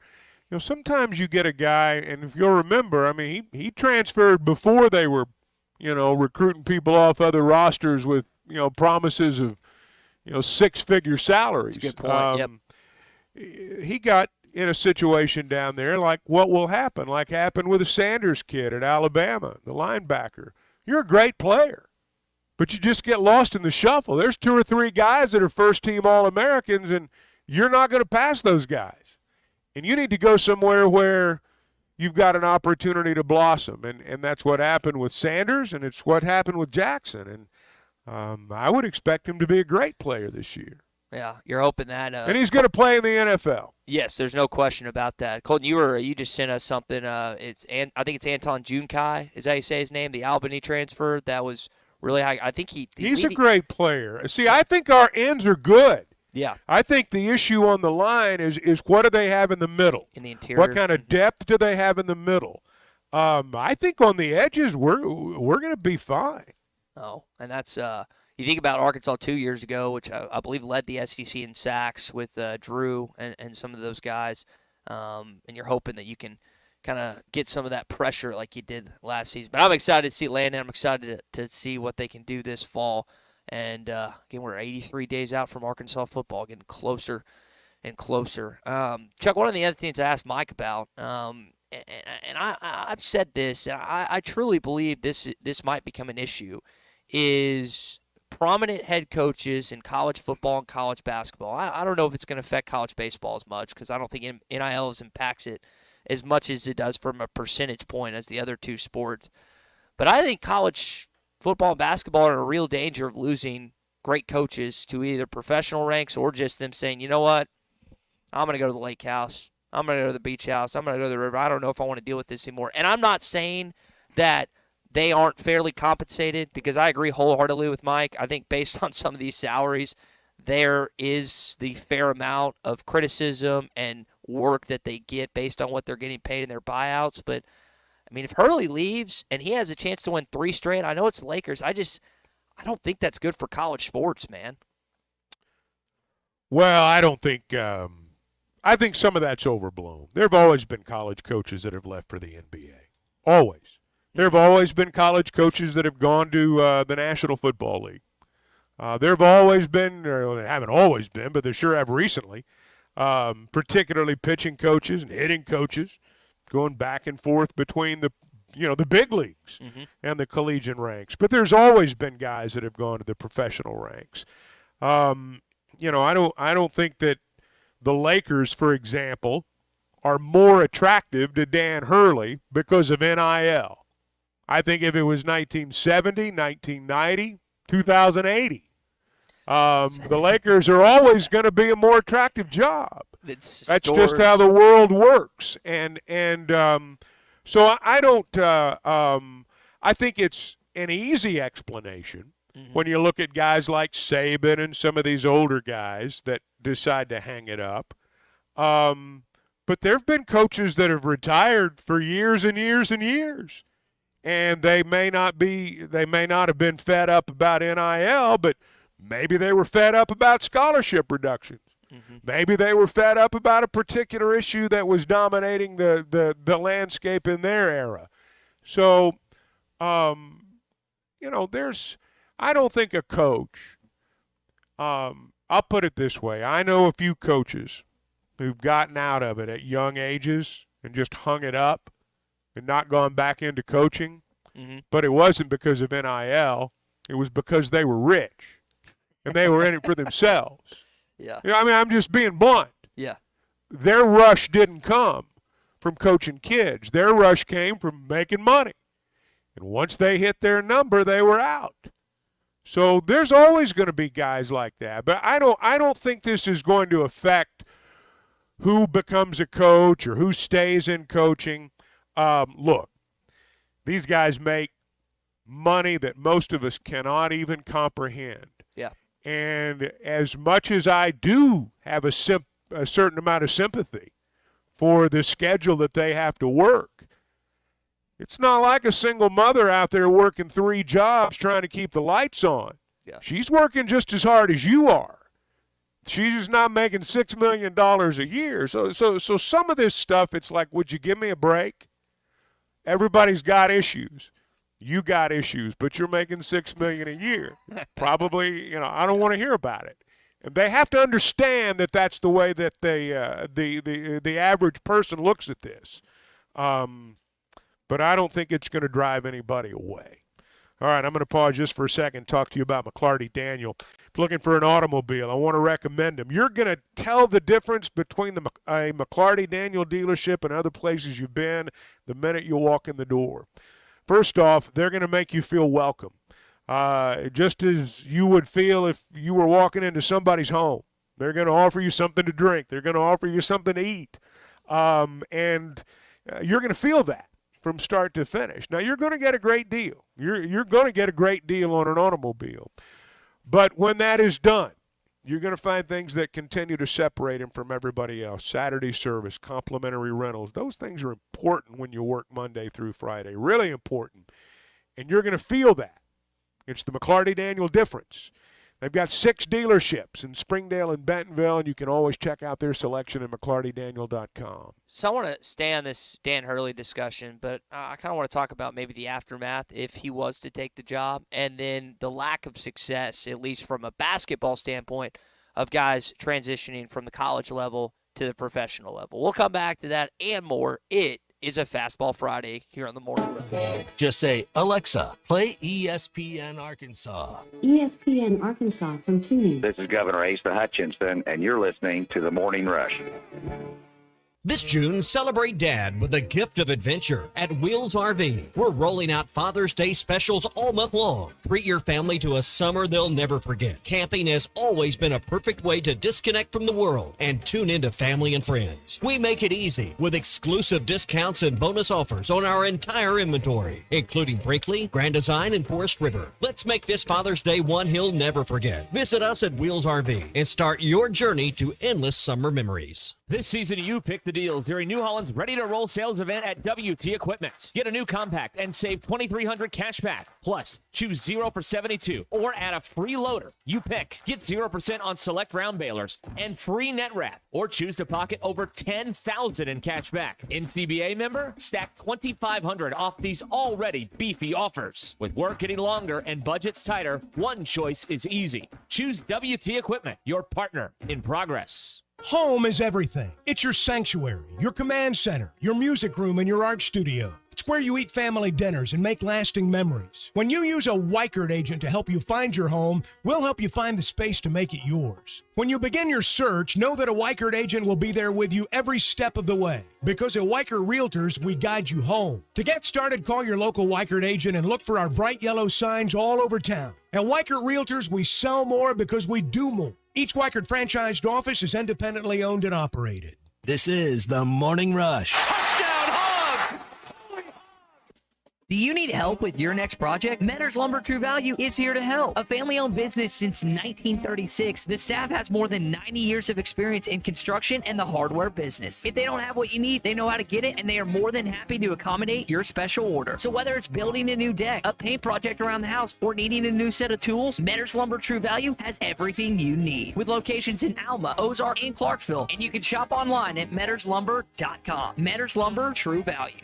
You know, sometimes you get a guy, and if you'll remember, I mean, he transferred before they were, recruiting people off other rosters with, promises of, six-figure salaries. That's a good point. Yep. He got in a situation down there like what will happen, like happened with the Sanders kid at Alabama, the linebacker. You're a great player, but you just get lost in the shuffle. There's 2 or 3 guys that are first-team All-Americans, and you're not going to pass those guys. And you need to go somewhere where you've got an opportunity to blossom, and that's what happened with Sanders, and it's what happened with Jackson. And I would expect him to be a great player this year. Yeah, you're hoping that. And he's going to play in the NFL. Yes, there's no question about that. Colton, you just sent us something. I think it's Anton Junkai. Is that how you say his name? The Albany transfer. That was really high. I think he's a great player. See, I think our ends are good. Yeah. I think the issue on the line is what do they have in the middle? In the interior. What kind of depth do they have in the middle? I think on the edges we're going to be fine. Oh, and that's you think about Arkansas 2 years ago, which I believe led the SEC in sacks with Drew and some of those guys, and you're hoping that you can kind of get some of that pressure like you did last season. But I'm excited to see Landon. I'm excited to see what they can do this fall. And, again, we're 83 days out from Arkansas football, getting closer and closer. Chuck, one of the other things I asked Mike about, and I've said this, and I truly believe this might become an issue, is prominent head coaches in college football and college basketball. I don't know if it's going to affect college baseball as much because I don't think NIL impacts it as much as it does from a percentage point as the other two sports. But I think college football and basketball are in a real danger of losing great coaches to either professional ranks or just them saying, you know what, I'm going to go to the lake house. I'm going to go to the beach house. I'm going to go to the river. I don't know if I want to deal with this anymore. And I'm not saying that they aren't fairly compensated because I agree wholeheartedly with Mike. I think based on some of these salaries, there is the fair amount of criticism and work that they get based on what they're getting paid in their buyouts. But, I mean, if Hurley leaves and he has a chance to win 3 straight, I know it's the Lakers. I don't think that's good for college sports, man. Well, I don't think I think some of that's overblown. There have always been college coaches that have left for the NBA. Always. There have always been college coaches that have gone to the National Football League. There have always been, or they haven't always been, but they sure have recently, particularly pitching coaches and hitting coaches going back and forth between the big leagues and the collegiate ranks. But there's always been guys that have gone to the professional ranks. I don't think that the Lakers, for example, are more attractive to Dan Hurley because of NIL. I think if it was 1970, 1990, 2080, the Lakers are always going to be a more attractive job. That's just how the world works. So I don't I think it's an easy explanation when you look at guys like Saban and some of these older guys that decide to hang it up. But there have been coaches that have retired for years and years and years. And they may not have been fed up about NIL, but maybe they were fed up about scholarship reductions. Maybe they were fed up about a particular issue that was dominating the landscape in their era. So, I don't think a coach, I'll put it this way. I know a few coaches who've gotten out of it at young ages and just hung it up and not gone back into coaching. But it wasn't because of NIL. It was because they were rich and they were in it for themselves. Yeah. I'm just being blunt. Yeah. Their rush didn't come from coaching kids. Their rush came from making money. And once they hit their number, they were out. So there's always going to be guys like that. But I don't think this is going to affect who becomes a coach or who stays in coaching. Look, these guys make money that most of us cannot even comprehend. Yeah. And as much as I do have a certain amount of sympathy for the schedule that they have to work, it's not like a single mother out there working 3 jobs trying to keep the lights on. Yeah. She's working just as hard as you are. She's just not making $6 million a year. So some of this stuff, it's like, would you give me a break? Everybody's got issues. You got issues, but you're making $6 million a year. Probably, I don't want to hear about it. And they have to understand that that's the way that the average person looks at this. But I don't think it's going to drive anybody away. All right, I'm going to pause just for a second and talk to you about McLarty Daniel. If you're looking for an automobile, I want to recommend them. You're going to tell the difference between a McLarty Daniel dealership and other places you've been the minute you walk in the door. First off, they're going to make you feel welcome, just as you would feel if you were walking into somebody's home. They're going to offer you something to drink. They're going to offer you something to eat, and you're going to feel that from start to finish. Now, you're going to get a great deal. You're going to get a great deal on an automobile. But when that is done, you're going to find things that continue to separate him from everybody else. Saturday service, complimentary rentals. Those things are important when you work Monday through Friday. Really important. And you're going to feel that. It's the McLarty Daniel difference. They've got 6 dealerships in Springdale and Bentonville, and you can always check out their selection at McLartyDaniel.com. So I want to stay on this Dan Hurley discussion, but I kind of want to talk about maybe the aftermath if he was to take the job, and then the lack of success, at least from a basketball standpoint, of guys transitioning from the college level to the professional level. We'll come back to that and more. It is a Fastball Friday here on the Morning Rush. Just say, Alexa, play ESPN Arkansas. ESPN Arkansas from tuning. This is Governor Asa Hutchinson, and you're listening to The Morning Rush. This June, celebrate Dad with a gift of adventure at Wheels RV. We're rolling out Father's Day specials all month long. Treat your family to a summer they'll never forget. Camping has always been a perfect way to disconnect from the world and tune into family and friends. We make it easy with exclusive discounts and bonus offers on our entire inventory, including Brinkley, Grand Design, and Forest River. Let's make this Father's Day one he'll never forget. Visit us at Wheels RV and start your journey to endless summer memories. This season, you pick the deals during New Holland's Ready to Roll sales event at WT Equipment. Get a new compact and save $2,300 cash back. Plus, choose 0 for 72 or add a free loader. You pick. Get 0% on select round balers and free net wrap, or choose to pocket over $10,000 in cash back. NCBA member, stack $2,500 off these already beefy offers. With work getting longer and budgets tighter, one choice is easy. Choose WT Equipment, your partner in progress. Home is everything. It's your sanctuary, your command center, your music room, and your art studio. It's where you eat family dinners and make lasting memories. When you use a Weichert agent to help you find your home, we'll help you find the space to make it yours. When you begin your search, know that a Weichert agent will be there with you every step of the way. Because at Weichert Realtors, we guide you home. To get started, call your local Weichert agent and look for our bright yellow signs all over town. At Weichert Realtors, we sell more because we do more. Each Weichert franchised office is independently owned and operated. This is the Morning Rush. Do you need help with your next project? Metters Lumber True Value is here to help. A family-owned business since 1936, the staff has more than 90 years of experience in construction and the hardware business. If they don't have what you need, they know how to get it, and they are more than happy to accommodate your special order. So whether it's building a new deck, a paint project around the house, or needing a new set of tools, Metters Lumber True Value has everything you need. With locations in Alma, Ozark, and Clarksville, and you can shop online at metterslumber.com. Metters Lumber True Value.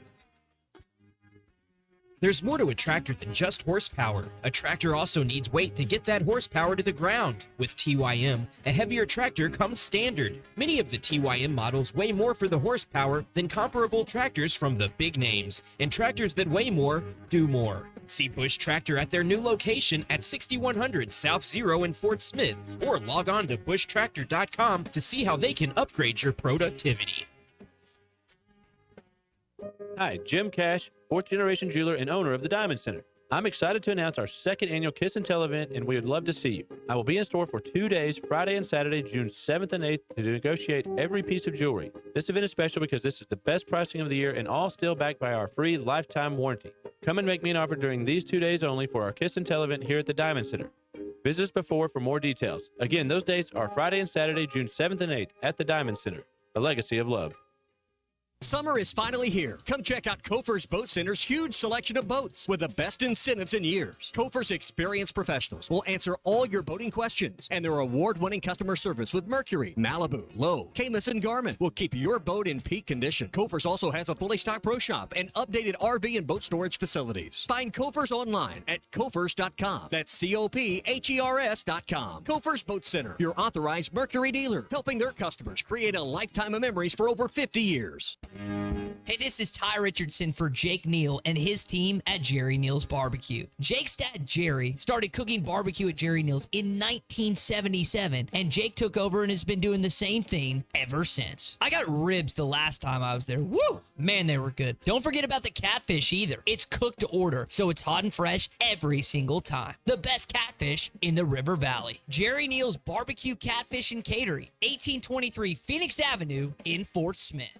There's more to a tractor than just horsepower. A tractor also needs weight to get that horsepower to the ground. With TYM, a heavier tractor comes standard. Many of the TYM models weigh more for the horsepower than comparable tractors from the big names, and tractors that weigh more do more. See Bush Tractor at their new location at 6100 South Zero in Fort Smith, or log on to bushtractor.com to see how they can upgrade your productivity. Hi, Jim Cash, fourth generation jeweler and owner of the Diamond Center. I'm excited to announce our second annual Kiss and Tell event, and we would love to see you. I will be in store for 2 days, Friday and Saturday, June 7th and 8th, to negotiate every piece of jewelry. This event is special because this is the best pricing of the year and all still backed by our free lifetime warranty. Come and make me an offer during these 2 days only for our Kiss and Tell event here at the Diamond Center. Visit us before for more details. Again, those dates are Friday and Saturday, June 7th and 8th at the Diamond Center, a legacy of love. Summer is finally here. Come check out Kofer's Boat Center's huge selection of boats with the best incentives in years. Kofer's experienced professionals will answer all your boating questions, and their award-winning customer service with Mercury, Malibu, Lowe, Caymas, and Garmin will keep your boat in peak condition. Kofer's also has a fully stocked pro shop and updated RV and boat storage facilities. Find Kofer's online at Kofers.com. That's COPHERS.com. Kofer's Boat Center, your authorized Mercury dealer, helping their customers create a lifetime of memories for over 50 years. Hey, this is Ty Richardson for Jake Neal and his team at Jerry Neal's Barbecue. Jake's dad, Jerry, started cooking barbecue at Jerry Neal's in 1977, and Jake took over and has been doing the same thing ever since. I got ribs the last time I was there. Woo! Man, they were good. Don't forget about the catfish either. It's cooked to order, so it's hot and fresh every single time. The best catfish in the River Valley. Jerry Neal's Barbecue, Catfish, and Catering, 1823 Phoenix Avenue in Fort Smith.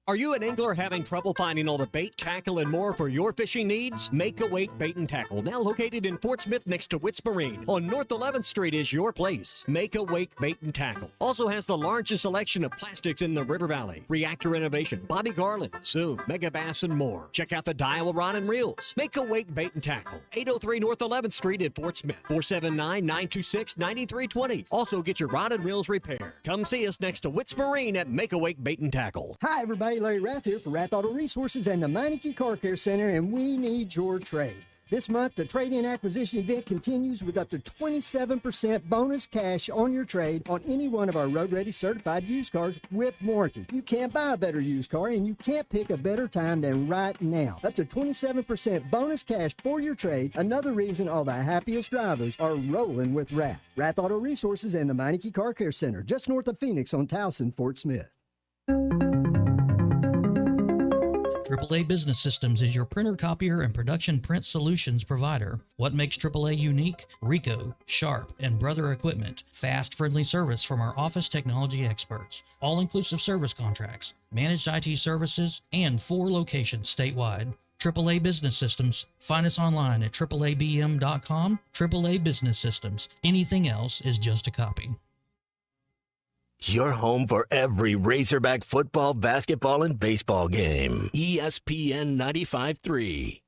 Are you an angler having trouble finding all the bait, tackle, and more for your fishing needs? Make a Wake Bait and Tackle, now located in Fort Smith next to Witts Marine on North 11th Street, is your place. Make a Wake Bait and Tackle also has the largest selection of plastics in the River Valley. Reactor Innovation, Bobby Garland, Zoom, Mega Bass, and more. Check out the Daiwa Rod and Reels. Make a Wake Bait and Tackle, 803 North 11th Street in Fort Smith, 479-926-9320. Also get your rod and reels repaired. Come see us next to Witts Marine at Make a Wake Bait and Tackle. Hi, everybody. Larry Rath here for Rath Auto Resources and the Meineke Car Care Center, and we need your trade. This month, the trade-in acquisition event continues with up to 27% bonus cash on your trade on any one of our road-ready certified used cars with warranty. You can't buy a better used car, and you can't pick a better time than right now. Up to 27% bonus cash for your trade, another reason all the happiest drivers are rolling with Rath. Rath Auto Resources and the Meineke Car Care Center, just north of Phoenix on Towson, Fort Smith. AAA Business Systems is your printer, copier, and production print solutions provider. What makes AAA unique? Ricoh, Sharp, and Brother Equipment. Fast, friendly service from our office technology experts. All-inclusive service contracts, managed IT services, and 4 locations statewide. AAA Business Systems. Find us online at AAABM.com. AAA Business Systems. Anything else is just a copy. Your home for every Razorback football, basketball, and baseball game. ESPN 95.3.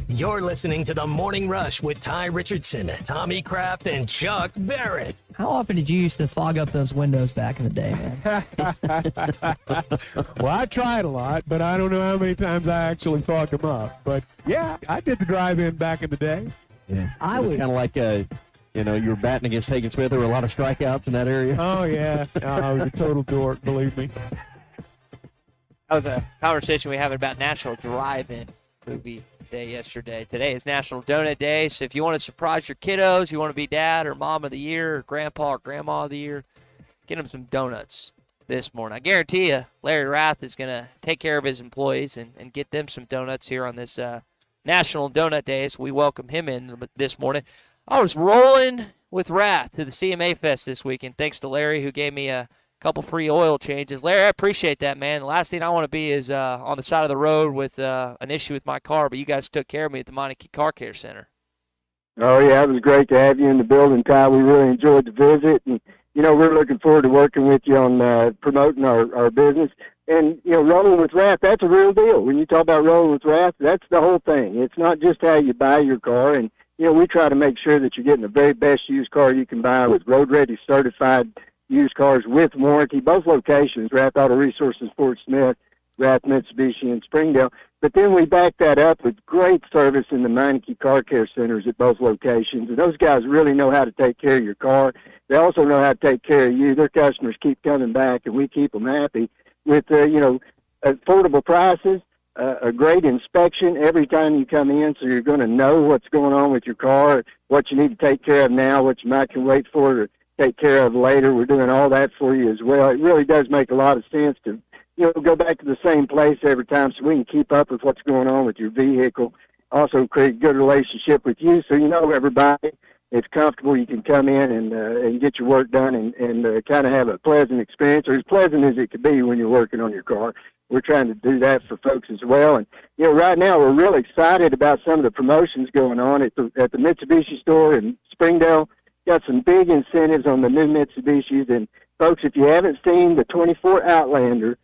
You're listening to The Morning Rush with Ty Richardson, Tommy Kraft, and Chuck Barrett. How often did you used to fog up those windows back in the day, man? Well, I tried a lot, but I don't know how many times I actually fogged them up. But, yeah, I did the drive-in back in the day. Yeah. I was kind of like you were batting against Hagen Smith. There were a lot of strikeouts in that area. Oh, yeah. I was a total dork, believe me. That was a conversation we had about National Drive-In Movie Day yesterday. Today is National Donut Day, so if you want to surprise your kiddos, you want to be dad or mom of the year or grandpa or grandma of the year, get them some donuts this morning. I guarantee you Larry Rath is going to take care of his employees and get them some donuts here on this National Donut Day, so we welcome him in this morning. I was rolling with Rath to the CMA Fest this weekend, thanks to Larry, who gave me a couple free oil changes. Larry, I appreciate that, man. The last thing I want to be is on the side of the road with an issue with my car, but you guys took care of me at the Meineke Car Care Center. Oh, yeah, it was great to have you in the building, Ty. We really enjoyed the visit, and, we're looking forward to working with you on promoting our business. And, rolling with Rath, that's a real deal. When you talk about rolling with Rath, that's the whole thing. It's not just how you buy your car, and we try to make sure that you're getting the very best used car you can buy with road-ready certified used cars with warranty. Both locations, Rath Auto Resources, Fort Smith, Rath Mitsubishi in Springdale. But then we back that up with great service in the Meineke Car Care Centers at both locations. And those guys really know how to take care of your car. They also know how to take care of you. Their customers keep coming back, and we keep them happy with, affordable prices. A great inspection every time you come in, so you're going to know what's going on with your car, what you need to take care of now, what you might can wait for to take care of later. We're doing all that for you as well. It really does make a lot of sense to go back to the same place every time so we can keep up with what's going on with your vehicle. Also create a good relationship with you so everybody. It's comfortable. You can come in and get your work done and kind of have a pleasant experience, or as pleasant as it could be when you're working on your car. We're trying to do that for folks as well. And, right now we're really excited about some of the promotions going on at the Mitsubishi store in Springdale. Got some big incentives on the new Mitsubishis. And, folks, if you haven't seen the 24 Outlander,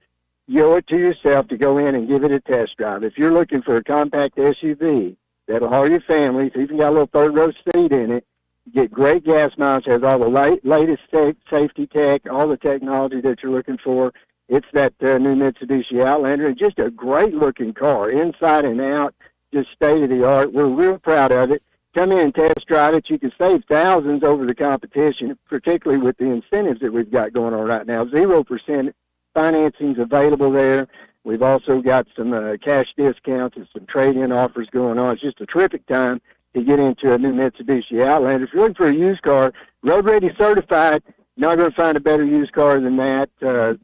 you owe it to yourself to go in and give it a test drive. If you're looking for a compact SUV that'll haul your family, it's even got a little third-row seat in it, you get great gas mileage, has all the latest safety tech, all the technology that you're looking for. It's that new Mitsubishi Outlander, and just a great-looking car, inside and out, just state-of-the-art. We're real proud of it. Come in and test drive it. You can save thousands over the competition, particularly with the incentives that we've got going on right now. 0% financing's available there. We've also got some cash discounts and some trade-in offers going on. It's just a terrific time to get into a new Mitsubishi Outlander. If you're looking for a used car, road-ready certified, not going to find a better used car than that.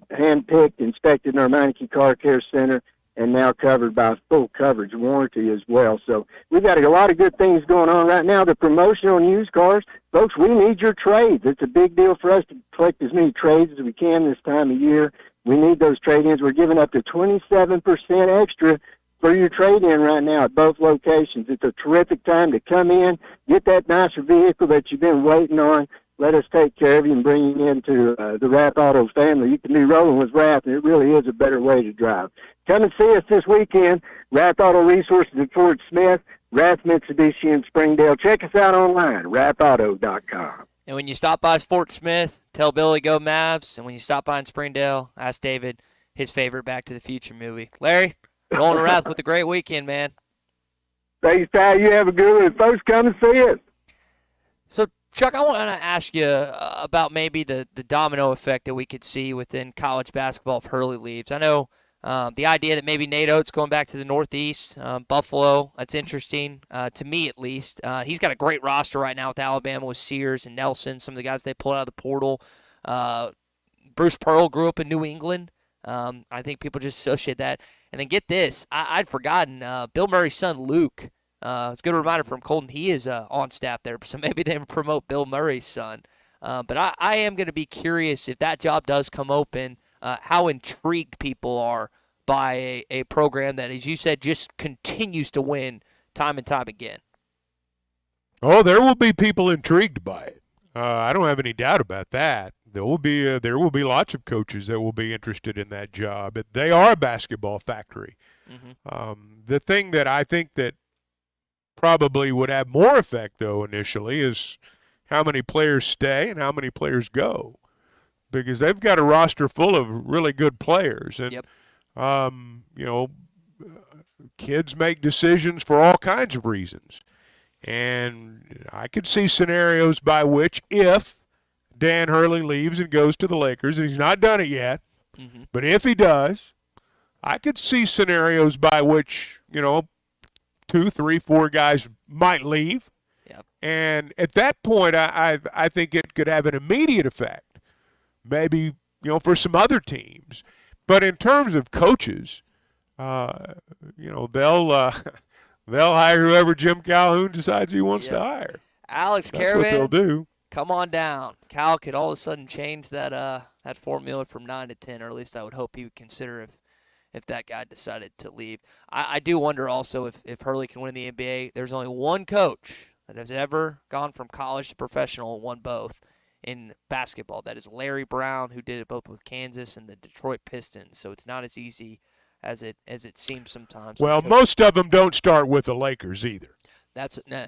Hand-picked, inspected in our Meineke Car Care Center, and now covered by full coverage warranty as well. So we've got a lot of good things going on right now. The promotion on used cars, folks, we need your trades. It's a big deal for us to collect as many trades as we can this time of year. We need those trade-ins. We're giving up to 27% extra for your trade-in right now at both locations. It's a terrific time to come in, get that nicer vehicle that you've been waiting on. Let us take care of you and bring you into the Rath Auto family. You can be rolling with Rath, and it really is a better way to drive. Come and see us this weekend. Rath Auto Resources at Fort Smith, Rath Mitsubishi in Springdale. Check us out online, rathauto.com. And when you stop by Fort Smith, tell Billy go Mavs. And when you stop by in Springdale, ask David his favorite Back to the Future movie. Larry, rolling to Rath with a great weekend, man. Thanks, Ty. You have a good one. Folks, come and see us. So, Chuck, I want to ask you about maybe the domino effect that we could see within college basketball if Hurley leaves. I know the idea that maybe Nate Oates going back to the Northeast, Buffalo, that's interesting to me at least. He's got a great roster right now with Alabama with Sears and Nelson, some of the guys they pulled out of the portal. Bruce Pearl grew up in New England. I think people just associate that. And then get this, I'd forgotten, Bill Murray's son, Luke, it's a good reminder from Colton, he is on staff there, so maybe they promote Bill Murray's son. But I am going to be curious if that job does come open, how intrigued people are by a program that, as you said, just continues to win time and time again. Oh, there will be people intrigued by it. I don't have any doubt about that. There will be lots of coaches that will be interested in that job. They are a basketball factory. The thing that I think that probably would have more effect, though, initially is how many players stay and how many players go, because they've got a roster full of really good players. And, kids make decisions for all kinds of reasons. And I could see scenarios by which if Dan Hurley leaves and goes to the Lakers, and he's not done it yet, but if he does, I could see scenarios by which, 2, 3, 4 guys might leave. And at that point, I think it could have an immediate effect, maybe, for some other teams. But in terms of coaches, they'll hire whoever Jim Calhoun decides he wants to hire. Alex That's Caravan, what they'll do. Come on down. Cal could all of a sudden change that formula from 9 to 10, or at least I would hope he would consider if that guy decided to leave. I do wonder also if Hurley can win the NBA. There's only one coach that has ever gone from college to professional and won both in basketball. That is Larry Brown, who did it both with Kansas and the Detroit Pistons. So it's not as easy as it seems sometimes. Well, most of them don't start with the Lakers either.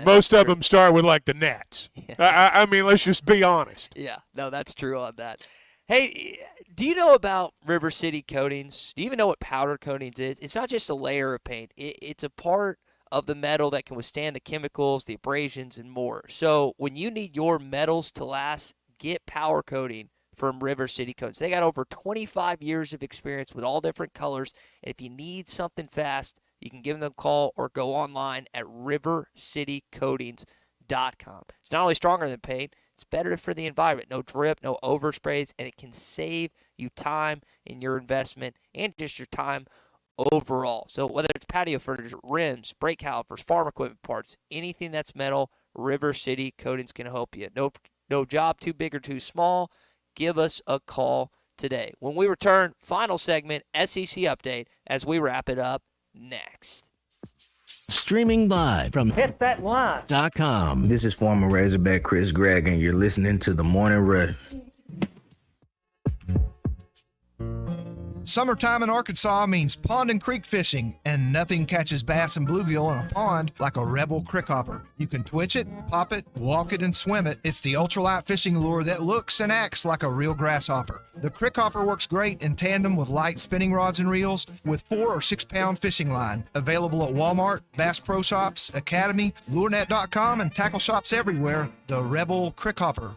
Most of them start with like the Nets. Yeah, I mean, let's just be honest. Yeah, no, that's true on that. Hey, do you know about River City Coatings? Do you even know what powder coatings is? It's not just a layer of paint. It's a part of the metal that can withstand the chemicals, the abrasions, and more. So when you need your metals to last, get powder coating from River City Coatings. They got over 25 years of experience with all different colors. And if you need something fast, you can give them a call or go online at rivercitycoatings.com. It's not only stronger than paint, it's better for the environment. No drip, no oversprays, and it can save you time in your investment and just your time overall. So whether it's patio furniture, rims, brake calipers, farm equipment parts, anything that's metal, River City Coatings can help you. No job too big or too small. Give us a call today. When we return, final segment, SEC update, as we wrap it up next. Streaming live from HitThatLine.com. This is former Razorback Chris Gregg, and you're listening to The Morning Rush. Summertime in Arkansas means pond and creek fishing, and nothing catches bass and bluegill in a pond like a Rebel Crickhopper. You can twitch it, pop it, walk it, and swim it. It's the ultralight fishing lure that looks and acts like a real grasshopper. The Crickhopper works great in tandem with light spinning rods and reels with 4 or 6 pound fishing line. Available at Walmart, Bass Pro Shops, Academy, LureNet.com, and tackle shops everywhere. The Rebel Crickhopper.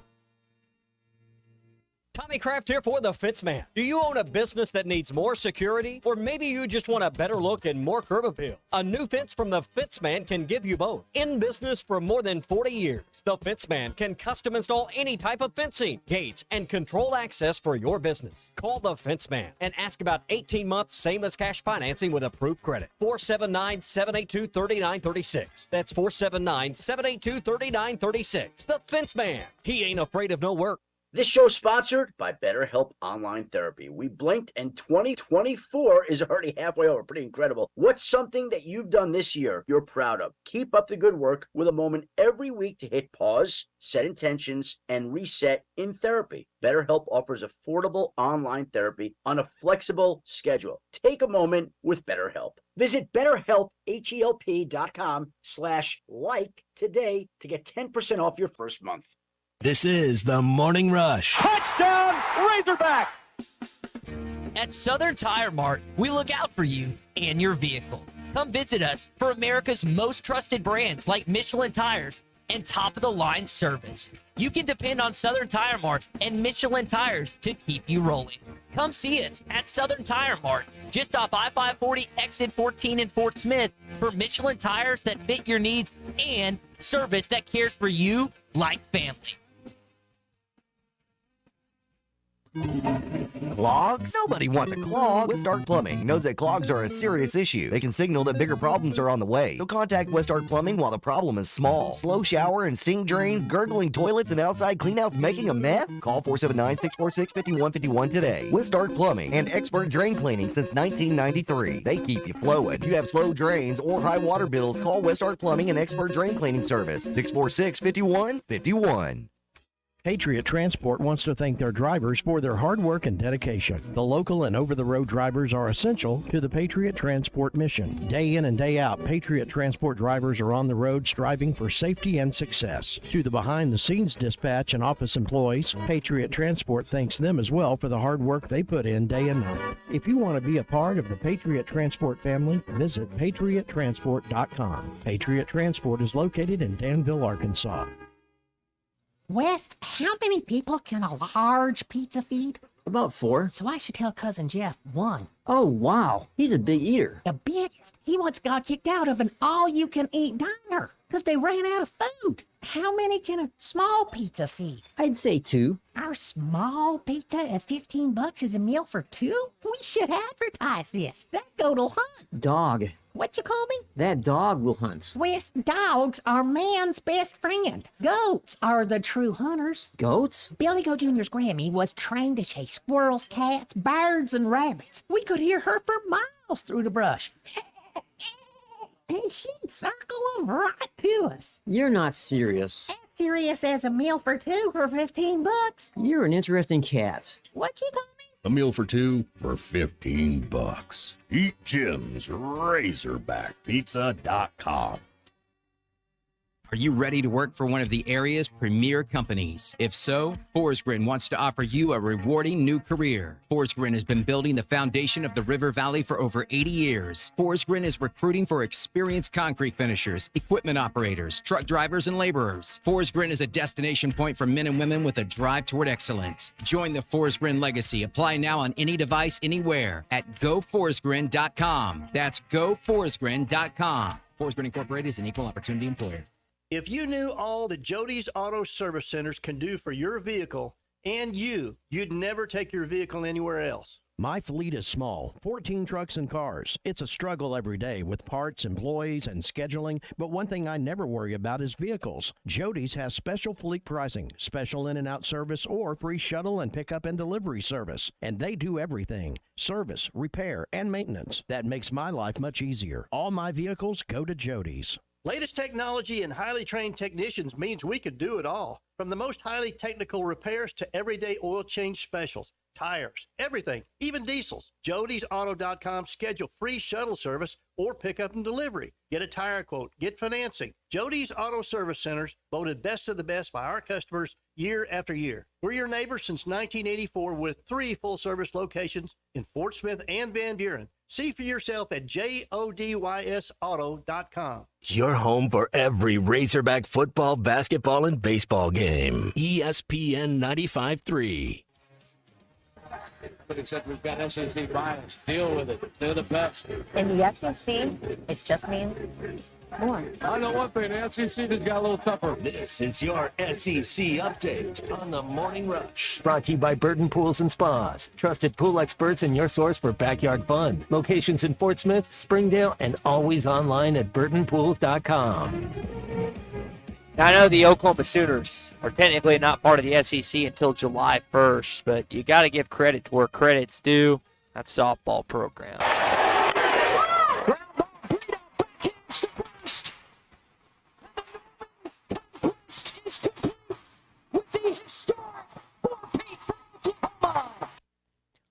Tommy Kraft here for The Fence Man. Do you own a business that needs more security? Or maybe you just want a better look and more curb appeal? A new fence from The Fence Man can give you both. In business for more than 40 years, The Fence Man can custom install any type of fencing, gates, and control access for your business. Call The Fence Man and ask about 18 months same as cash financing with approved credit. 479-782-3936. That's 479-782-3936. The Fence Man. He ain't afraid of no work. This show is sponsored by BetterHelp Online Therapy. We blinked and 2024 is already halfway over. Pretty incredible. What's something that you've done this year you're proud of? Keep up the good work with a moment every week to hit pause, set intentions, and reset in therapy. BetterHelp offers affordable online therapy on a flexible schedule. Take a moment with BetterHelp. Visit BetterHelp.com/like today to get 10% off your first month. This is The Morning Rush. Touchdown, Razorback! At Southern Tire Mart, we look out for you and your vehicle. Come visit us for America's most trusted brands like Michelin Tires and top-of-the-line service. You can depend on Southern Tire Mart and Michelin Tires to keep you rolling. Come see us at Southern Tire Mart, just off I-540 exit 14 in Fort Smith, for Michelin tires that fit your needs and service that cares for you like family. Clogs? Nobody wants a clog. West Arc Plumbing knows that clogs are a serious issue. They can signal that bigger problems are on the way. So contact West Arc Plumbing while the problem is small. Slow shower and sink drain, gurgling toilets, and outside cleanouts making a mess? Call 479-646-5151 today. West Arc Plumbing and expert drain cleaning since 1993. They keep you flowing. If you have slow drains or high water bills, call West Arc Plumbing and expert drain cleaning service. 646-5151. Patriot Transport wants to thank their drivers for their hard work and dedication. The local and over-the-road drivers are essential to the Patriot Transport mission. Day in and day out, Patriot Transport drivers are on the road striving for safety and success. To the behind-the-scenes dispatch and office employees, Patriot Transport thanks them as well for the hard work they put in day and night. If you want to be a part of the Patriot Transport family, visit patriottransport.com. Patriot Transport is located in Danville, Arkansas. Wes, how many people can a large pizza feed? About 4. So I should tell Cousin Jeff 1. Oh, wow. He's a big eater. The biggest. He once got kicked out of an all-you-can-eat diner because they ran out of food. How many can a small pizza feed? I'd say 2. Our small pizza at $15 is a meal for 2? We should advertise this. That goat'll hunt. Dog. What you call me? That dog will hunt. Wes, dogs are man's best friend. Goats are the true hunters. Goats? Billy Goat Jr.'s Grammy was trained to chase squirrels, cats, birds, and rabbits. We could hear her for miles through the brush. And she'd circle them right to us. You're not serious. As serious as a meal for 2 for $15. You're an interesting cat. What you call me? A meal for 2 for $15. Eat Jim's RazorbackPizza.com. Are you ready to work for one of the area's premier companies? If so, Forsgren wants to offer you a rewarding new career. Forsgren has been building the foundation of the River Valley for over 80 years. Forsgren is recruiting for experienced concrete finishers, equipment operators, truck drivers, and laborers. Forsgren is a destination point for men and women with a drive toward excellence. Join the Forsgren legacy. Apply now on any device, anywhere at GoForsgren.com. That's GoForsgren.com. Forsgren Incorporated is an equal opportunity employer. If you knew all that Jody's Auto Service Centers can do for your vehicle and you'd never take your vehicle anywhere else. My fleet is small, 14 trucks and cars. It's a struggle every day with parts, employees, and scheduling, but one thing I never worry about is vehicles. Jody's has special fleet pricing, special in and out service, or free shuttle and pickup and delivery service. And they do everything: service, repair, and maintenance. That makes my life much easier. All my vehicles go to Jody's. Latest technology and highly trained technicians means we could do it all. From the most highly technical repairs to everyday oil change specials, tires, everything, even diesels. Jody'sAuto.com. Schedule free shuttle service or pickup and delivery. Get a tire quote, get financing. Jody's Auto Service Centers, voted best of the best by our customers year after year. We're your neighbors since 1984 with 3 full-service locations in Fort Smith and Van Buren. See for yourself at JODYSauto.com. Your home for every Razorback football, basketball, and baseball game. ESPN 95.3. Except we've got SEC bias. Deal with it. They're the best. In the SEC, it just means more. I know one thing. The SEC just got a little tougher. This is your SEC update on the Morning Rush. Brought to you by Burton Pools and Spas. Trusted pool experts and your source for backyard fun. Locations in Fort Smith, Springdale, and always online at burtonpools.com. Now, I know the Oklahoma Sooners are technically not part of the SEC until July 1st, but you got to give credit to where credit's due. That softball program.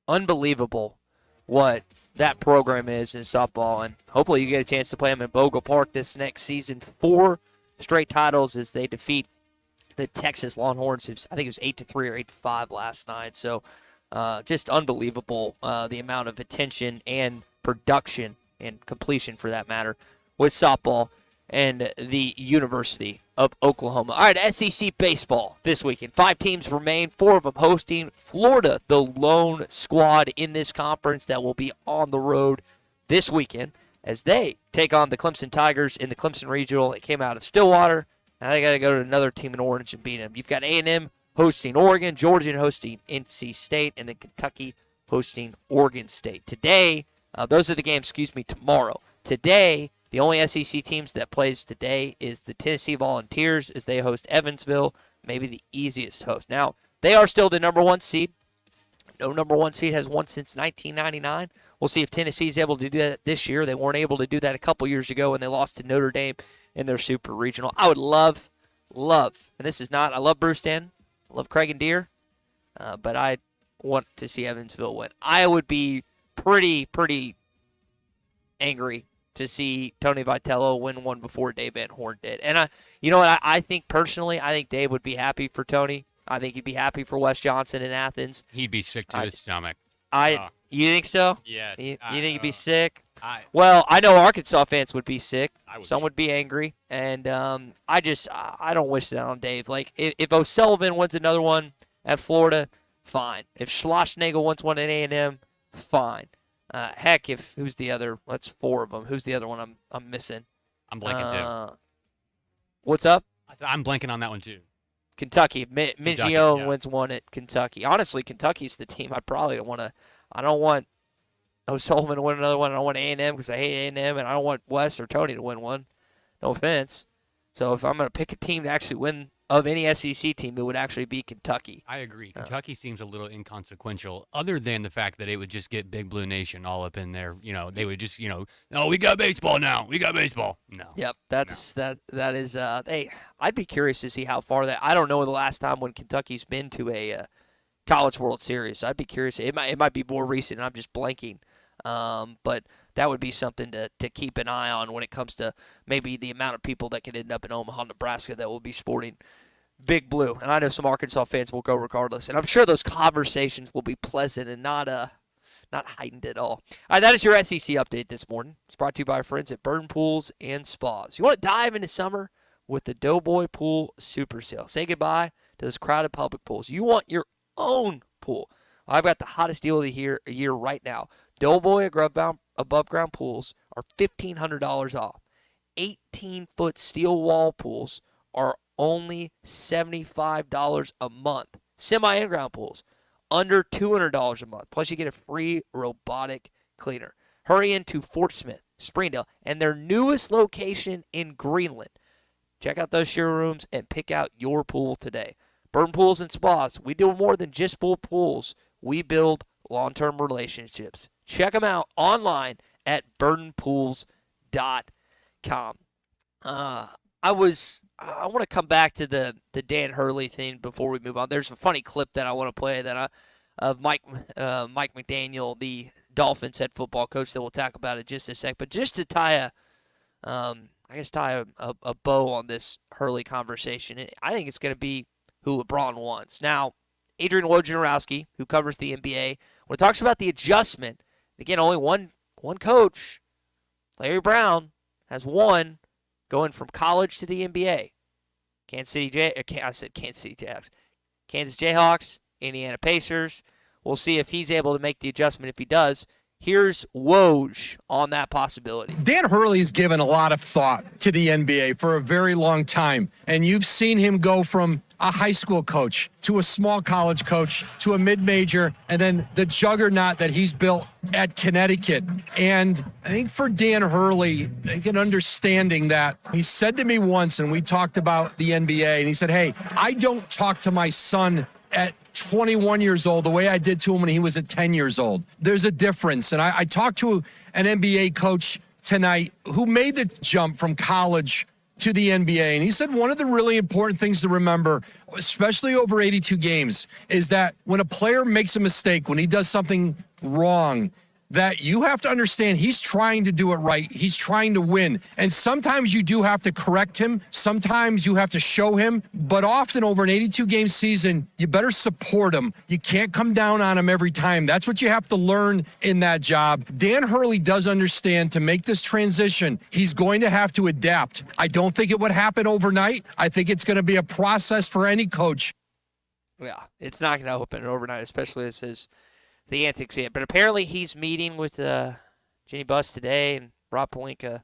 Unbelievable what that program is in softball, and hopefully you get a chance to play them in Bogle Park this next season. 4 straight titles as they defeat the Texas Longhorns. I think it was 8-3 or 8-5 last night. So just unbelievable the amount of attention and production and completion, for that matter, with softball and the University of Oklahoma. All right, SEC baseball this weekend. 5 teams remain, 4 of them hosting. Florida, the lone squad in this conference that will be on the road this weekend as they take on the Clemson Tigers in the Clemson Regional. It came out of Stillwater. Now they got to go to another team in Orange and beat them. You've got A&M hosting Oregon, Georgia hosting NC State, and then Kentucky hosting Oregon State. Today, those are the games, tomorrow. Today, the only SEC teams that plays today is the Tennessee Volunteers as they host Evansville, maybe the easiest host. Now, they are still the number one seed. No number one seed has won since 1999. We'll see if Tennessee is able to do that this year. They weren't able to do that a couple years ago when they lost to Notre Dame in their Super Regional. I would love, and this is not, I love Bruce Stanton, I love Craig and Deere, but I want to see Evansville win. I would be pretty angry to see Tony Vitello win one before Dave Van Horn did. And you know what? I think personally, I think Dave would be happy for Tony. I think he'd be happy for Wes Johnson in Athens. He'd be sick to his stomach. You think so? Yes. You think he'd be sick? Well, I know Arkansas fans would be sick. Some would be angry. And I don't wish that on Dave. Like, if O'Sullivan wins another one at Florida, fine. If Schlossnagle wins one at A&M, fine. Heck, who's the other? That's four of them. Who's the other one I'm missing? I'm blanking too. What's up? I'm blanking on that one too. Kentucky. Mingione wins one at Kentucky. Honestly, Kentucky's the team I probably don't want to. I don't want O'Sullivan to win another one. I don't want A&M because I hate A&M, and I don't want Wes or Tony to win one. No offense. So if I'm going to pick a team to actually win of any SEC team, it would actually be Kentucky. I agree. Kentucky seems a little inconsequential, other than the fact that it would just get Big Blue Nation all up in there. You know, they would just, oh, we got baseball now. We got baseball. No. Yep, that is. Hey, I'd be curious to see how far that. I don't know the last time when Kentucky's been to a College World Series. I'd be curious. It might be more recent. I'm just blanking. But that would be something to keep an eye on when it comes to maybe the amount of people that could end up in Omaha, Nebraska that will be sporting Big Blue. And I know some Arkansas fans will go regardless. And I'm sure those conversations will be pleasant and not heightened at all. All right, that is your SEC update this morning. It's brought to you by our friends at Burn Pools and Spas. You want to dive into summer with the Doughboy Pool Super Sale. Say goodbye to those crowded public pools. You want your own pool. I've got the hottest deal of the year right now. Doughboy above ground pools are $1,500 off. 18-foot steel wall pools are only $75 a month. Semi-in-ground pools, under $200 a month. Plus, you get a free robotic cleaner. Hurry into Fort Smith, Springdale, and their newest location in Greenland. Check out those showrooms and pick out your pool today. Burn Pools and Spas. We do more than just build pools. We build long-term relationships. Check them out online at burdenpools.com. I want to come back to the Dan Hurley thing before we move on. There's a funny clip that I want to play of Mike McDaniel, the Dolphins head football coach, that we'll talk about in just a sec. But just to tie a bow on this Hurley conversation, I think it's going to be who LeBron wants. Now, Adrian Wojnarowski, who covers the NBA, when it talks about the adjustment, again, only one coach, Larry Brown, has won going from college to the NBA. Kansas Jayhawks, Indiana Pacers. We'll see if he's able to make the adjustment. If he does, here's Woj on that possibility. Dan Hurley has given a lot of thought to the NBA for a very long time, and you've seen him go from a high school coach to a small college coach to a mid-major, and then the juggernaut that he's built at Connecticut. And I think for Dan Hurley, I get understanding that. He said to me once, and we talked about the NBA, and he said, hey, I don't talk to my son at 21 years old the way I did to him when he was at 10 years old. There's a difference. And I talked to an NBA coach tonight who made the jump from college to the NBA. And he said one of the really important things to remember, especially over 82 games, is that when a player makes a mistake, when he does something wrong, that you have to understand he's trying to do it right. He's trying to win. And sometimes you do have to correct him. Sometimes you have to show him. But often over an 82-game season, you better support him. You can't come down on him every time. That's what you have to learn in that job. Dan Hurley does understand to make this transition, he's going to have to adapt. I don't think it would happen overnight. I think it's going to be a process for any coach. Yeah, it's not going to happen overnight, especially as the antics yet. But apparently he's meeting with Jenny Buss today and Rob Pelinka.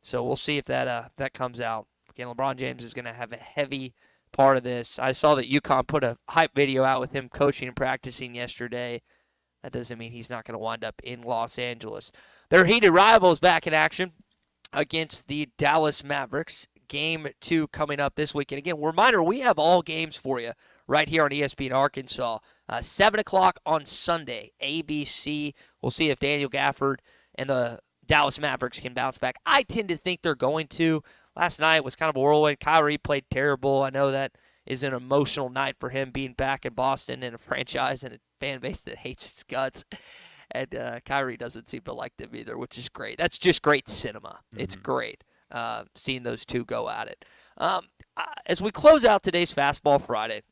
So we'll see if that comes out. Again, LeBron James is going to have a heavy part of this. I saw that UConn put a hype video out with him coaching and practicing yesterday. That doesn't mean he's not going to wind up in Los Angeles. Their heated rivals back in action against the Dallas Mavericks. Game 2 coming up this weekend. Again, reminder, we have all games for you right here on ESPN Arkansas. 7 o'clock on Sunday, ABC. We'll see if Daniel Gafford and the Dallas Mavericks can bounce back. I tend to think they're going to. Last night was kind of a whirlwind. Kyrie played terrible. I know that is an emotional night for him being back in Boston in a franchise and a fan base that hates its guts. And Kyrie doesn't seem to like them either, which is great. That's just great cinema. It's great seeing those two go at it. As we close out today's Fastball Friday,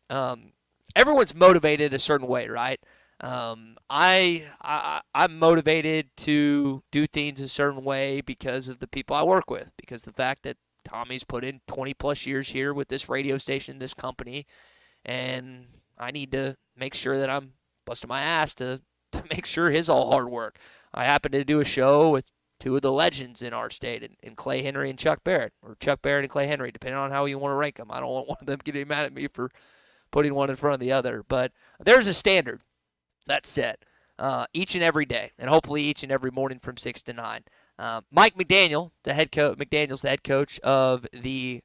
everyone's motivated a certain way, right? I'm motivated to do things a certain way because of the people I work with, because the fact that Tommy's put in 20-plus years here with this radio station, this company, and I need to make sure that I'm busting my ass to make sure his all hard work. I happen to do a show with two of the legends in our state, in Clay Henry and Chuck Barrett, or Chuck Barrett and Clay Henry, depending on how you want to rank them. I don't want one of them getting mad at me for putting one in front of the other. But there's a standard that's set each and every day, and hopefully each and every morning from 6 to 9. Mike McDaniel, the head coach of the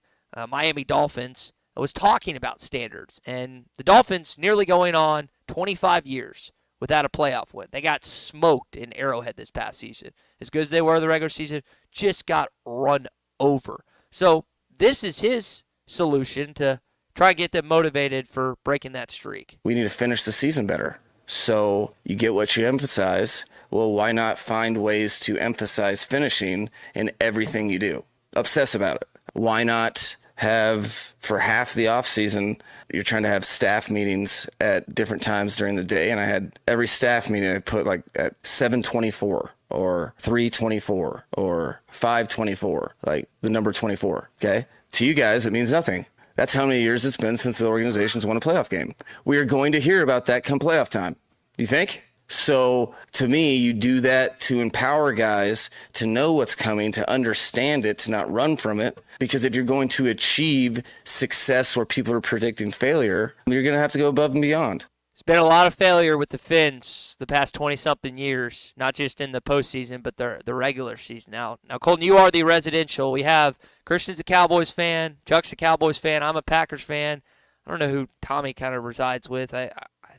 Miami Dolphins, was talking about standards. And the Dolphins nearly going on 25 years without a playoff win. They got smoked in Arrowhead this past season. As good as they were in the regular season, just got run over. So this is his solution to try and get them motivated for breaking that streak. We need to finish the season better. So you get what you emphasize. Well, why not find ways to emphasize finishing in everything you do? Obsess about it. Why not have, for half the off season, you're trying to have staff meetings at different times during the day, and I had every staff meeting I put like at 7:24 or 3:24 or 5:24, like the number 24, okay? To you guys, it means nothing. That's how many years it's been since the organization's won a playoff game. We are going to hear about that come playoff time. You think? So to me, you do that to empower guys to know what's coming, to understand it, to not run from it. Because if you're going to achieve success where people are predicting failure, you're going to have to go above and beyond. It's been a lot of failure with the Fins the past 20-something years, not just in the postseason, but the regular season. Now, Colton, you are the residential. We have Christian's a Cowboys fan, Chuck's a Cowboys fan, I'm a Packers fan. I don't know who Tommy kind of resides with. I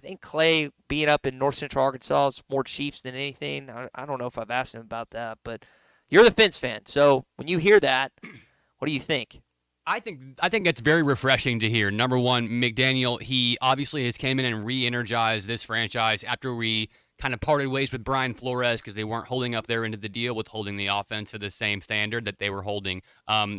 think Clay, being up in North Central Arkansas, is more Chiefs than anything. I don't know if I've asked him about that, but you're the Fins fan. So when you hear that, what do you think? I think that's very refreshing to hear. Number one, McDaniel, he obviously has came in and re-energized this franchise after we kind of parted ways with Brian Flores because they weren't holding up their end of the deal with holding the offense to the same standard that they were holding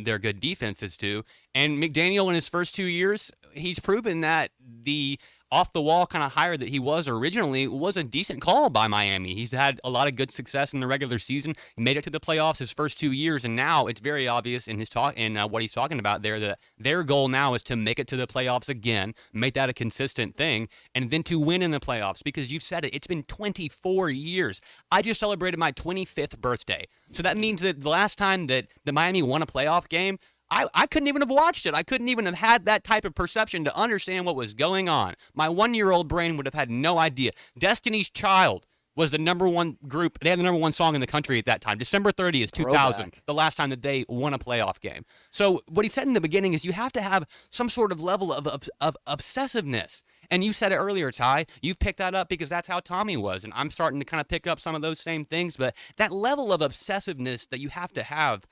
their good defenses to. And McDaniel, in his first 2 years, he's proven that the off-the-wall kind of hire that he was originally was a decent call by Miami. He's had a lot of good success in the regular season. He made it to the playoffs his first 2 years, and now it's very obvious in his talk and what he's talking about there that their goal now is to make it to the playoffs again, make that a consistent thing, and then to win in the playoffs because you've said it. It's been 24 years. I just celebrated my 25th birthday. So that means that the last time that the Miami won a playoff game, I couldn't even have watched it. I couldn't even have had that type of perception to understand what was going on. My 1-year-old brain would have had no idea. Destiny's Child was the number one group. They had the number one song in the country at that time. December 30th, 2000, the last time that they won a playoff game. So what he said in the beginning is you have to have some sort of level of obsessiveness. And you said it earlier, Ty. You've picked that up because that's how Tommy was. And I'm starting to kind of pick up some of those same things. But that level of obsessiveness that you have to have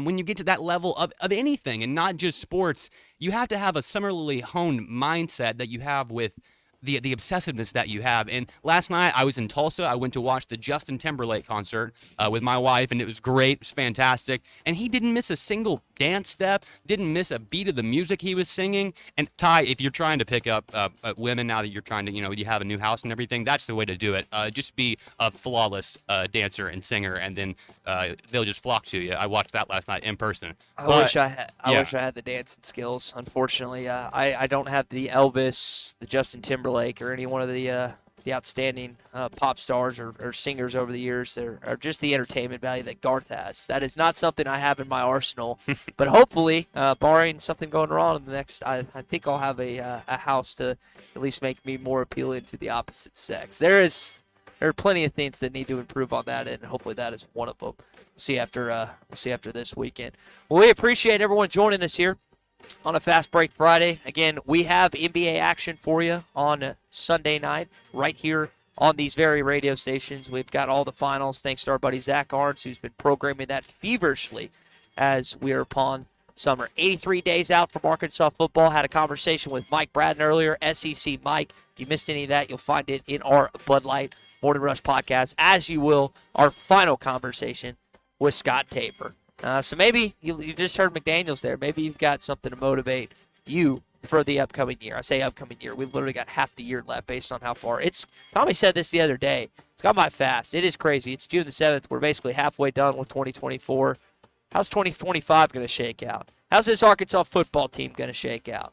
when you get to that level of anything and not just sports, you have to have a similarly honed mindset that you have with the obsessiveness that you have. And last night I was in Tulsa. I went to watch the Justin Timberlake concert with my wife, and it was great. It was fantastic. And he didn't miss a single dance step, didn't miss a beat of the music he was singing. And Ty, if you're trying to pick up women now that you're trying to, you have a new house and everything, that's the way to do it. Just be a flawless dancer and singer, and then they'll just flock to you. I watched that last night in person. I wish I had the dancing skills. Unfortunately, I don't have the Elvis, the Justin Timberlake, or any one of the the outstanding pop stars or singers over the years, or just the entertainment value that Garth has. That is not something I have in my arsenal, but hopefully, barring something going wrong in the next, I think I'll have a house to at least make me more appealing to the opposite sex. There are plenty of things that need to improve on that, and hopefully that is one of them. We'll see after this weekend. Well, we appreciate everyone joining us here on a Fast Break Friday. Again, we have NBA action for you on Sunday night right here on these very radio stations. We've got all the finals, thanks to our buddy Zach Arns, who's been programming that feverishly as we are upon summer. 83 days out from Arkansas football. Had a conversation with Mike Braden earlier, SEC Mike. If you missed any of that, you'll find it in our Bud Light Morning Rush podcast, as you will our final conversation with Scott Tabor. So maybe you just heard McDaniels there. Maybe you've got something to motivate you for the upcoming year. I say upcoming year. We've literally got half the year left based on how far. Tommy said this the other day. It's gone by fast. It is crazy. It's June the 7th. We're basically halfway done with 2024. How's 2025 going to shake out? How's this Arkansas football team going to shake out?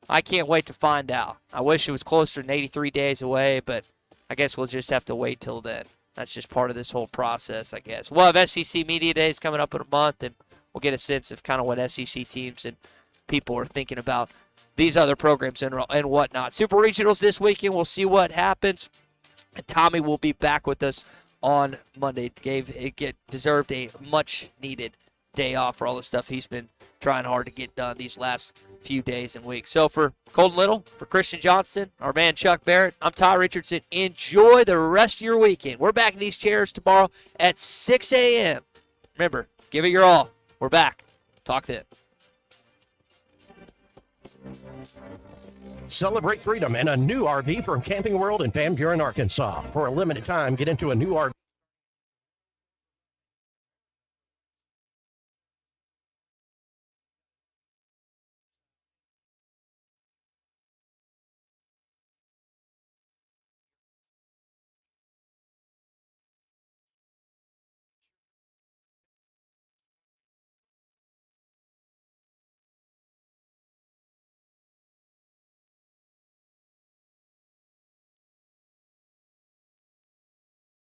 I can't wait to find out. I wish it was closer than 83 days away, but I guess we'll just have to wait till then. That's just part of this whole process, I guess. We'll have SEC Media Days coming up in a month, and we'll get a sense of kind of what SEC teams and people are thinking about these other programs and whatnot. Super Regionals this weekend. We'll see what happens. And Tommy will be back with us on Monday. Deserved a much-needed day off for all the stuff he's been trying hard to get done these last few days and weeks. So for Colton Little, for Christian Johnston, our man Chuck Barrett, I'm Ty Richardson. Enjoy the rest of your weekend. We're back in these chairs tomorrow at 6 a.m. Remember, give it your all. We're back. Talk then. Celebrate freedom and a new RV from Camping World in Van Buren, Arkansas. For a limited time, get into a new RV.